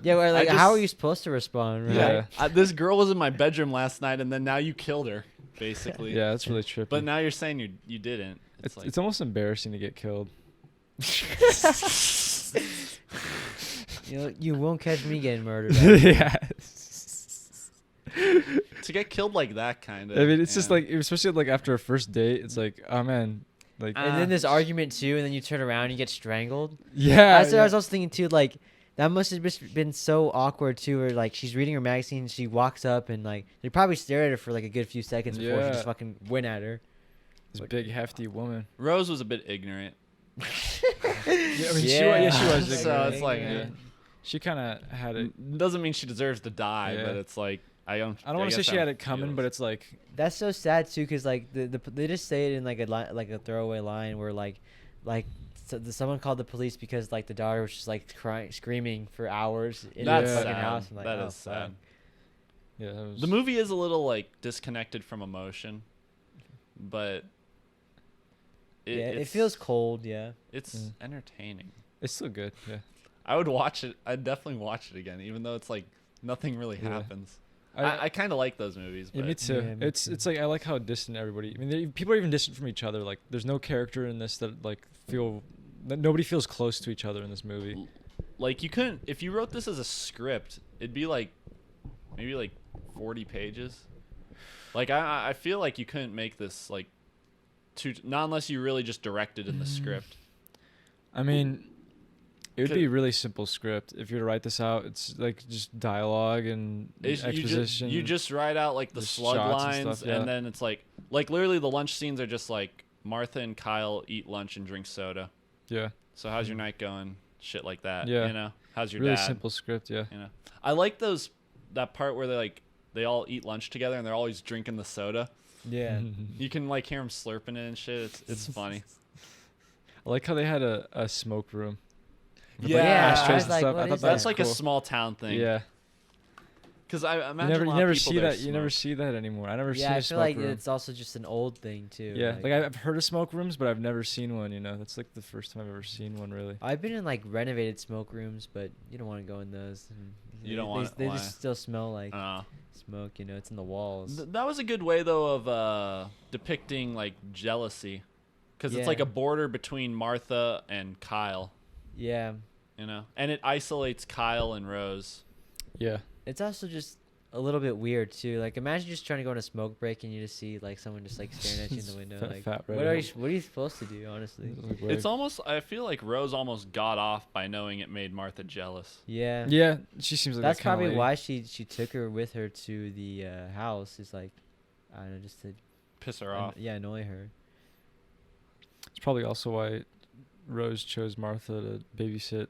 yeah, well, like, I how just- are you supposed to respond? Right? Yeah. This girl was in my bedroom last night, and then now you killed her, basically. Yeah, that's really trippy. But now you're saying you didn't. It's like it's almost embarrassing to get killed. You know, you won't catch me getting murdered. Yeah. to get killed like that kind of. I mean, it's just like, especially like after a first date, it's like, oh man, like, And then this argument too, and then you turn around and you get strangled. yeah. That's what I was also thinking too. Like that must have just been so awkward too. Where like she's reading her magazine, she walks up and like they probably stare at her for like a good few seconds before she Yeah. just fucking went at her. This big hefty woman. Rose was a bit ignorant. Yeah, I mean, Yeah. she was. So ignorant. it's like, Yeah. She kind of had it. Doesn't mean she deserves to die, Yeah. but it's like I don't want to say guess she how had it coming, feels. but it's like, That's so sad too, cause like they just say it in like a throwaway line where someone called the police because like the daughter was just like crying, screaming for hours in That's the fucking sad. house. I'm like, That oh, is fuck. sad. yeah, that was, The movie is a little like disconnected from emotion, but It feels cold. Yeah. it's Mm. entertaining. it's still good. Yeah. I would watch it. I'd definitely watch it again, even though it's like nothing really Yeah. happens. I kind of like those movies. Yeah, But me too. Yeah, me it's too. it's like I like how distant everybody. I mean, people are even distant from each other. Like, there's no character in this that like that nobody feels close to each other in this movie. like you couldn't if you wrote this as a script, it'd be like maybe like 40 pages. Like I feel like you couldn't make this like not unless you really just directed in the script. I mean, it would be a Could- really simple script if you were to write this out. It's like just dialogue and exposition. You just write out like the Just slug shots lines, and stuff, yeah. and then it's like literally the lunch scenes are just like Martha and Kyle eat lunch and drink soda. yeah, So how's your night going? Shit like that. Yeah. You know, how's your really dad? simple script. Yeah, You know, I like that part where they all eat lunch together and they're always drinking the soda. Yeah. You can like hear them slurping it and shit. It's funny. I like how they had a smoke room. With, Yeah, like, I ashtrays was and like, stuff. what I thought is that that? That's was like a cool. small town thing. Yeah, Because I you imagine never a lot never of people see there that. You never smoke. see that anymore. I never seen Yeah, a I smoke feel like room. it's also just an old thing too. Yeah, like I've heard of smoke rooms, but I've never seen one. You know, that's like the first time I've ever seen one. Really. I've been in like renovated smoke rooms, but you don't want to go in those. You don't They- want- They why? just still smell like Uh, smoke. You know, it's in the walls. that was a good way though of depicting like jealousy, because it's like Yeah. a border between Martha and Kyle. Yeah. You know, and it isolates Kyle and Rose. Yeah. It's also just a little bit weird too. Like imagine just trying to go on a smoke break and you just see like someone just like staring at you in the window. Like Fat what are you supposed to do, honestly? It's almost. I feel like Rose almost got off by knowing it made Martha jealous. Yeah. Yeah, she seems like That's that kinda probably lady. why she took her with her to the house. Is like, I don't know, just to Piss her off. annoy her. It's probably also why Rose chose Martha to babysit.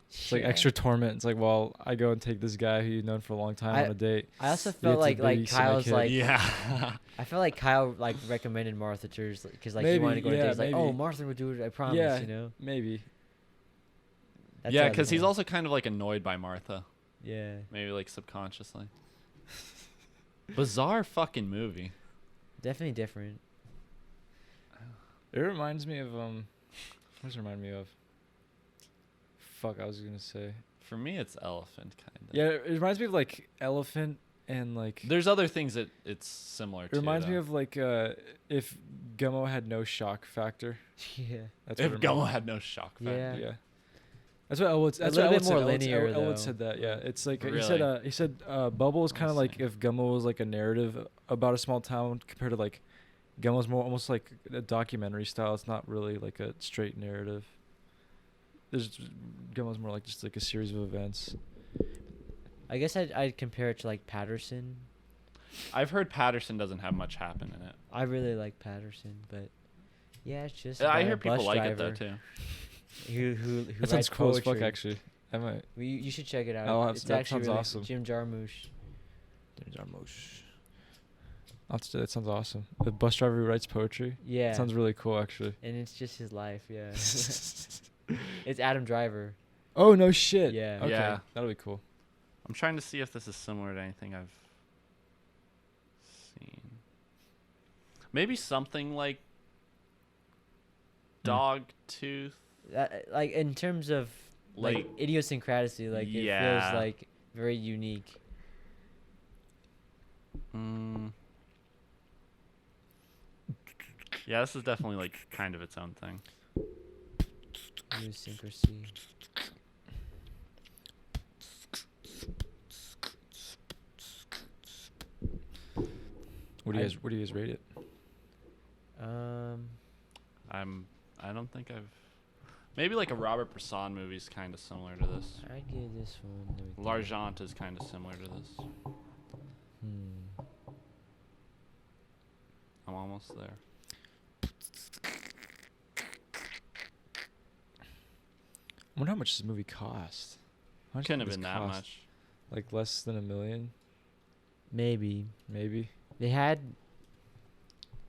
It's like Yeah. extra torment. It's like, well, I go and take this guy who you've known for a long time on a date. I also You felt have to like babysit my Kyle's kid. like Yeah. I felt like Kyle like recommended Martha to her because like he Maybe, wanted to go on a date. yeah, He's like, oh, maybe. Martha would do it. I promise. Yeah. You know. Maybe. That's Yeah, how I because look he's at it. also kind of like annoyed by Martha. Yeah. Maybe like subconsciously. Bizarre fucking movie. Definitely different. It reminds me of what does it remind me of? Fuck, I was gonna say. For me, it's Elephant kind of. Yeah, it reminds me of like Elephant and like. There's other things that it's similar to. It reminds me though. of like if Gummo had no shock factor. Yeah. That's If what it Gummo reminds- had no shock factor. Yeah. Yeah. That's what Elwood. That's little what bit Elwood more said. linear, Elwood though. said that. Yeah, it's like Really? he said Bubble is kind of like see. if Gummo was like a narrative about a small town compared to like Gummo's more almost like a documentary style. It's not really like a straight narrative. There's Gummo's more like just like a series of events. I guess I'd compare it to like Patterson. I've heard Patterson doesn't have much happen in it. I really like Patterson, but yeah, it's just. I about hear a people bus like it though driver too. Who That sounds writes cool as poetry. fuck. Actually, I might. Well, you should check it out. I'll have It's that actually sounds really awesome. Jim Jarmusch. That sounds awesome. The bus driver who writes poetry. Yeah. Sounds really cool, actually. And it's just his life. Yeah. It's Adam Driver. Oh no shit. Yeah. Okay, Yeah. that'll be cool. I'm trying to see if this is similar to anything I've seen. Maybe something like Dogtooth. Like in terms of like, Like- idiosyncrasy, like it Yeah. feels like very unique. Yeah, this is definitely like kind of its own thing. Idiosyncrasy. What do you guys rate it? I don't think I've. Maybe like a Robert Bresson movie is kind of similar to this. I'd give this one. let me think. L'Argent is kind of similar to this. I'm almost there. I wonder how much this movie cost. How much Couldn't did have this been that cost? much. Like less than $1 million, Maybe maybe. they had.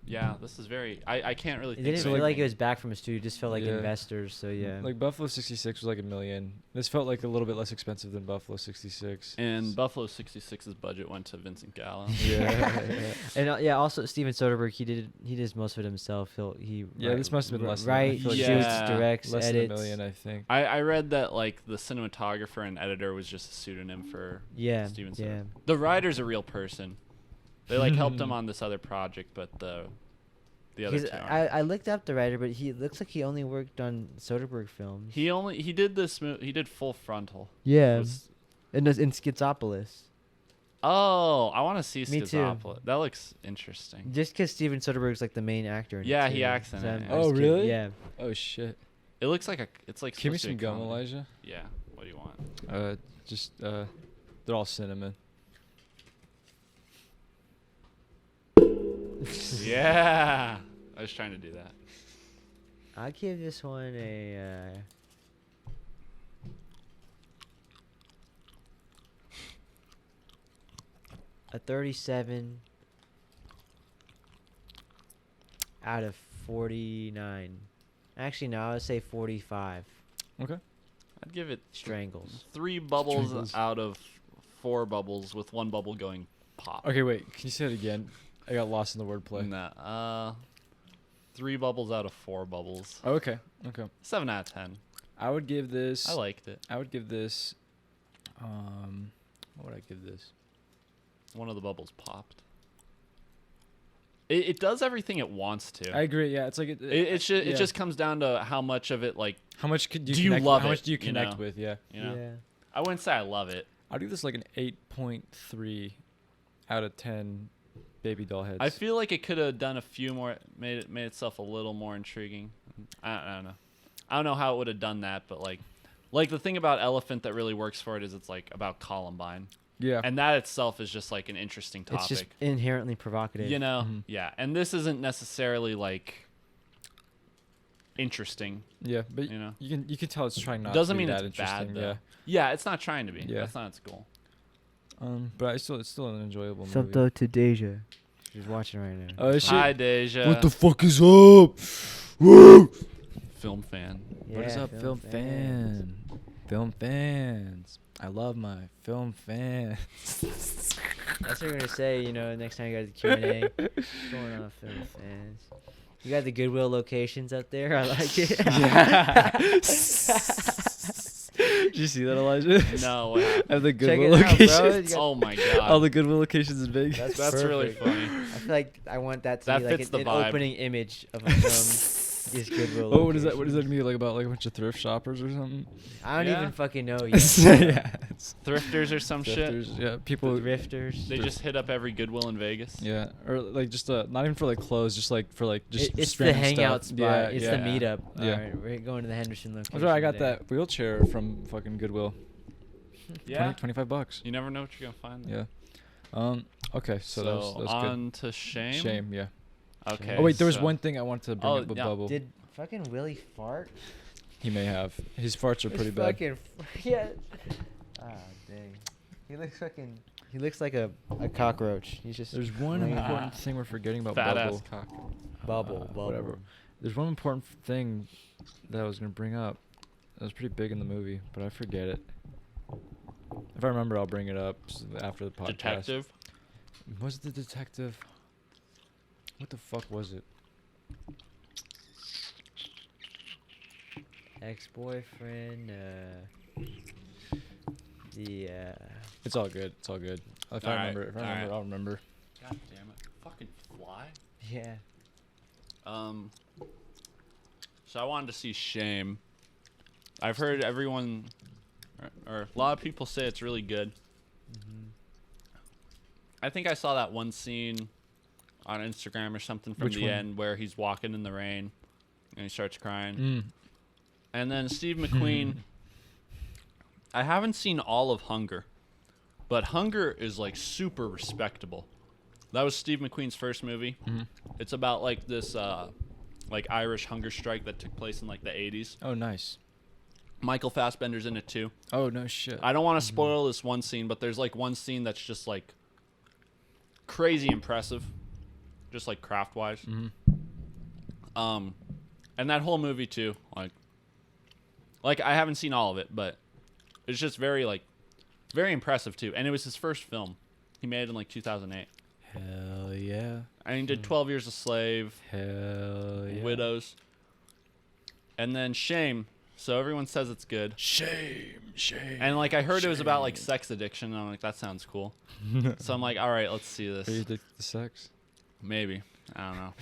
Yeah, this is very. I can't really. It think didn't of feel like it anything. was back from a studio. It just felt like Yeah. investors. So yeah. Like Buffalo 66 was like $1 million. This felt like a little bit less expensive than Buffalo 66. And Buffalo 66's budget went to Vincent Gallo. Yeah. And yeah, also Steven Soderbergh, he did most of it himself. Yeah, this must have been less than that. I Right, feel like shoots, Yeah. directs, less edits. than $1 million, I think. I read that like the cinematographer and editor was just a pseudonym for Yeah, Steven yeah. Soderbergh. The writer's a real person. They like helped him on this other project, but the other He's, two aren't. I looked up the writer, but he looks like he only worked on Soderbergh films. He did this movie. He did Full Frontal. Yeah, Was- in Schizopolis. Oh, I want to see Me too. Schizopolis. That looks interesting. Just because Steven Soderbergh's like the main actor. In Yeah, it he too. acts in So it, I'm yeah. just Oh, kidding. really? Yeah. Oh shit. It looks like it's like. Give me supposed to some be a gum, comedy. Elijah. Yeah. What do you want? They're all cinnamon. Yeah. I was trying to do that. I'll give this one a 37 out of 49. Actually, no, I would say 45. Okay. I'd give it Strangles. 3 bubbles Strangles. out of 4 bubbles, with 1 bubble going pop. Okay, wait. Can you say it again? I got lost in the wordplay. Nah. 3 bubbles out of 4 bubbles. Oh, okay. Okay. 7 out of 10. I would give this. I liked it. I would give this. What would I give this? One of the bubbles popped. It does everything it wants to. I agree. Yeah, it's like It yeah. just comes down to how much of it, like, How much could Do you you connect, love How much it, do you you connect know? with? Yeah. you know. Yeah. I wouldn't say I love it. I'll give this like an 8.3 out of 10 baby doll heads. I feel like it could have done a few more, made itself a little more intriguing. I don't know. I don't know how it would have done that, but like the thing about Elephant that really works for it is it's like about Columbine. Yeah. And that itself is just like an interesting topic. It's just inherently provocative. You know? Yeah. And this isn't necessarily like interesting. Yeah, but you know, you can tell it's trying not doesn't to be mean that it's bad interesting. though. Yeah, it's not trying to be. Yeah. That's not its goal. But it's still an enjoyable movie. Something to Deja. She's watching right now. Oh, is she? Hi, Deja. What the fuck is up? Woo! Film fan. What is up, film fan? Film fans. I love my film fans. That's what we're gonna say. You know, next time you got the Q&A. What's going on, film fans? You got the Goodwill locations up there. I like it. Yeah. Did you see that, Elijah? No, what happened? I have the Check Goodwill it out, bro. locations. You got- Oh my god. All the Goodwill locations in Vegas. That's really perfect. funny. I feel like I want that to That be like fits an the vibe. opening image of a film. Is Goodwill. Oh, what is that? What does that locations. mean? Like about like a bunch of thrift shoppers or something? I don't Yeah. even fucking know yet. Yeah. it's Thrifters or some shit. thrifters, yeah, people. Rifters. They just hit up every Goodwill in Vegas. Yeah, or like just not even for like clothes, just like for like just. It's the random hangout stuff. spot. Yeah, It's yeah. the meetup. Yeah. All right, we're going to the Henderson location. That's right. I got today. that wheelchair from fucking Goodwill. Yeah. 25 bucks. You never know what you're gonna find. There. Yeah. Okay. So that was on to Shame. Shame. Yeah. Okay. Oh wait, there was so- one thing I wanted to bring Oh, up with yeah. Bubble. Did fucking Willie fart? He may have. His farts are pretty His bad. fucking yeah. Ah dang. He looks fucking. He looks like a cockroach. He's just. There's one laying- important thing we're forgetting about Fat Bubble. ass cock. bubble. Whatever. There's one important thing that I was gonna bring up. That was pretty big in the movie, but I forget it. If I remember, I'll bring it up after the podcast. Detective. Was it the detective? What the fuck was it? Ex-boyfriend. The. It's all good. It's all good. If I Alright, remember, if I remember, alright. I'll remember. God damn it! Fucking fly. Yeah. So I wanted to see Shame. I've heard everyone, or a lot of people say it's really good. I think I saw that one scene on Instagram or something from Which the one? end where he's walking in the rain and he starts crying. Mm. And then Steve McQueen. I haven't seen all of Hunger, but Hunger is like super respectable. That was Steve McQueen's first movie. Mhm. It's about like this like Irish hunger strike that took place in like the 80s. Oh, nice. Michael Fassbender's in it too. Oh, no shit. I don't want to spoil this one scene, but there's like one scene that's just like crazy impressive, just like craft wise. And that whole movie too, like I haven't seen all of it, but it's just very very impressive too. And it was his first film. He made it in like 2008. Hell yeah. And he did 12 Years a Slave, Hell yeah. Widows, and then Shame. So everyone says it's good. Shame. And like I heard it was about like sex addiction, and I'm like, that sounds cool. So I'm like, all right, let's see this. Are you addicted to sex? Maybe. I don't know.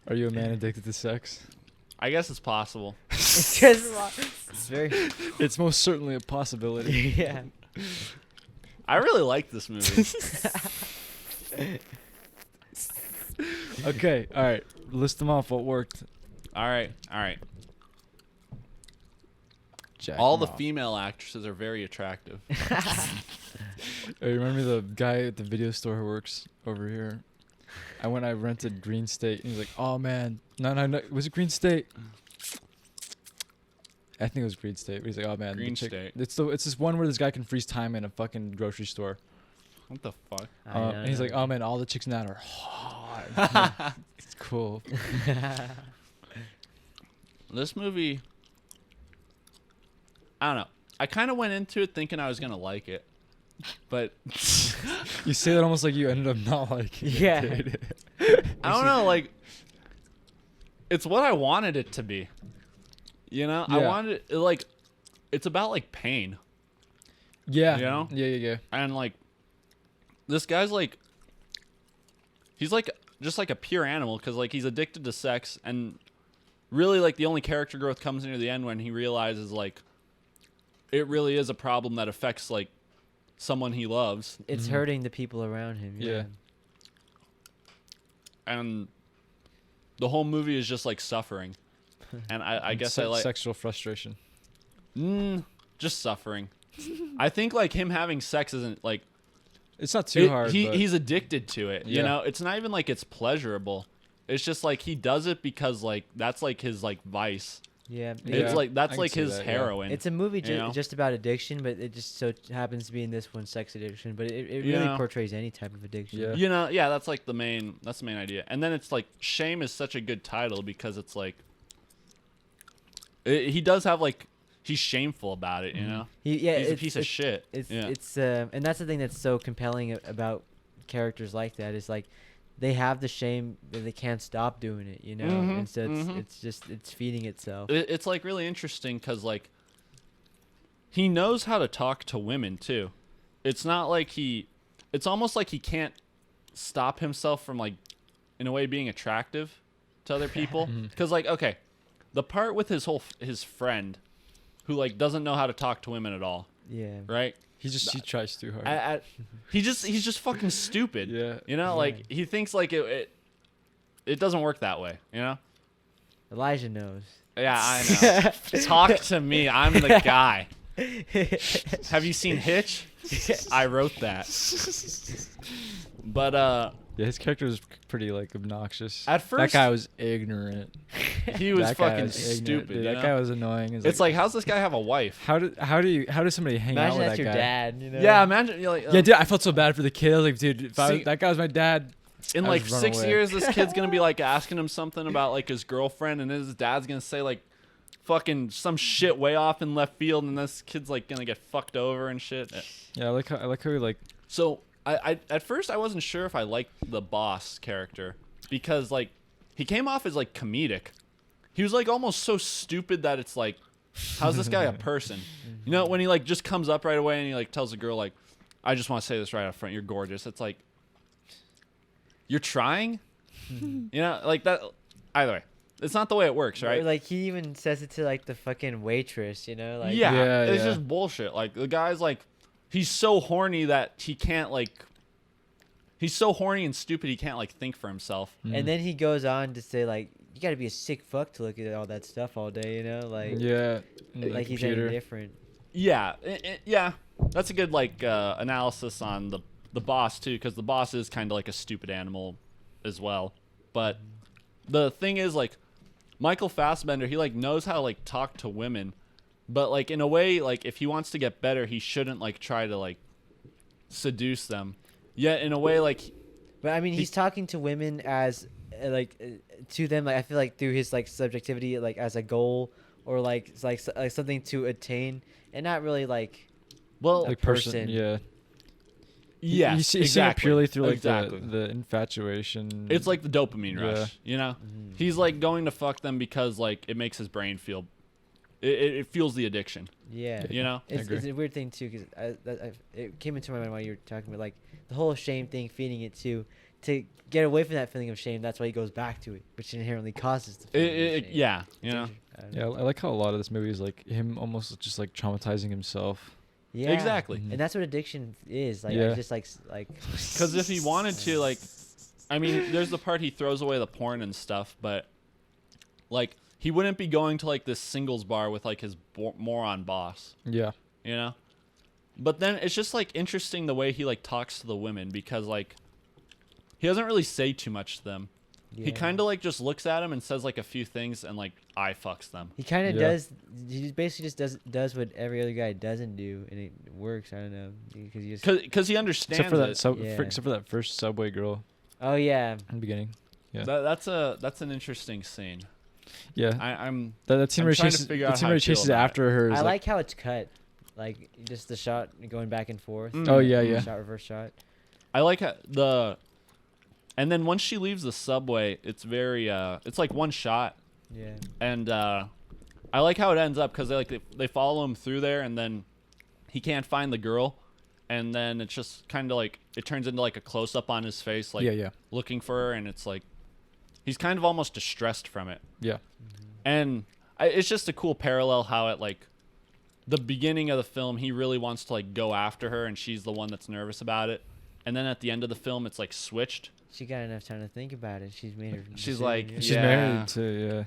Are you a man addicted to sex? I guess it's possible. It's just. It's very. It's most certainly a possibility. Yeah. I really like this movie. Okay, all right. List them off. What worked? All right. Jack All them the off. female actresses are very attractive. Hey, remember the guy at the video store who works over here? I rented Green State, and he's like, "Oh man, no, was it Green State?" I think it was Green State. But he's like, "Oh man, the Green chick- State. It's this one where this guy can freeze time in a fucking grocery store." What the fuck? And he's like, "Oh man, all the chicks in that are hot." It's cool. This movie, I don't know. I kind of went into it thinking I was gonna like it, but You say that almost like you ended up not liking it. Yeah. dude. I don't know. Like, it's what I wanted it to be. You know, I Yeah. wanted it, like, it's about like pain, Yeah. You know? Yeah. and like, this guy's like, he's like just like a pure animal because like he's addicted to sex, and really like the only character growth comes near the end when he realizes like it really is a problem that affects like someone he loves. It's hurting the people around him. Yeah. And the whole movie is just like suffering. And I guess I like sexual frustration. just suffering. I think like him having sex isn't like It's not too hard. But he's addicted to it. You Yeah. know, it's not even like it's pleasurable. It's just like he does it because like that's like his like vice. Yeah. It's Yeah, like I that's can like see his that, yeah. heroin. It's a movie you know? just about addiction, but it just so happens to be in this one sex addiction. But it really Yeah. portrays any type of addiction. Yeah. You know, yeah, that's like the main idea. And then it's like shame is such a good title because it's like he does have like he's shameful about it, you know. He's a piece of shit. It's and that's the thing that's so compelling about characters like that is like they have the shame that they can't stop doing it, you know. And so it's feeding itself. It's like really interesting because like he knows how to talk to women too. It's not like it's almost like he can't stop himself from like in a way being attractive to other people because like okay, the part with his friend who like doesn't know how to talk to women at all, Yeah. right? he tries too hard. He's just fucking stupid. Yeah. You know, like he thinks like it doesn't work that way, you know? Elijah knows. Yeah, I know. Talk to me. I'm the guy. Have you seen Hitch? I wrote that. But Yeah, his character was pretty like obnoxious. At that first- guy was ignorant. he was That guy fucking was ignorant, stupid. dude. you That know? guy was annoying. It's like, how's this guy have a wife? how does somebody hang out Imagine with that's that your guy? dad, you know. Yeah, imagine you're like, Yeah, dude, I felt so bad for the kid. Like, dude, if See- that guy was my dad. in I like just run 6 away. years, this kid's gonna be like asking him something about like his girlfriend, and his dad's gonna say like fucking some shit way off in left field, and this kid's like gonna get fucked over and shit. Yeah, I like how he like. So I at first I wasn't sure if I liked the boss character because like he came off as like comedic. He was like almost so stupid that it's like, how's this guy a person? You know, when he like just comes up right away and he like tells the girl like, I just want to say this right up front, you're gorgeous. It's like, you're trying, you know, like that. Either way, it's not the way it works, right? Or, like he even says it to like the fucking waitress, you know, like yeah, it's Yeah. just bullshit. Like the guy's like, he's so horny that he can't like. He's so horny and stupid he can't like think for himself. And then he goes on to say like, you got to be a sick fuck to look at all that stuff all day, you know, like Yeah. like he's any different. Yeah, yeah, that's a good like analysis on the boss too, because the boss is kind of like a stupid animal as well. But the thing is like, Michael Fassbender, he like knows how to like talk to women, but like in a way like if he wants to get better, he shouldn't like try to like seduce them. Yet in a way like, But I mean, he's talking to women as to them. Like I feel like through his like subjectivity, like as a goal or like something to attain, and not really like well, a Like person. Yeah. yeah, He's seeing it exactly, purely through like exactly. the infatuation. It's like the dopamine Yeah. rush, you know? He's like going to fuck them because like it makes his brain feel, it fuels the addiction, Yeah. you know? It's agree. a weird thing too, because it came into my mind while you were talking about like the whole shame thing, feeding it to get away from that feeling of shame. That's why he goes back to it, which inherently causes the feeling of shame. Yeah, you know? I don't Yeah, know. I like how a lot of this movie is like him almost just like traumatizing himself. Yeah. Exactly. And that's what addiction is. Like Yeah. I just like Because if he wanted to, like, I mean, there's the part he throws away the porn and stuff, but like he wouldn't be going to like this singles bar with like his moron boss, Yeah. you know? But then it's just like interesting the way he like talks to the women because like he doesn't really say too much to them. He Yeah. kind of like just looks at them and says like a few things and like I fucks them. He kind of Yeah. does. He basically just does what every other guy doesn't do, and it works. I don't know because he just. Because he understands Except for that Yeah. except for that first subway girl Oh yeah. in the beginning. Yeah. that's an interesting scene. Yeah. I'm That scene I'm where he trying to chases, figure the out scene how where I he feel chases about it. after her. Is I like, like how it's cut, like just the shot going back and forth. Mm. Oh yeah, yeah. Shot reverse shot. I like how and then once she leaves the subway, it's very it's like one shot, Yeah. and I like how it ends up because they follow him through there, and then he can't find the girl, and then it's just kind of like it turns into like a close up on his face, like Yeah. looking for her, and it's like he's kind of almost distressed from it, Yeah. and it's just a cool parallel how it like the beginning of the film, he really wants to like go after her, and she's the one that's nervous about it. And then at the end of the film, it's like switched. She got enough time to think about it. She's made her. She's decision, like, yeah. She's Yeah. married too.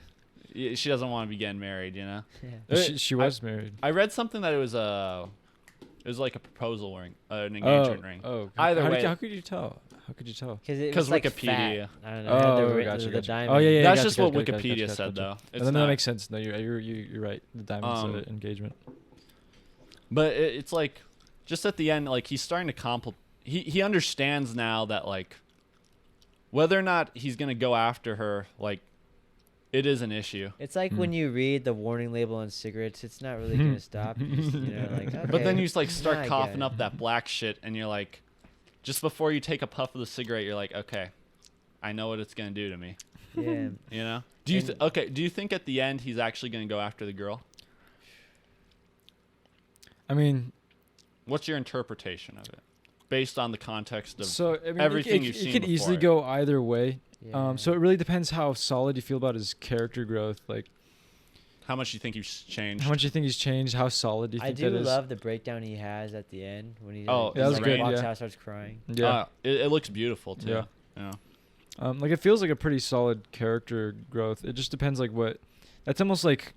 Yeah, she doesn't want to be getting married, you know. Yeah. She was married. I read something that it was like a proposal ring, an engagement ring. Oh. Either how way- how could you tell? How could you tell? Because it 'Cause was like Wikipedia. Fat. I don't know. It had Oh, the, gotcha, the gotcha. diamond. Oh yeah. That's gotcha, just what gotcha, Wikipedia gotcha, said, gotcha. though. And It's then not, that makes sense. No, you're right. The diamond's engagement. But it's like, just at the end, like he's starting to he understands now that like, whether or not he's gonna go after her, like, it is an issue. It's like when you read the warning label on cigarettes, it's not really gonna stop. You, just, you know, like, okay, But then you like now I start get coughing it. up that black shit, and you're like, just before you take a puff of the cigarette, you're like, okay, I know what it's gonna do to me. Yeah. You know? Do you And- do you think at the end he's actually gonna go after the girl? I mean, What's your interpretation of it, based on the context of so I mean, everything it, you've it seen could easily before go either way. Yeah. So it really depends how solid you feel about his character growth. Like, how much you think he's changed? how much you think he's changed? How solid do you I think do that is? love the breakdown he has at the end when he Oh, like, yeah, that was like, great, walks yeah. out, starts crying. Yeah. It looks beautiful too. Yeah. Yeah. Like it feels like a pretty solid character growth. It just depends like what. That's almost like,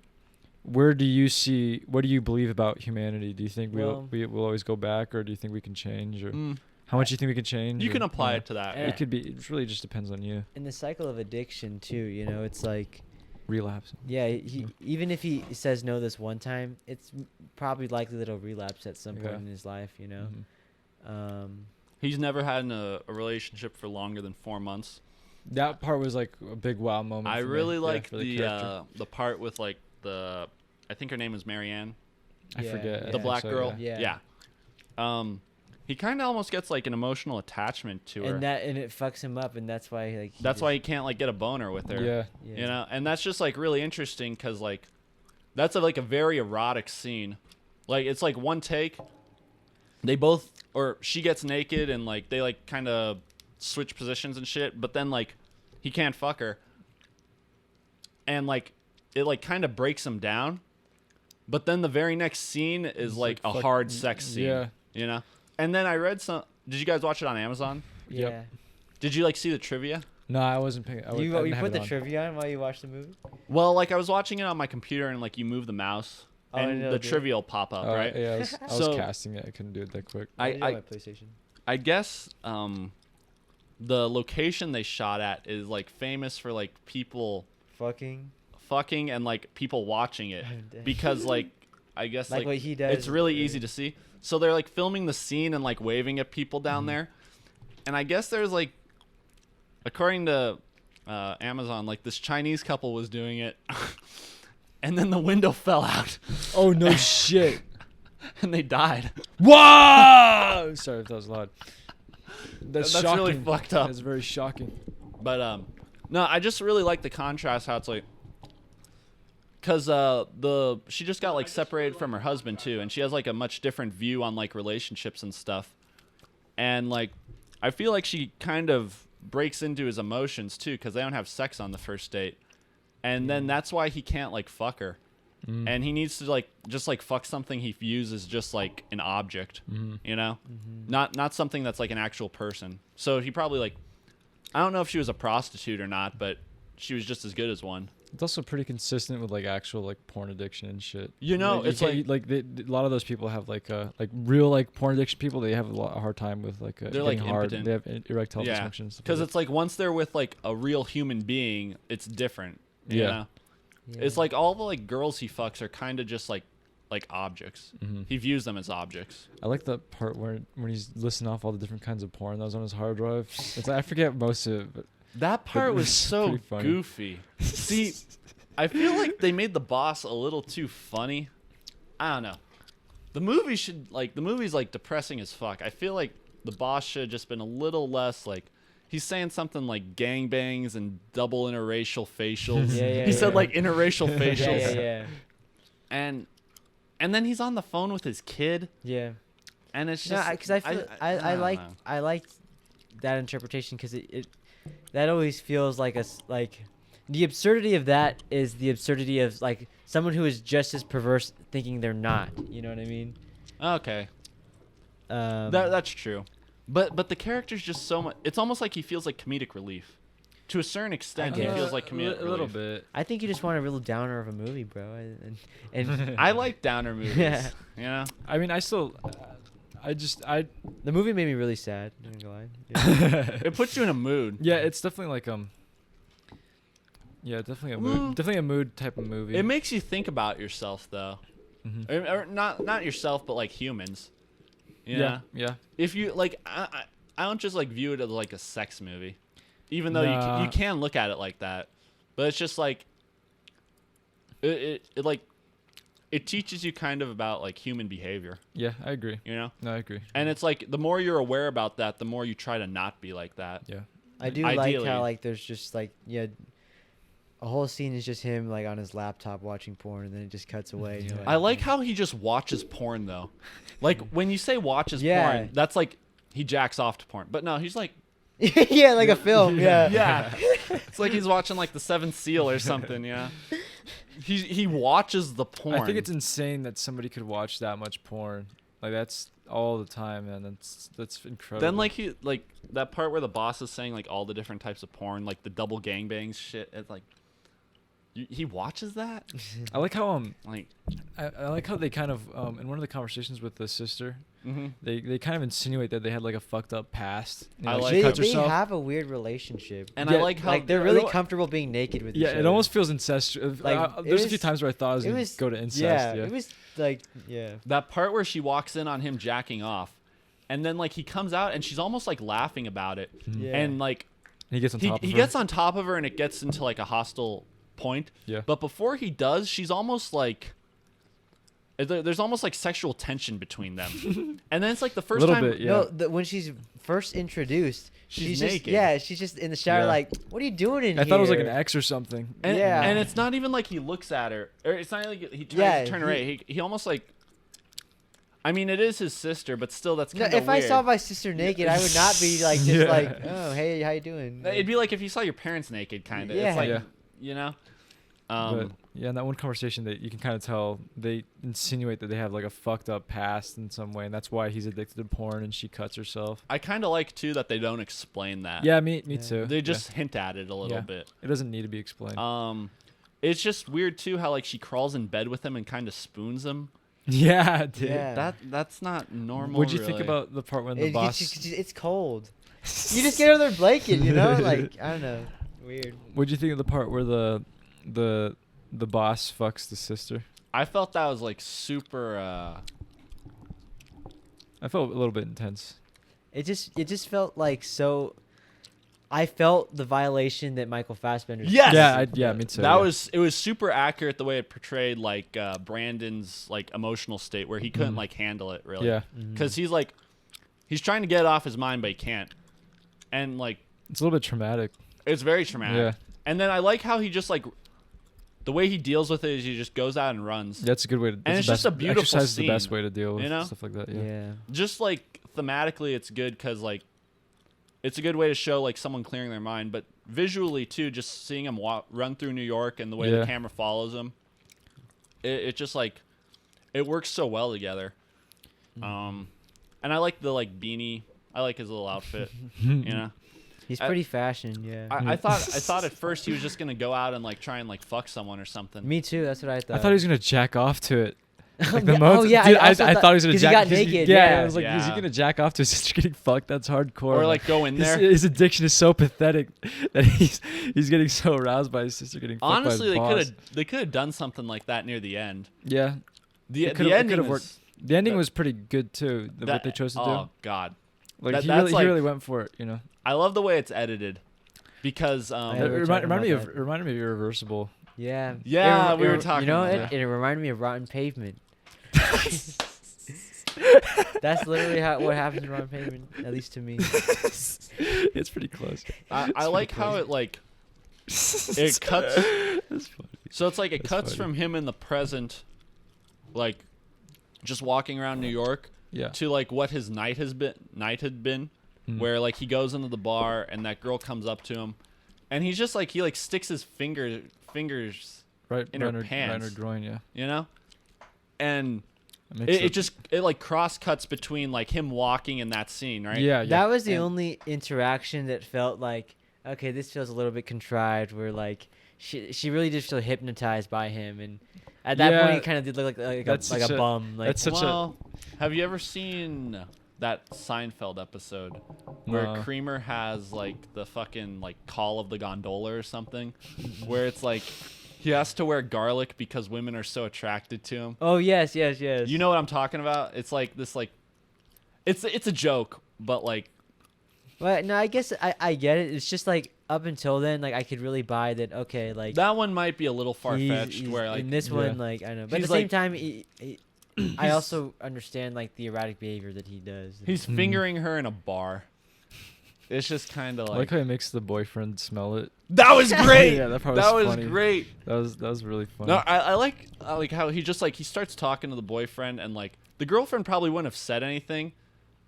where do you see? What do you believe about humanity? Do you think Well- we will always go back, or do you think we can change, or Mm, how much do you think we can change? you or, can apply know? it to that. Yeah. It could be. It really just depends on you. In the cycle of addiction too, you know, it's like, Relapse. yeah, he even if he says no this one time, it's probably likely that he'll relapse at some point Yeah. in his life, you know. Mhm. He's never had a relationship for longer than 4 months. That part was like a big wow moment. I for me. really Yeah, like for character. the part with like I think her name was Marianne, I Yeah, forget. yeah. the think black so, girl. Yeah. He kind of almost gets like an emotional attachment to her. And it fucks him up, and that's why like That's why he can't like get a boner with her. Yeah. You know, and that's just like really interesting because like that's like a very erotic scene. Like it's like one take. They both, or she gets naked and like they like kind of switch positions and shit, but then like he can't fuck her, and like it like kind of breaks him down. But then the very next scene is like a fuck- hard sex scene. Yeah. You know. And then I read some. Did you guys watch it on Amazon? Yeah. Yep. Did you like see the trivia? No, I wasn't paying. I You didn't have put it the on. trivia on while you watch the movie? Well, like I was watching it on my computer and like you move the mouse Oh, and no, the dude. trivia will pop up, Oh, right? Yeah, I was So- casting it. I couldn't do it that quick. I did it on I my PlayStation. I guess the location they shot at is like famous for like people fucking and like people watching it Dang. because like I guess Like like what he does, it's really yeah. easy to see. So they're like filming the scene and like waving at people down there, and I guess there's like, according to Amazon, like this Chinese couple was doing it, and then the window fell out Oh no shit! and they died. Whoa! Sorry if that was loud. That's That's shocking. really fucked up. That's very shocking. But no, I just really like the contrast how it's like, cause she just got like separated from her husband too, and she has like a much different view on like relationships and stuff, and like I feel like she kind of breaks into his emotions too, cause they don't have sex on the first date, and then that's why he can't like fuck her, and he needs to like just like fuck something he views as just like an object, you know, not something that's like an actual person. So he probably like. I don't know if she was a prostitute or not, but she was just as good as one. It's also pretty consistent with like actual like porn addiction and shit. You know, it's a lot of those people have like real like porn addiction people. They have a hard time with like They're, getting like, hard. impotent. They have erectile Yeah, dysfunction. and stuff because like it's like once they're with like a real human being, it's different. You Yeah. know? It's like all the like girls he fucks are kind of just like objects. Mhm. He views them as objects. I like the part when he's listing off all the different kinds of porn that was on his hard drive. It's like, I forget most of it, but That part was it's so pretty funny. goofy. See, I feel like they made the boss a little too funny. I don't know. The movie's like depressing as fuck. I feel like the boss should have just been a little less like. He's saying something like gangbangs and double interracial facials. Yeah, he said yeah. like interracial facials. Yeah. And then he's on the phone with his kid, Yeah. and it's No, just because I feel I don't like know. I liked that interpretation because it that always feels like the absurdity of that is the absurdity of like someone who is just as perverse thinking they're not. You know what I mean? Okay. Um, That's true. But the character's just so much. It's almost like he feels like comedic relief. To a certain extent, he guess. feels like comedic a little relief. bit. I think you just want a real downer of a movie, bro. And I like downer movies. Yeah. You know? I mean, I still, I the movie made me really sad. Not gonna lie. Yeah. It puts you in a mood. yeah, it's definitely like yeah, definitely a mood, definitely a mood type of movie. It makes you think about yourself, though. Mhm. Or not yourself, but like humans. You know? Yeah. If you like, I don't just like view it as like a sex movie, even though Nah. you can look at it like that. But it's just like it like it teaches you kind of about like human behavior. Yeah, I agree. You know? No, I agree. And it's like the more you're aware about that, the more you try to not be like that. Yeah. I do like Ideally. how like there's just like a whole scene is just him like on his laptop watching porn, and then it just cuts away. Yeah. I like how he just watches porn though. Like when you say watches Yeah. porn, that's like he jacks off to porn. But no, he's like yeah, like a film. Yeah. yeah. It's like he's watching like the Seventh Seal or something, yeah. He watches the porn. I think it's insane that somebody could watch that much porn. Like that's all the time, man. That's incredible. Then like he like that part where the boss is saying like all the different types of porn, like the double gangbangs shit. It's like he watches that. I like how Like I like how they kind of in one of the conversations with the sister, mhm. they kind of insinuate that they had like a fucked up past. You know, I like like- she They, cuts they herself. have a weird relationship. And Yeah, I like how Like they're it really al- comfortable being naked with each Yeah, other. it almost feels incestuous. Like, There's it a few was- times where I thought I was it gonna was go to incest. Yeah, Yeah, it was like that part where she walks in on him jacking off, and then like he comes out and she's almost like laughing about it, Yeah. and like he gets on top of he her. gets on top of her and it gets into like a hostile point. Yeah. But before he does, she's almost like there's almost like sexual tension between them, and then it's like the first Little time. bit, yeah. No, when she's first introduced, She's just, naked. yeah, she's just in the shower, Yeah. like, what are you doing in I here? thought it was like an X or something. And, Yeah. and it's not even like he looks at her, or it's not like he tries Yeah, to turn her away. He almost like. I mean, it is his sister, but still, that's No, kind of if weird. I saw my sister naked, I would not be like, just Yeah. like, oh, hey, how you doing? It'd be like if you saw your parents naked, kind of. Yeah. It's like, Yeah. you know. But yeah, in that one conversation, that you can kind of tell they insinuate that they have like a fucked up past in some way, and that's why he's addicted to porn and she cuts herself. I kind of like too that they don't explain that. Yeah, me Yeah. too. They Yeah. just hint at it a little Yeah. bit. It doesn't need to be explained. It's just weird too how like she crawls in bed with him and kind of spoons him. yeah, dude. Yeah. That's not normal. What'd you think really. about the part when the It boss? gets you- it's cold. You just get under their blanket, you know? Like, I don't know. Weird. What'd you think of the part where the boss fucks the sister? I felt that was like super. I felt a little bit intense. It just felt like so. I felt the violation that Michael Fassbender. Yes! Yeah, me too. That yeah. it was super accurate the way it portrayed like Brandon's like emotional state where he couldn't Mhm. like handle it really. Yeah, Because he's trying to get it off his mind but he can't, and like it's a little bit traumatic. it's very traumatic. Yeah. And then I like how he just like the way he deals with it is he just goes out and runs. That's a good way to. And it's just a beautiful exercise is the best scene, way to deal with you know? stuff like that. Yeah. Yeah. Just like thematically it's good because like it's a good way to show like someone clearing their mind, but visually too, just seeing him run through New York and the way the Yeah. camera follows him, it just like it works so well together. And I like the like beanie. I like his little outfit. You know, He's pretty fashion, yeah. I thought at first he was just gonna go out and like try and like fuck someone or something. Me too. That's what I thought. I thought he was gonna jack off to it. Like Yeah, oh, yeah, dude, I also I thought he was gonna 'cause he jack. got 'cause naked, Yeah, yeah. I was like, is he Yeah. gonna jack off to his sister getting fucked? That's hardcore. Or like go in there. His addiction is so pathetic that he's getting so aroused by his sister getting fucked Honestly, by his boss. they could have done something like that near the end. Yeah, The It could've- the it ending could've was- worked. The ending that- was pretty good too. What they chose to do. Oh God, Like that- he that's really, like- he really went for it. You know. I love the way it's edited because Yeah, It we were talking reminded me about of that. reminded me of Irreversible. Yeah. Yeah, we were You talking know, about it reminded me of Rotten Pavement. That's literally what happens in Rotten Pavement, at least to me. It's pretty close. I like how it like it cuts. That's funny. So it's like it That's cuts funny. from him in the present, like just walking around New York, Yeah. to like what his night had been, Mm. where like he goes into the bar and that girl comes up to him, and he's just like he like sticks his fingers Right in her right pants. her groin, yeah. You know, and It makes it like cross cuts between like him walking and that scene, right? Yeah, yeah. That was the And- only interaction that felt like, okay, this feels a little bit contrived. Where like she really did feel hypnotized by him, and at that Yeah, point he kind of did look like that's a such a- bum. Like that's such Well, have you ever seen that Seinfeld episode where No. Kramer has like the fucking like Call of the Gondola or something, where it's like he has to wear garlic because women are so attracted to him. oh yes. You know what I'm talking about? It's like this like it's a joke, but like But no, I guess I get it. It's just like up until then, like I could really buy that. Okay, like that one might be a little far he's- fetched. he's- Where like in this Yeah. one, like I know, but at He's the same like- time, I also understand like the erratic behavior that he does. he's Mhm. fingering her in a bar. It's just kind of I like like how he makes the boyfriend smell it. that was great. Yeah, that part that was was funny. great. That was really funny. No, I like how he just like he starts talking to the boyfriend and like the girlfriend probably wouldn't have said anything,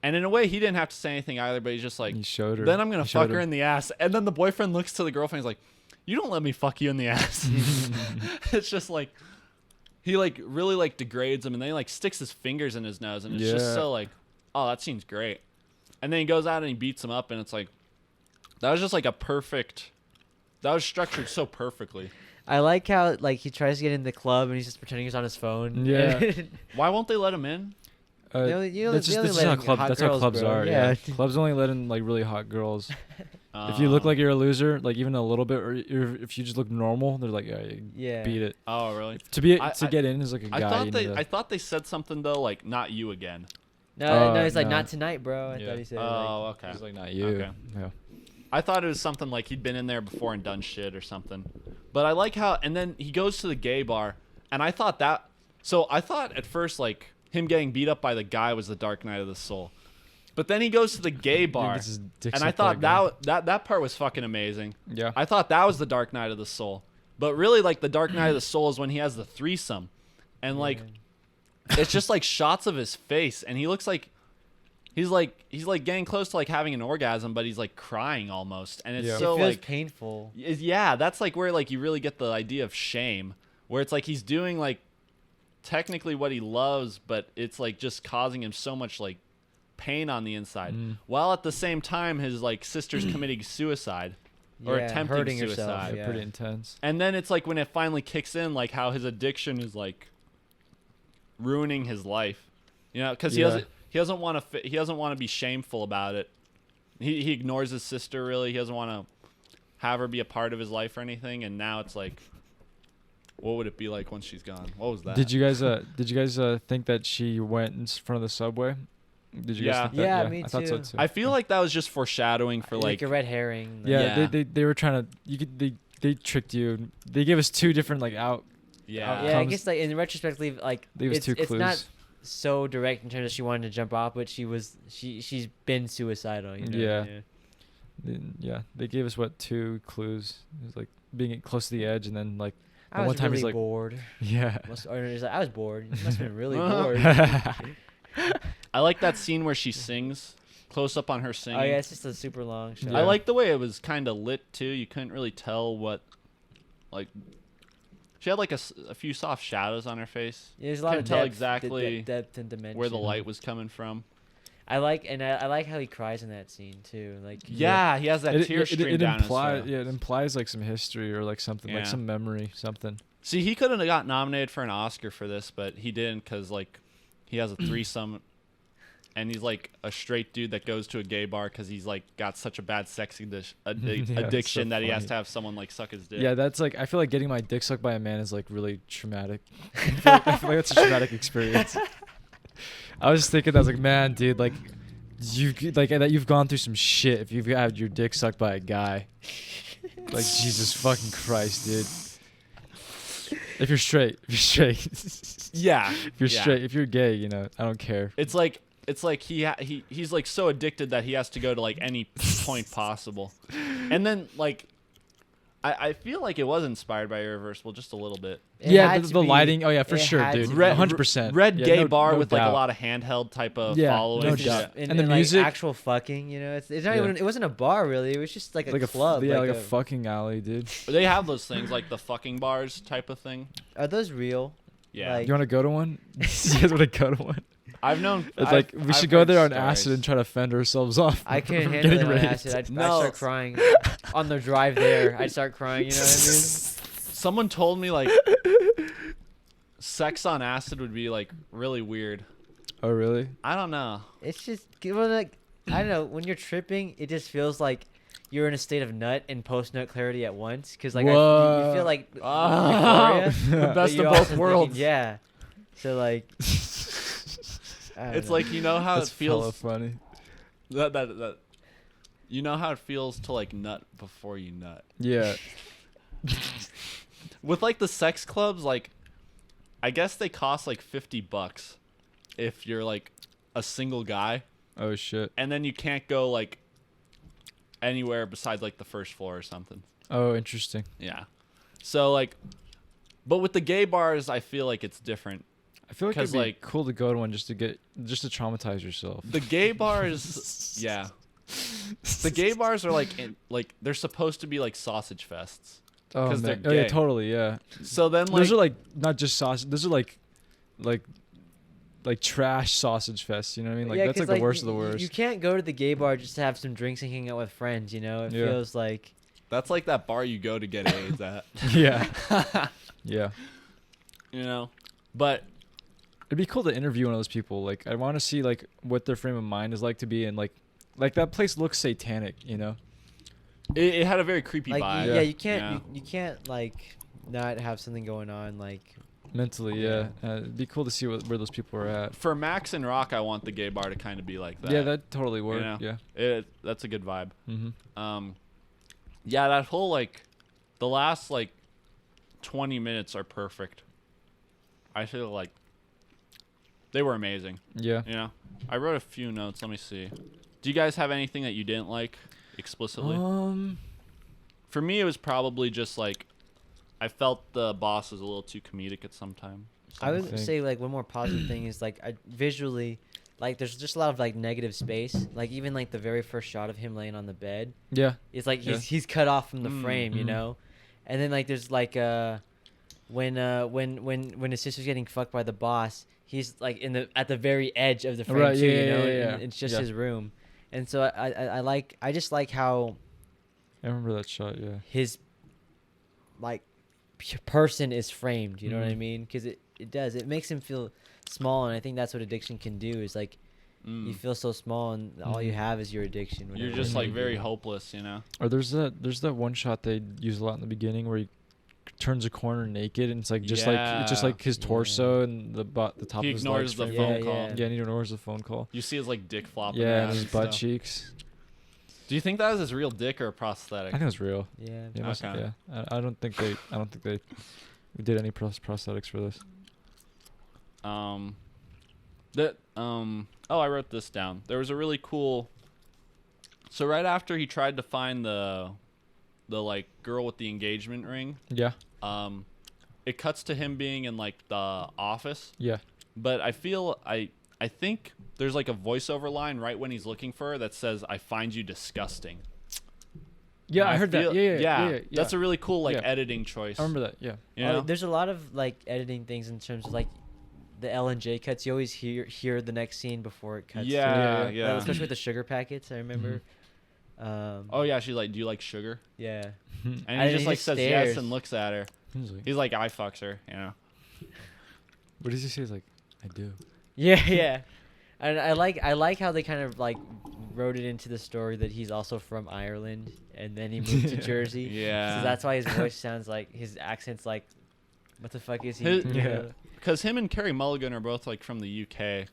and in a way he didn't have to say anything either. But he's just like, he showed her. then I'm gonna He showed fuck her in the ass, and then the boyfriend looks to the girlfriend. He's like, you don't let me fuck you in the ass. It's just like he like really like degrades him, and then he like sticks his fingers in his nose, and it's just Yeah. so like, oh, that seems great. And then he goes out and he beats him up, and it's like that was just like a perfect. That was structured so perfectly. I like how like he tries to get in the club and he's just pretending he's on his phone. Yeah. Why won't they let him in? They only- you only- that's they just, only that's let how in club. hot That's how girls, clubs bro. are. Yeah. Yeah. Clubs only let in like really hot girls. If you look like you're a loser, like even a little bit, or if you just look normal, they're like, yeah, you Yeah. beat it. Oh, really? To get in is like a I guy. thought you they need I thought they said something though, like not you again. No, he's like no. not tonight, bro. I Yeah. thought he said. Oh, okay. It's like not you. Okay. Yeah. I thought it was something like he'd been in there before and done shit or something. But I like how, and then he goes to the gay bar, and I thought that. So I thought at first like him getting beat up by the guy was the Dark Knight of the Soul, but then he goes to the gay bar, gets his dick and I sucked by a thought guy. that part was fucking amazing. Yeah. I thought that was the Dark Knight of the Soul, but really like the Dark Knight of the Soul is when he has the threesome, and like it's just like shots of his face, and he looks like he's like getting close to like having an orgasm, but he's like crying almost, and it's Yeah. so it feels like painful. yeah, that's like where like you really get the idea of shame, where it's like he's doing like technically what he loves, but it's like just causing him so much like pain on the inside, while at the same time his like sister's committing suicide or Yeah, attempting hurting suicide. herself, Yeah, pretty intense. And then it's like when it finally kicks in, like how his addiction is like ruining his life, you know, because Yeah. he doesn't want to be shameful about it. He ignores his sister. Really, he doesn't want to have her be a part of his life or anything. And now it's like, what would it be like once she's gone? What was that? Did you guys think that she went in front of the subway? Did you Yeah. guys think that? Yeah, me I thought so too. too. I feel like that was just foreshadowing for Like like a red herring. yeah, Yeah. They were trying to they tricked you. They gave us two different like out. yeah. Yeah, I comes- guess like in retrospectively, like They gave us it's two it's clues. not so direct in terms of she wanted to jump off, but she's been suicidal. You know? Yeah. They gave us two clues. It was like being close to the edge, and then like I the was one time really he's like, bored. yeah. Or he's like, I was bored. You must have been really bored. I like that scene where she sings, close up on her singing. Oh yeah, it's just a super long shot. Yeah. I like the way it was kind of lit too. You couldn't really tell what, like, she had like a few soft shadows on her face. Yeah, there's a lot Couldn't of tell depth, exactly depth and dimension. Where the light was coming from. I like how he cries in that scene too. Like Yeah, he has that tear stream down implies his throat. yeah, it implies like some history or like something like Yeah. some memory something. See, he could have got nominated for an Oscar for this, but he didn't because like he has a threesome, and he's like a straight dude that goes to a gay bar because he's like got such a bad sex it's addiction so that he has funny. to have someone like suck his dick. Yeah, that's like I feel like getting my dick sucked by a man is like really traumatic. I feel like it's a traumatic experience. I was just thinking, I was like, man, dude, like you've gone through some shit if you've had your dick sucked by a guy. Like Jesus fucking Christ, dude. If you're straight, Yeah. if you're straight, if you're gay, you know, I don't care. It's like he's like so addicted that he has to go to like any point possible. And then like I feel like it was inspired by Irreversible just a little bit. It Yeah, had the, to the be. lighting. Oh yeah, for It sure, had dude. to be. 100%. Red Yeah, gay no- bar no with like a doubt. lot of handheld type of Yeah, following. no It's just- doubt. and And the then, like, music- actual fucking, you know, it's not Yeah. even. It wasn't a bar really. It was just like a Like club. yeah, like like a fucking alley, dude. They have those things like the fucking bars type of thing. Are those real? Yeah, Like- You want to go to one? You guys want to go to one? I've known. It's I've- like we I've should go heard there on stories. acid and try to fend ourselves off. I couldn't from handle it getting on raped. acid. I'd No. start crying on the drive there. I'd start crying. You know what I mean? Someone told me like sex on acid would be like really weird. Oh really? I don't know. It's just well, like I don't know. When you're tripping, it just feels like you're in a state of nut and post nut clarity at once. Cause like you Whoa. feel like Oh, euphoria, the but best you're of both also worlds. thinking, yeah. So like, I don't It's know. like you know how That's it feels. hella funny. That you know how it feels to like nut before you nut. Yeah. With like the sex clubs, like I guess they cost like $50 if you're like a single guy, Oh shit. and then you can't go like anywhere besides like the first floor or something. Oh interesting. Yeah. So like, but with the gay bars, I feel like it's different. I feel like 'Cause, it'd be like- cool to go to one just to traumatize yourself. The gay bars, yeah. The gay bars are like they're supposed to be like sausage fests. Oh 'cause man. they're Oh yeah, gay. totally. Yeah. So then like Those are like not just sausage. Those are like trash sausage fest. You know what I mean? Like yeah, that's 'cause, like the worst of the worst. You can't go to the gay bar just to have some drinks and hang out with friends. You know, it Yeah. feels like that's like that bar you go to get AIDS at. yeah. Yeah. You know, but It'd be cool to interview one of those people. Like I want to see like what their frame of mind is like to be in like that place looks satanic. You know? it had a very creepy like vibe. yeah, you can't Yeah. you can't like not have something going on like. Mentally, yeah. It'd be cool to see where those people are at. For Max and Rock, I want the gay bar to kind of be like that. Yeah, that totally worked. know? Yeah. That's a good vibe. Mm-hmm. Yeah, that whole like the last like 20 minutes are perfect. I feel like they were amazing. Yeah. You know, I wrote a few notes. Let me see. Do you guys have anything that you didn't like explicitly? For me, it was probably just like I felt the boss was a little too comedic at some time. I would think. say like one more positive thing is like I visually, like there's just a lot of like negative space. Like even like the very first shot of him laying on the bed, Yeah. it's like Yeah. he's cut off from the frame, you mhm. know. And then like there's like when his sister's getting fucked by the boss, he's like at the very edge of the frame Right, too, yeah, you yeah, know. yeah, yeah. And it's just Yeah. his room, and so I just like how I remember that shot. Yeah. his like person is framed, you know what I Mhm. mean? Because it makes him feel small, and I think that's what addiction can do is like you feel so small and all you Mhm. have is your addiction. You're whatever just it like may very be. hopeless, you know. Or there's that one shot they use a lot in the beginning where he turns a corner naked and it's like just like it's just Yeah. like his Yeah. torso and the top He of his ignores legs. the framed. phone Yeah, call. yeah. Yeah, and he ignores the phone call. You see his like dick flopping Yeah, around and his and butt stuff. cheeks. Do you think that was his real dick or a prosthetic? I think it's real. Yeah. Yeah, Okay. yeah. I don't think they did any prosthetics for this. I wrote this down. There was a really cool. So right after he tried to find the like girl with the engagement ring, Yeah. it cuts to him being in like the office. Yeah. But I feel I think there's like a voiceover line right when he's looking for her that says, "I find you disgusting." Yeah, I heard feel- that. Yeah. That's a really cool like Yeah. editing choice. I remember that. Yeah. You know? There's a lot of like editing things in terms of like the L and J cuts. You always hear the next scene before it cuts. to Yeah, it. yeah. Especially with the sugar packets, I remember. Oh yeah, she's like, "Do you like sugar?" Yeah. And And he just he like just says stares. yes and looks at her. He's like, "I fucks her," you know. What does he say? He's like, I do. Yeah, yeah. And I like how they kind of like wrote it into the story that he's also from Ireland and then he moved to Jersey. Yeah. So that's why his voice sounds like his accent's like, what the fuck is he? His- You know? Because him and Carey Mulligan are both like from the UK.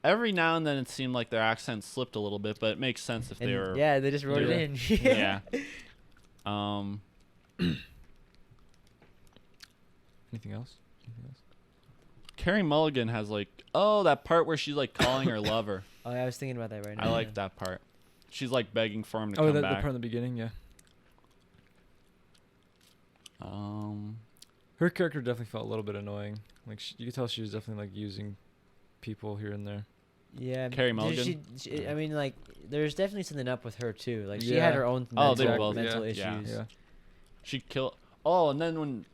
Every now and then it seemed like their accent slipped a little bit, but it makes sense if And they were. yeah, they just wrote it in. Yeah. Anything else? Carey Mulligan has like, that part where she's like calling her lover. Oh, yeah, I was thinking about that right now. I like that part. She's like begging for him to Oh, come the back. part in the beginning. Yeah. Her character definitely felt a little bit annoying. Like you could tell she was definitely like using people here and there. Yeah, Carey Mulligan? I mean, like, there's definitely something up with her too. Like, she Yeah. had her own Oh, mental, they both- mental yeah. issues. Yeah. She killed. Oh, and then when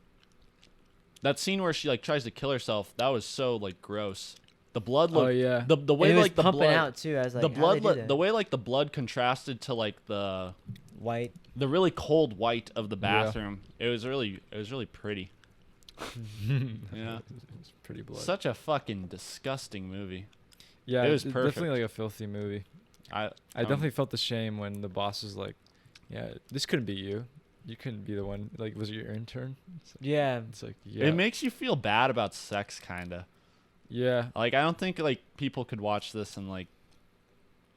that scene where she like tries to kill herself, that was so like gross. The blood looked. Oh yeah. The way And it was like the pumping blood. out too. I was like, The how'd blood. they do that? The way like the blood contrasted to like the White. really cold white of the Yeah. bathroom. It was really pretty. Yeah. It's pretty blood. Such a fucking disgusting movie. Yeah, it was definitely perfect. like a filthy movie. I Um, definitely felt the shame when the boss was like, "Yeah, this couldn't be you. You couldn't be the one. Like, was it your intern?" Yeah. It's like, yeah, It makes you feel bad about sex, kinda. yeah. Like I don't think like people could watch this and like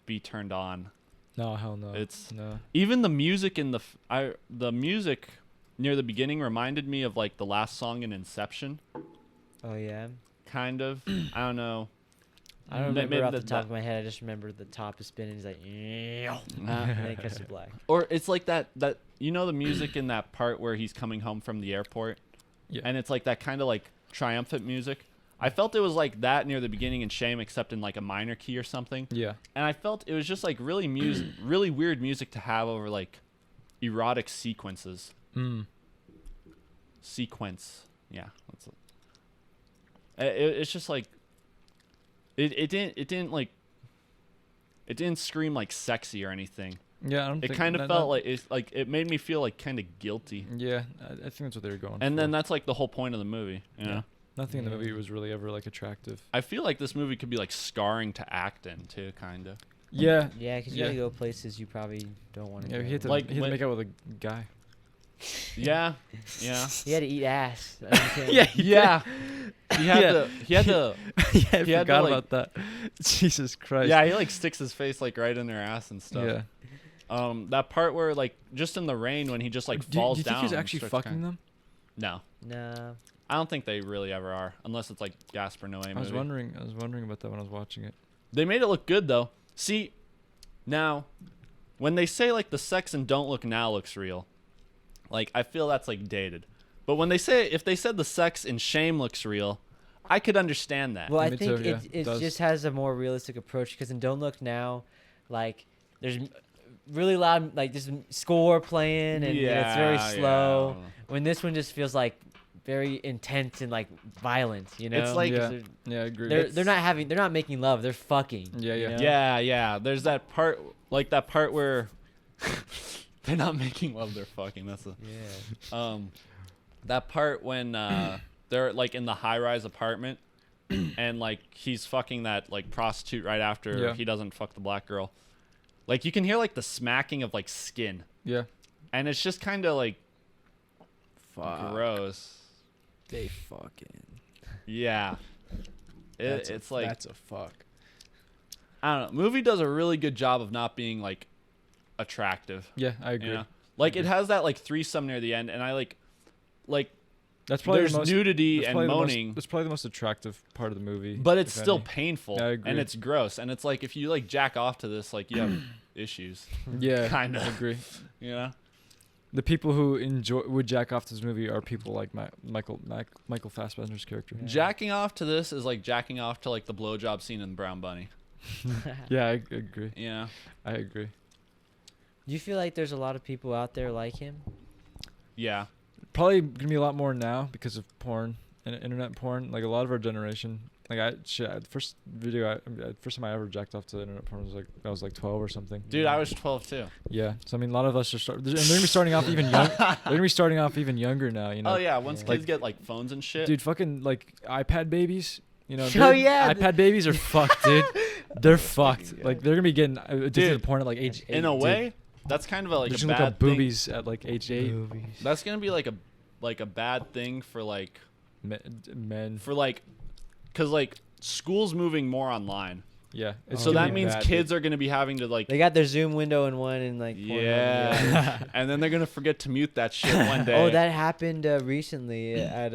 be turned on. No, hell no. It's- no. Even the music in the music near the beginning reminded me of like the last song in Inception, Oh yeah. kind of. I don't know. I don't Ma- remember maybe off the that- top of my head. I just remember the top is spinning. He's like, and then it cuts to black. Or it's like that you know the music in that part where he's coming home from the airport, Yeah. and it's like that kind of like triumphant music. I felt it was like that near the beginning in Shame, except in like a minor key or something. Yeah. And I felt it was just like really really weird music to have over like erotic sequences. Mm. Yeah, that's it's just like it didn't scream like sexy or anything. Yeah. I don't It think kind of that- felt that- like it's like it made me feel like kind of guilty. Yeah, I think that's what they were going. And for. then that's like the whole point of the movie, you know? Nothing in the movie Yeah. was really ever like attractive. I feel like this movie could be like scarring to act in too, kind of. Yeah. Yeah, because you Yeah. gotta go places you probably don't want to Yeah, go. he had to Like, he had to when- make out with a guy. Yeah, He had to eat ass. I mean, you can't- yeah. He had Yeah. to. He had to. yeah, I He had to, forgot like- about that. Jesus Christ. Yeah, he like sticks his face like right in their ass and stuff. Yeah. That part where like just in the rain when he just like do falls you down. think he was and actually starts fucking crying. them? No, Nah. I don't think they really ever are, unless it's like Gaspar Noé movie. I was wondering about that when I was watching it. They made it look good though. See, now, when they say like the sex in Don't Look Now looks real, like I feel that's like dated. But when they say if they said the sex in Shame looks real, I could understand that. Well, I Me think too, yeah, it does. just has a more realistic approach because in Don't Look Now, like there's really loud like this score playing and it's very slow. When this one just feels like very intense and like violent, you know. It's like- Yeah. 'Cause Yeah, I agree. they're not making love, they're fucking. Yeah, you yeah. know? Yeah. There's that part, like that part where they're not making love, they're fucking. That's a Yeah. that part when they're like in the high-rise apartment and like he's fucking that like prostitute right after Yeah. he doesn't fuck the black girl. Like you can hear like the smacking of like skin, Yeah. and it's just kind of like Fuck. gross. They fucking. Yeah. It's like that's a fuck. I don't know. Movie does a really good job of not being like attractive. Yeah, I agree. You know? Like it has that like threesome near the end, and I like That's probably there's the most, nudity that's and probably the most- moaning, that's probably the most attractive part of the movie. but it's if still any. painful Yeah, I agree. and it's gross, and it's like if you like jack off to this, like you have issues. Yeah, kinda. I agree. You know? The people who would jack off to this movie are people like Michael Fassbender's character. Yeah. Jacking off to this is like jacking off to like the blowjob scene in Brown Bunny. Yeah, I agree. You know? I agree. Do you feel like there's a lot of people out there like him? Yeah. Probably gonna be a lot more now because of porn and internet porn. Like a lot of our generation. Like first time I ever jacked off to internet porn was like I was like 12 or something. Dude, I was 12 too. Yeah. So I mean, a lot of us are and they're gonna be starting off even young. They're gonna be starting off even younger now. You know. Oh yeah, once Yeah. kids Like- get like phones and shit. Dude, fucking like iPad babies. You know. Oh, yeah. iPad babies are fucked, dude. They're fucked. Like they're gonna be getting addicted to Dude, porn at like age 8. in a dude. way, that's kind of a, like They're a just gonna look bad up thing. boobies at like age 8. That's gonna be like a bad thing for like Men. for like, cause like school's moving more online, Yeah. so that means kids are gonna be having to like They got their Zoom window in one and like Pornhub in the other. yeah, and then they're gonna forget to mute that shit one day. Oh, that happened recently at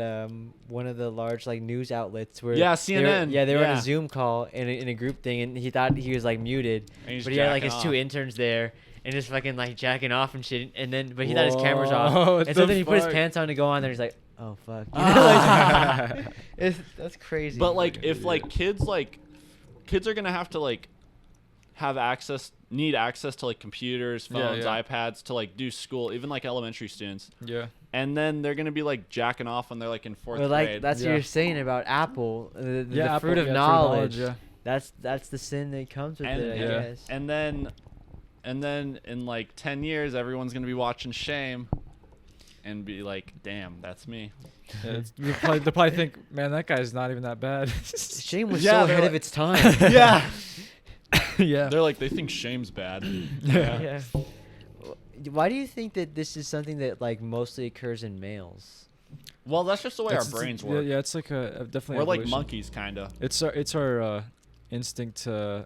one of the large like news outlets where Yeah, they were- CNN. they were on Yeah. a Zoom call in a group thing and he thought he was like muted, And he's but he had like jacking his two off. interns there and just fucking like jacking off and shit. And then, but he thought his camera's off, What and so the then he put his fuck? pants on to go on there. He's like, oh fuck, you know, like, that's crazy. But like, if like kids are gonna have to like need access to like computers, phones, iPads to like do school, even like elementary students. Yeah. And then they're gonna be like jacking off when they're like in fourth But like grade. that's what Yeah. you're saying about Apple, the Yeah. fruit of Apple, knowledge. Yeah. That's the sin that comes with it, I yeah. guess. And then in like 10 years, everyone's gonna be watching Shame, and be like, "Damn, that's me." Yeah, they'll probably think, man, that guy's not even that bad. Shame was Yeah, so they're ahead like- of its time. Yeah. Yeah. They're like, they think Shame's bad. Yeah. Why do you think that this is something that like mostly occurs in males? Well, that's just the way our It's- brains yeah, work. Yeah, it's like a definitely. We're like evolution. monkeys, kind of. It's our instinct to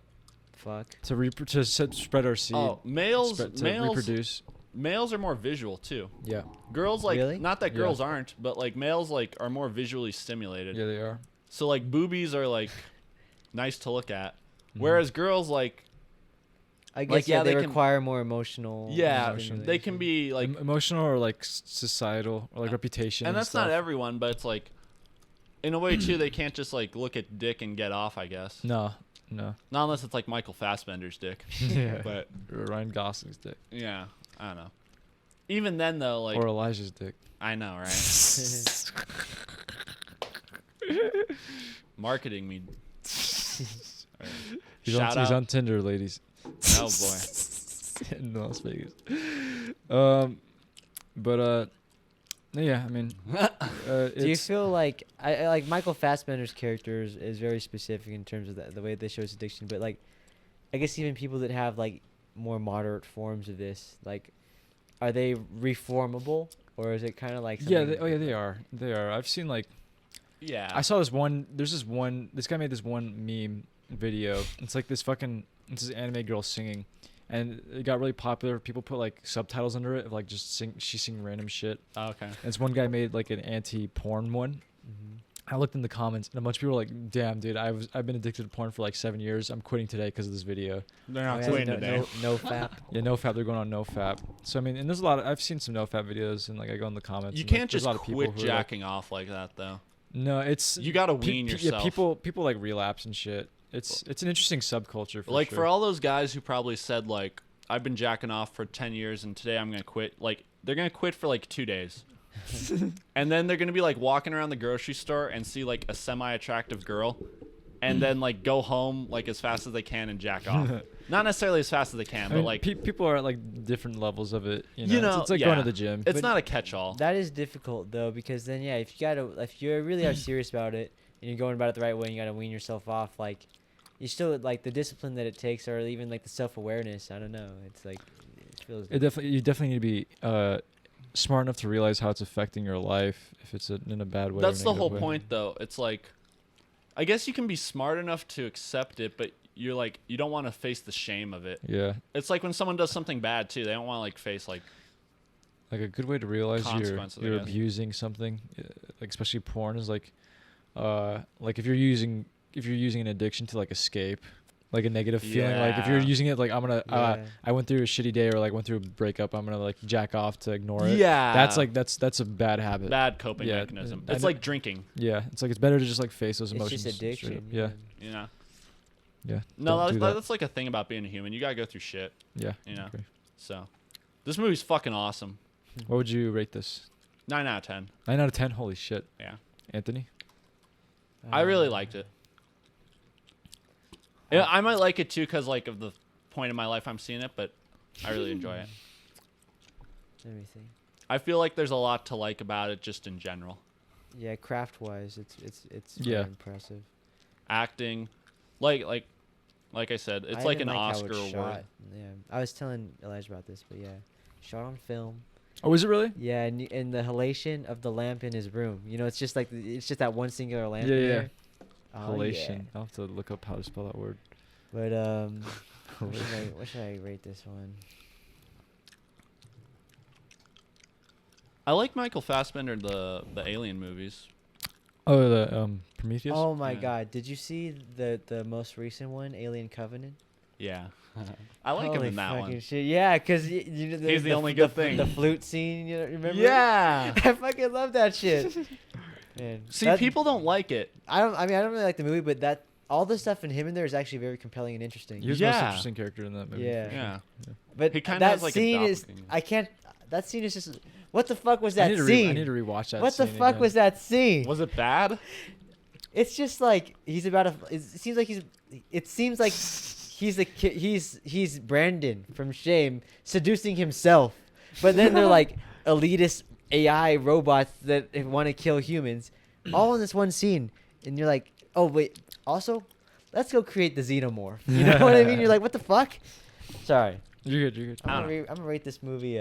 Fuck. spread our seed. Oh, males to reproduce. males are more visual too. Yeah. Girls like Really? not that Yeah. girls aren't, but like males like are more visually stimulated. Yeah, they are. So like boobies are like nice to look at, Mm-hmm. whereas girls like I guess Like, yeah, they they can- require more emotional. yeah, stimulation. they can be like, Emotional or like societal or like reputation. and that's not stuff. everyone, but it's like in a way too. They can't just like look at dick and get off, I guess. No. Not unless it's like Michael Fassbender's dick. Yeah. But Or Ryan Gosling's dick. yeah, I don't know. Even then though, like Or Elijah's dick. I know, right? Marketing me. He's Shout he's out. on Tinder, ladies. Oh boy. In Las Vegas. But yeah, I mean, Do you it's feel like I like Michael Fassbender's character is very specific in terms of the way they show his addiction, but like I guess even people that have like more moderate forms of this, like are they reformable or is it kind of like yeah, something- they are. They are. I've seen like Yeah. I saw this one. There's this guy made this one meme video. It's like this anime girl singing, and it got really popular. People put like subtitles under it of like just she singing random shit. Oh, okay. And this one guy made like an anti-porn one. Mhm. I looked in the comments, and a bunch of people were like, "Damn, dude, I've been addicted to porn for like 7 years. I'm quitting today because of this video." They're Oh, not yeah, quitting no, today. no fap. Yeah, no fap. They're going on no fap. So I mean, and there's a lot. I've seen some no fap videos, and like I go in the comments. You and, like, can't there's just a lot of people quit who are, like, jacking off like that though. no, it's You gotta pe- wean pe- yourself. Yeah, people like relapse and shit. It's an interesting subculture. For Like sure. for all those guys who probably said like I've been jacking off for 10 years and today I'm gonna quit. Like they're gonna quit for like 2 days. And then they're gonna be like walking around the grocery store and see like a semi-attractive girl, and then like go home like as fast as they can and jack off. Not necessarily as fast as they can, I but mean, like people are at like different levels of it. You know, you know, it's like yeah. going to the gym. It's But not a catch-all. That is difficult though, because then yeah, if you really are serious about it and you're going about it the right way, and you gotta wean yourself off. Like, you still like the discipline that it takes, or even like the self-awareness. I don't know. It's like it feels. You definitely need to be smart enough to realize how it's affecting your life if it's in a bad way. or That's the negative whole way. point though. It's like I guess you can be smart enough to accept it, but you're like you don't want to face the shame of it. Yeah, It's like when someone does something bad too. They don't want to like face like like a good way to realize Consequences, I you're guess. abusing something, like especially porn, is like if you're using an addiction to like escape, like a negative feeling. Like if you're Yeah. using it, like I'm gonna Yeah. I went through a shitty day or like went through a breakup, I'm gonna like jack off to ignore it. Yeah. That's like that's a bad habit. bad coping Yeah, mechanism. I It's know- like drinking, Yeah, it's like it's better to just like face those It's emotions. just straight addiction. up. Yeah, you know. yeah. No, Don't do that. that's like a thing about being a human. You gotta go through shit. Yeah, you know. okay. So, this movie's fucking awesome. What would you rate this? 9 out of 10. 9 out of 10. Holy shit, Yeah, Anthony. I really liked it. Yeah, I might like it too because like of the point in my life I'm seeing it, but I really enjoy it. Let me think. I feel like there's a lot to like about it just in general. Yeah, craft-wise, it's Yeah. very impressive. Acting, like I said, it's I like even an how Oscar it's award. shot. Yeah, I was telling Elijah about this, but yeah, shot on film. Oh, is it really? Yeah, and the halation of the lamp in his room. You know, it's just like it's just that one singular lamp. Yeah, in yeah. there. Oh, Halation. yeah. I'll have to look up how to spell that word. But what should I rate this one? I like Michael Fassbender the Alien movies. Oh, the Prometheus. Oh my Yeah. God! Did you see the most recent one, Alien Covenant? Yeah. I like him Holy in that fucking one. shit. Yeah, because you know, He's the only good thing. The flute scene, you know, remember? Yeah. I fucking love that shit. Man, See, that- people don't like it. I don't really like the movie, but that all the stuff in him in there is actually very compelling and interesting. He was the most Yeah. interesting character in that movie. Yeah. for sure. Yeah. But He kinda that has, like, a scene is doppelganger. I can't. That scene is just. What the fuck was I that need to scene? I need to rewatch that. What the scene fuck again. was that scene? Was it bad? It's just like he's about to. It seems like he's. It seems like he's the kid. He's Brandon from Shame seducing himself, but then they're like elitist AI robots that want to kill humans, all in this one scene, and you're like, oh wait. Also, let's go create the xenomorph. You know what I mean? You're like, what the fuck? Sorry. You're good. You're good. I I'm don't gonna rate this movie.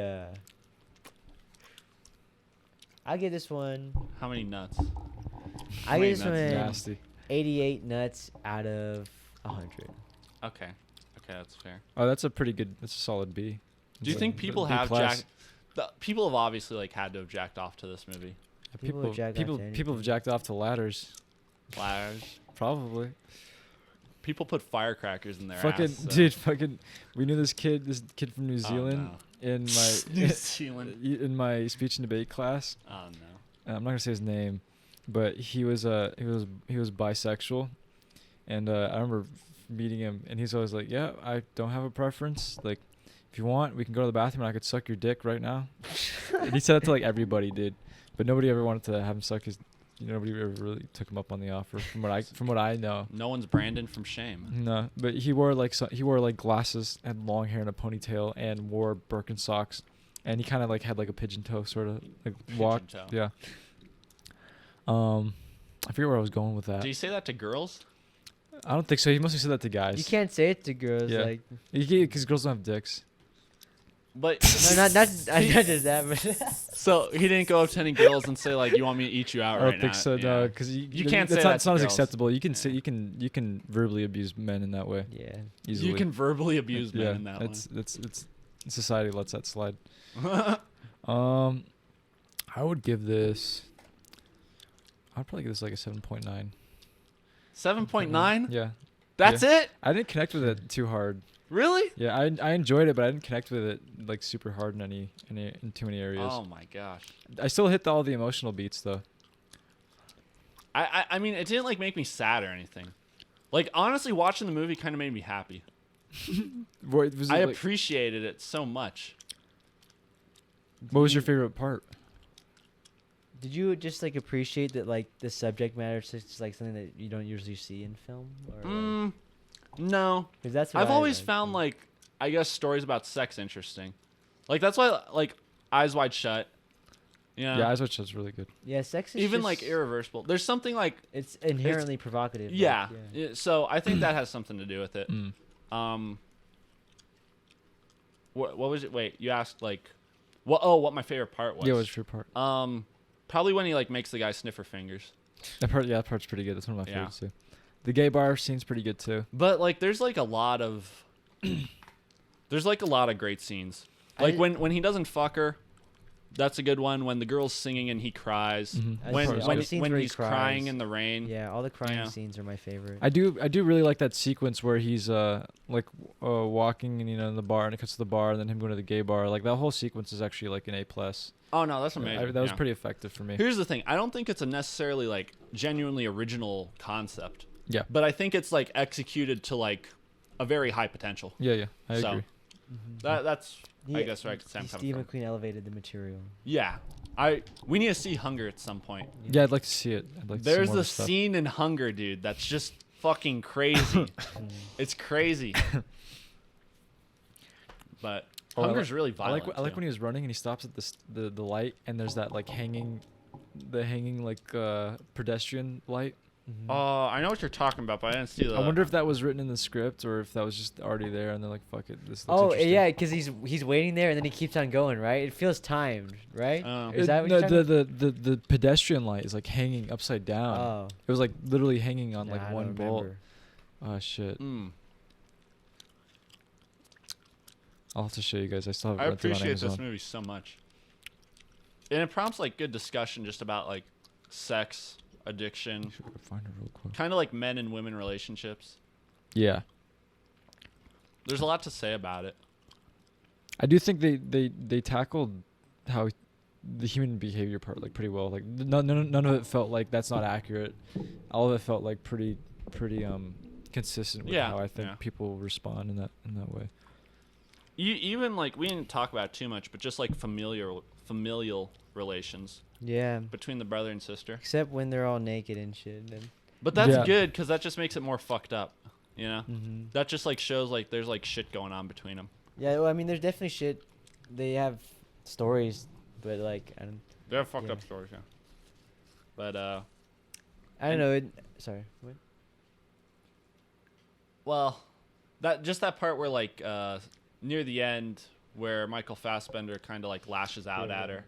I'll give this one. How many nuts? I many give this nuts is one Nasty. 88 nuts out of 100. Okay. Okay, that's fair. Oh, that's a pretty good. That's a solid B. Do you It's think a people B have plus. jacked? People have obviously like had to have jacked off to this movie. People People, have jacked off people, to people have jacked off to ladders. Ladders. Probably. People put firecrackers in their Fucking ass. So. dude, fucking. We knew this kid from New Oh, Zealand no. in my New Zealand. in my speech and debate class. Oh no. I'm not gonna say his name, but he was bisexual, and I remember meeting him, and he's always like, "Yeah, I don't have a preference. Like, if you want, we can go to the bathroom, and I could suck your dick right now." And he said that to like everybody, dude, but nobody ever wanted to have him suck his. Nobody ever really took him up on the offer, from what I know. No one's Brandon from Shame. No, but he wore like glasses, had long hair and a ponytail, and wore Birkenstocks, and he kind of like had like a pigeon toe sort of like walk. toe. Yeah. I forget where I was going with that. Do you say that to girls? I don't think so. He mostly said that to guys. You can't say it to girls. Yeah. Like, Because girls don't have dicks. But no, not just that, but so he didn't go up to any girls and say like, "You want me to eat you out I right don't think now?" so. Yeah. No, because You can't say that's that not, it's to not as girls. acceptable. You can Yeah. say you can verbally abuse men in that way yeah. easily. You can verbally abuse men yeah, in that it's society lets that slide. one. I would give this. I'd probably give this like a 7.9. 7.9. Yeah, That's it. I didn't connect with it too hard. Really? Yeah, I enjoyed it, but I didn't connect with it like super hard in too many areas. Oh my gosh. I still hit all the emotional beats though. I mean, it didn't like make me sad or anything. Like honestly, watching the movie kind of made me happy. What was, it, I like, appreciated it so much. what was your favorite part? Did you just like appreciate that like the subject matter is just like something that you don't usually see in film? Or No. because that's what I've I always like. found like I guess stories about sex interesting. Like that's why like Eyes Wide Shut. You know? Yeah, Eyes Wide Shut's really good. Yeah, sex is Even just, like Irreversible. There's something like it's inherently provocative. like, yeah. So I think that has something to do with it. Mm. What was it? Wait, you asked like what my favorite part was. Yeah, what was your favorite part? Probably when he like makes the guy sniff her fingers. That part's pretty good. That's one of my Yeah. favorites too. The gay bar scene's pretty good too. But like there's like a lot of great scenes. Like when he doesn't fuck her, that's a good one. When the girl's singing and he cries. Mhm. As When far as all when, the scenes when where he he's crying cries. in the rain. Yeah, all the crying Yeah. scenes are my favorite. I do really like that sequence where he's walking and in the bar, and it cuts to the bar, and then him going to the gay bar. Like that whole sequence is actually like an A+. Oh no, that's amazing. That was Yeah. pretty effective for me. Here's the thing. I don't think it's a necessarily like genuinely original concept. Yeah. But I think it's like executed to like a very high potential. Yeah, I So, agree. That's I He- guess where I could say I'm coming Steve from. McQueen elevated the material. Yeah. We need to see Hunger at some point. Yeah, I'd like to see it. I'd like to see There's more of a his stuff. scene in Hunger, dude, that's just fucking crazy. It's crazy. But Oh, I Hunger's like- really violent. I like too. when he was running and he stops at the light, and there's that like hanging like pedestrian light. I know what you're talking about, but I didn't see the. I wonder if that was written in the script or if that was just already there, and they're like, "Fuck it, this looks Oh interesting." yeah, because he's waiting there and then he keeps on going, right? It feels timed, right? Oh. Is that what no, you're talking the pedestrian light is like hanging upside down. Oh, It was like literally hanging on nah, like I one don't bolt. remember. Oh shit! Mm. I'll have to show you guys. I still have I it rented on appreciate this Amazon. movie so much. And it prompts like good discussion just about like sex, addiction, Find it real quick. kind of like men and women relationships. Yeah. There's a lot to say about it. I do think they tackled how the human behavior part like pretty well. Like none of it felt like that's not accurate. All of it felt like pretty consistent with how I think people respond in that way. Even like we didn't talk about it too much, but just like familial relations. Yeah. Between the brother and sister. Except when they're all naked and shit. Then. But that's good because that just makes it more fucked up. You know, Mm-hmm. that just like shows like there's like shit going on between them. Yeah, well, I mean, there's definitely shit. They have stories, but like, I don't. They have fucked up stories, yeah. But I don't know. Sorry. What? well, that part where like near the end where Michael Fassbender kind of like lashes out at her.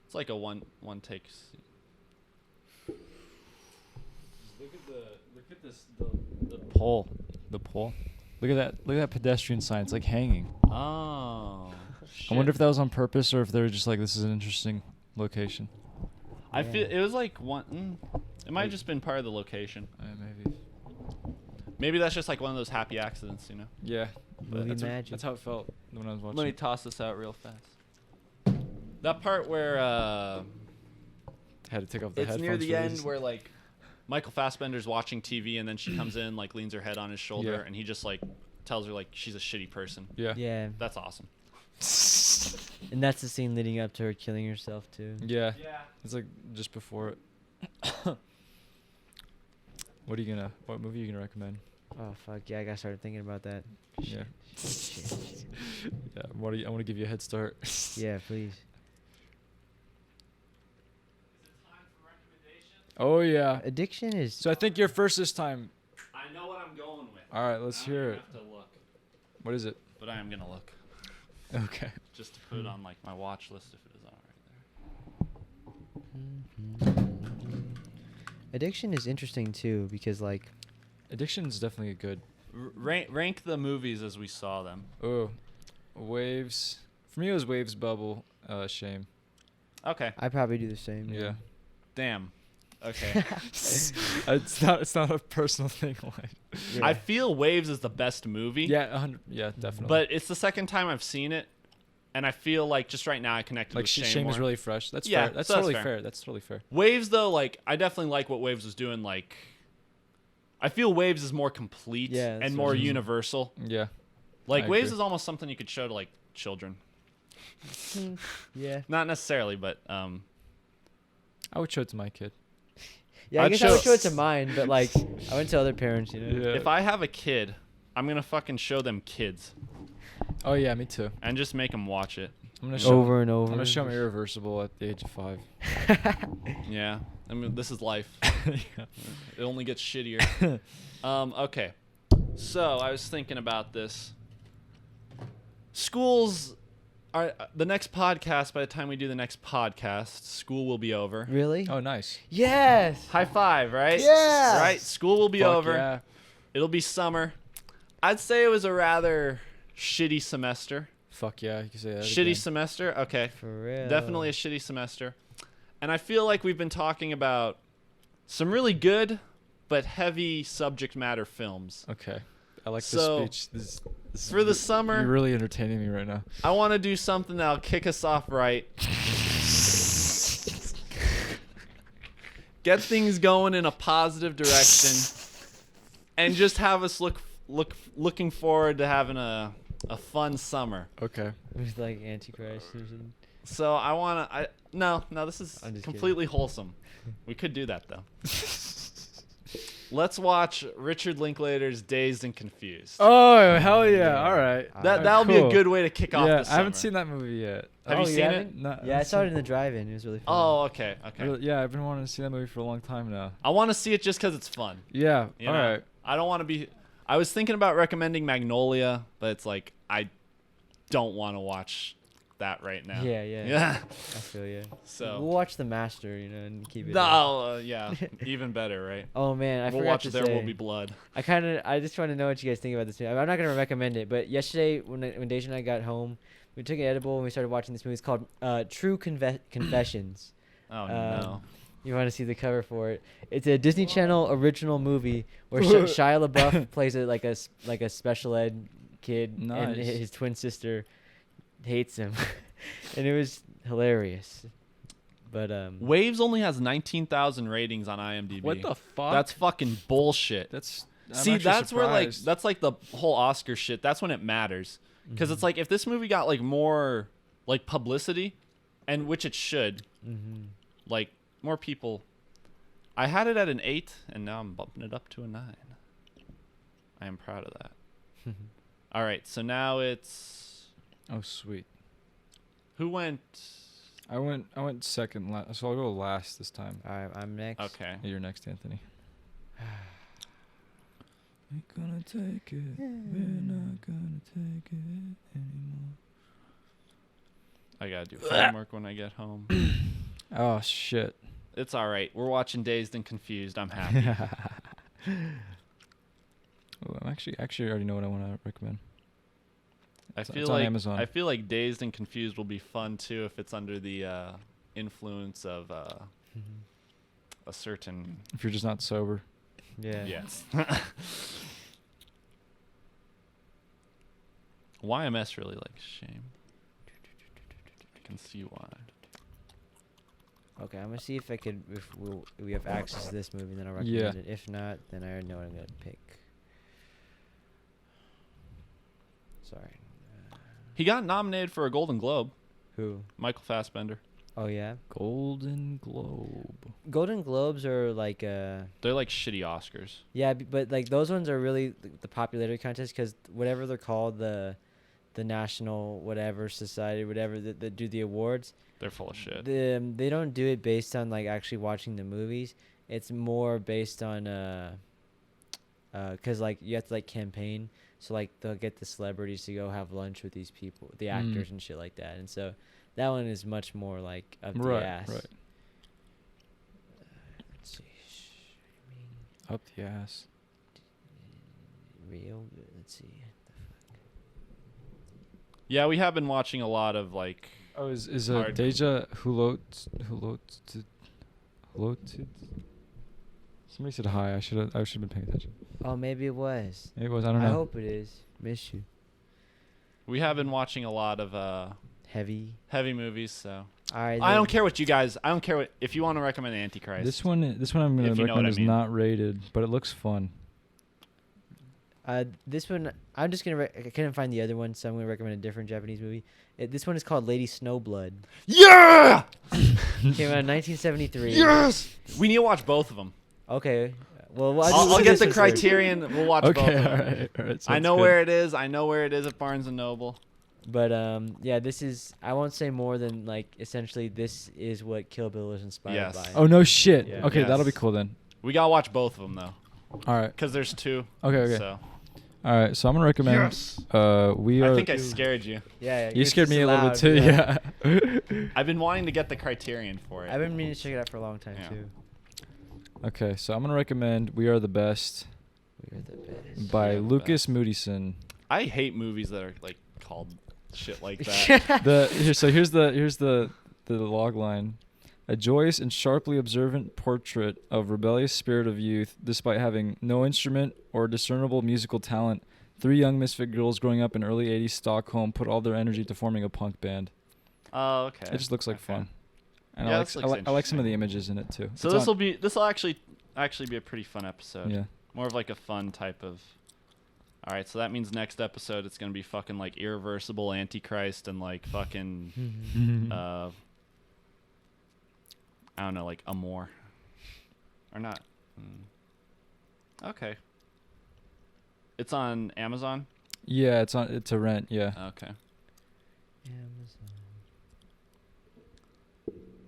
It's like a one take. Look at this the pole. The pole. Look at that pedestrian sign. It's like hanging. Oh. I wonder if that was on purpose or if they were just like, this is an interesting location. I feel it was like one. It might have just been part of the location. Maybe. Maybe that's just like one of those happy accidents, you know. Yeah. Movie That's magic. how it felt when I was watching. Let me toss this out real fast. That part where Had to take off the it's headphones. near the for end these. where like Michael Fassbender's watching TV and then she comes in, like leans her head on his shoulder, and he just like tells her like she's a shitty person. Yeah. Yeah. That's awesome. And that's the scene leading up to her killing herself too. Yeah. Yeah. It's like just before it. What movie are you gonna recommend? Oh fuck yeah! I got started thinking about that. Yeah. Shit. Yeah. I want to give you a head start. Yeah, please. Oh yeah. Addiction is. So I think you're first this time. I know what I'm going with. All right, let's hear it. Have to look, What is it? but I am gonna look Okay. just to put it on like my watch list if it is on right there. Addiction is interesting too because like. Addiction is definitely a good. Rank the movies as we saw them. Oh, Waves. For me, it was Waves, Bubble, Shame. Okay. I probably do the same. Yeah. Damn. Okay. It's not a personal thing. Like. Yeah. I feel Waves is the best movie. Yeah, 100. Yeah, definitely. But it's the second time I've seen it, and I feel like just right now I connected like with Shame Shame more. is really fresh. That's Yeah, fair. That's so that's totally fair. fair. That's totally fair. Waves though, like I definitely like what Waves was doing. Like, I feel Waves is more complete Yeah, that's and what more it is. universal. Yeah. Like I Waves agree. is almost something you could show to like children. Yeah. Not necessarily, but I would show it to my kid. Yeah, I I'd guess I would show- show it to mine, but like I went to other parents, you know. Yeah. if I have a kid, I'm gonna fucking show them Kids Oh yeah, me too. and just make them watch it. I'm gonna show. Over and over. I'm gonna show him Irreversible at the age of 5. Yeah, I mean this is life. Yeah. It only gets shittier. Okay, so I was thinking about this. Schools are the next podcast. By the time we do the next podcast, school will be over. Really? Oh, nice. Yes. High five, right? Yeah. Right. School will be Fuck over. Yeah. It'll be summer. I'd say it was a rather shitty semester. Fuck yeah. You can say that. Shitty again. semester. Okay. For real. Definitely a shitty semester. And I feel like we've been talking about some really good but heavy subject matter films. Okay. I like So, this speech. This For the summer, You're really entertaining me right now. I want to do something that'll kick us off right. Get things going in a positive direction. And just have us looking forward to having a fun summer. Okay. With like Antichrist or something. So I want to no, this is I'm just completely wholesome. We could do that though. Let's watch Richard Linklater's Dazed and Confused. Oh, hell yeah. All right. That'll be a cool. good way to kick off Yeah, the summer. I haven't seen that movie yet. Have you seen it? No, Yeah, I saw it in the drive-in. It was really fun. Oh, okay. Yeah, I've been wanting to see that movie for a long time now. I want to see it just because it's fun. Yeah. You All know? right. I don't want to be. I was thinking about recommending Magnolia, but it's like I don't want to watch that right now. Yeah, yeah. Yeah. I feel you. So. We'll watch The Master, you know, and keep it. No, yeah, even better, right? Oh man, I We'll forgot watch to There say. Will Be Blood. I just want to know what you guys think about this movie. I'm not gonna recommend it, but yesterday when Deja and I got home, we took an edible and we started watching this movie. It's called True Confessions. Oh no. You want to see the cover for it? It's a Disney Channel original movie where Shia LaBeouf plays like a special ed kid, and Nice. his twin sister hates him, and it was hilarious. But Waves only has 19,000 ratings on IMDb. What the fuck? That's fucking bullshit. I'm See, actually that's where like surprised. that's like the whole Oscar shit. That's when it matters, because it's like if this movie got like more like publicity, and which it should, like more people. I had it at an 8, and now I'm bumping it up to a 9. I am proud of that. All right, so now it's Oh sweet. who went? I went second last, so I'll go last this time. all right, I'm next. Okay. Hey, you're next, Anthony. We're gonna take it. We're not gonna take it anymore. I gotta do homework when I get home. Oh shit. It's all right. We're watching Dazed and Confused. I'm happy. Well, I'm actually already know what I want to recommend. I feel it's on like Amazon. I feel like Dazed and Confused will be fun too if it's under the influence of a certain. If you're just not sober. Yeah. Yes. YMS really likes shame. I can see why. Okay, I'm gonna see if I could, if we have access to this movie, then I'll recommend Yeah. it. If not, then I already know what I'm gonna pick. Sorry. He got nominated for a Golden Globe. Who? Michael Fassbender. Oh yeah. Golden Globe. Golden Globes are like They're like shitty Oscars. yeah, but like those ones are really the popularity contest, because whatever they're called, the national whatever society, whatever that do the awards, They're full of shit. they don't do it based on like actually watching the movies. It's more based on because like you have to like campaign, so like they'll get the celebrities to go have lunch with these people, the actors and shit like that, and so that one is much more like up the ass. Right. Let's see. Up the ass. Real. Let's see. Yeah, we have been watching a lot of like. Oh, is Hard. Deja Hulot? Somebody said hi. I should have been paying attention. Oh, maybe it was. It was. I don't know. I hope it is. Miss you. We have been watching a lot of Heavy. heavy movies, so All right. I then. don't care what you guys. I don't care what if you want to recommend Antichrist. This one I'm gonna If you know what recommend I is mean. not rated, but it looks fun. This one, I'm just gonna. I couldn't find the other one, so I'm gonna recommend a different Japanese movie. This one is called Lady Snowblood. Yeah. Came out in 1973. Yes. We need to watch both of them. Okay. Well, I'll do get this the one first. Criterion. We'll watch both. Okay, Of all them. right, all right. I know where it is. I know where it is at Barnes and Noble. But yeah, this is. I won't say more than like. Essentially, this is what Kill Bill is inspired Yes. by. Oh no shit. Yeah. Okay, that'll be Yes. cool then. We gotta watch both of them though, All right. because there's two. Okay. So All right. So I'm gonna recommend. Yes. We are. I think I scared you. Yeah. You it's scared just me a little bit loud, too. Yeah. I've been wanting to get the Criterion for it. I've been meaning to check it out for a long time Yeah. too. Okay, so I'm gonna recommend "We Are the Best" We are the best. by We Are the Lucas Moodysson. I hate movies that are like called shit like that. Here's the log line. A joyous and sharply observant portrait of rebellious spirit of youth, despite having no instrument or discernible musical talent. 3 young misfit girls growing up in early '80s Stockholm put all their energy to forming a punk band. Oh, okay. It just looks like Okay. fun, and Yeah, I this like looks I like some of the interesting. images in it too. So It's this will actually be a pretty fun episode. yeah. More of like a fun type of. All right, so that means next episode it's gonna be fucking like irreversible Antichrist and like fucking I don't know, like Amor, or not. Okay. It's on Amazon. Yeah, it's to rent. Yeah. Okay.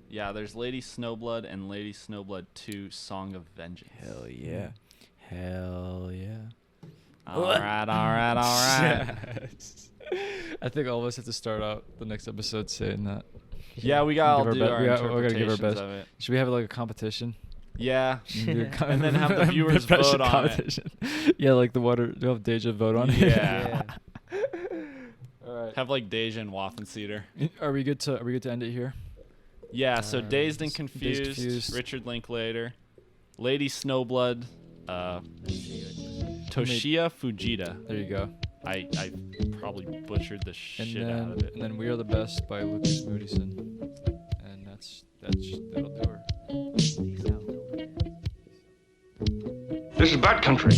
Yeah, there's Lady Snowblood and Lady Snowblood 2: Song of Vengeance. Hell yeah. Hell yeah. All right. I think all of us have to start out the next episode saying that. Yeah, we gotta all Give do our our we gotta give our interpretations best. of it. Should we have like a competition? Yeah. Do a And then have the viewers impression vote on it. competition. Yeah, like the water. Do have Deja vote on it? Yeah. All right. Have like Deja and Waffenseeder. Are we good to end it here? Yeah, so Dazed and Dazed Confused, Confused. Richard Linklater, Lady Snowblood, Toshia Fujita. There you go. I probably butchered the And shit then, out of it. and then We Are the Best by Lucas Moodysson. And that'll do her. Peace out. This is bad country.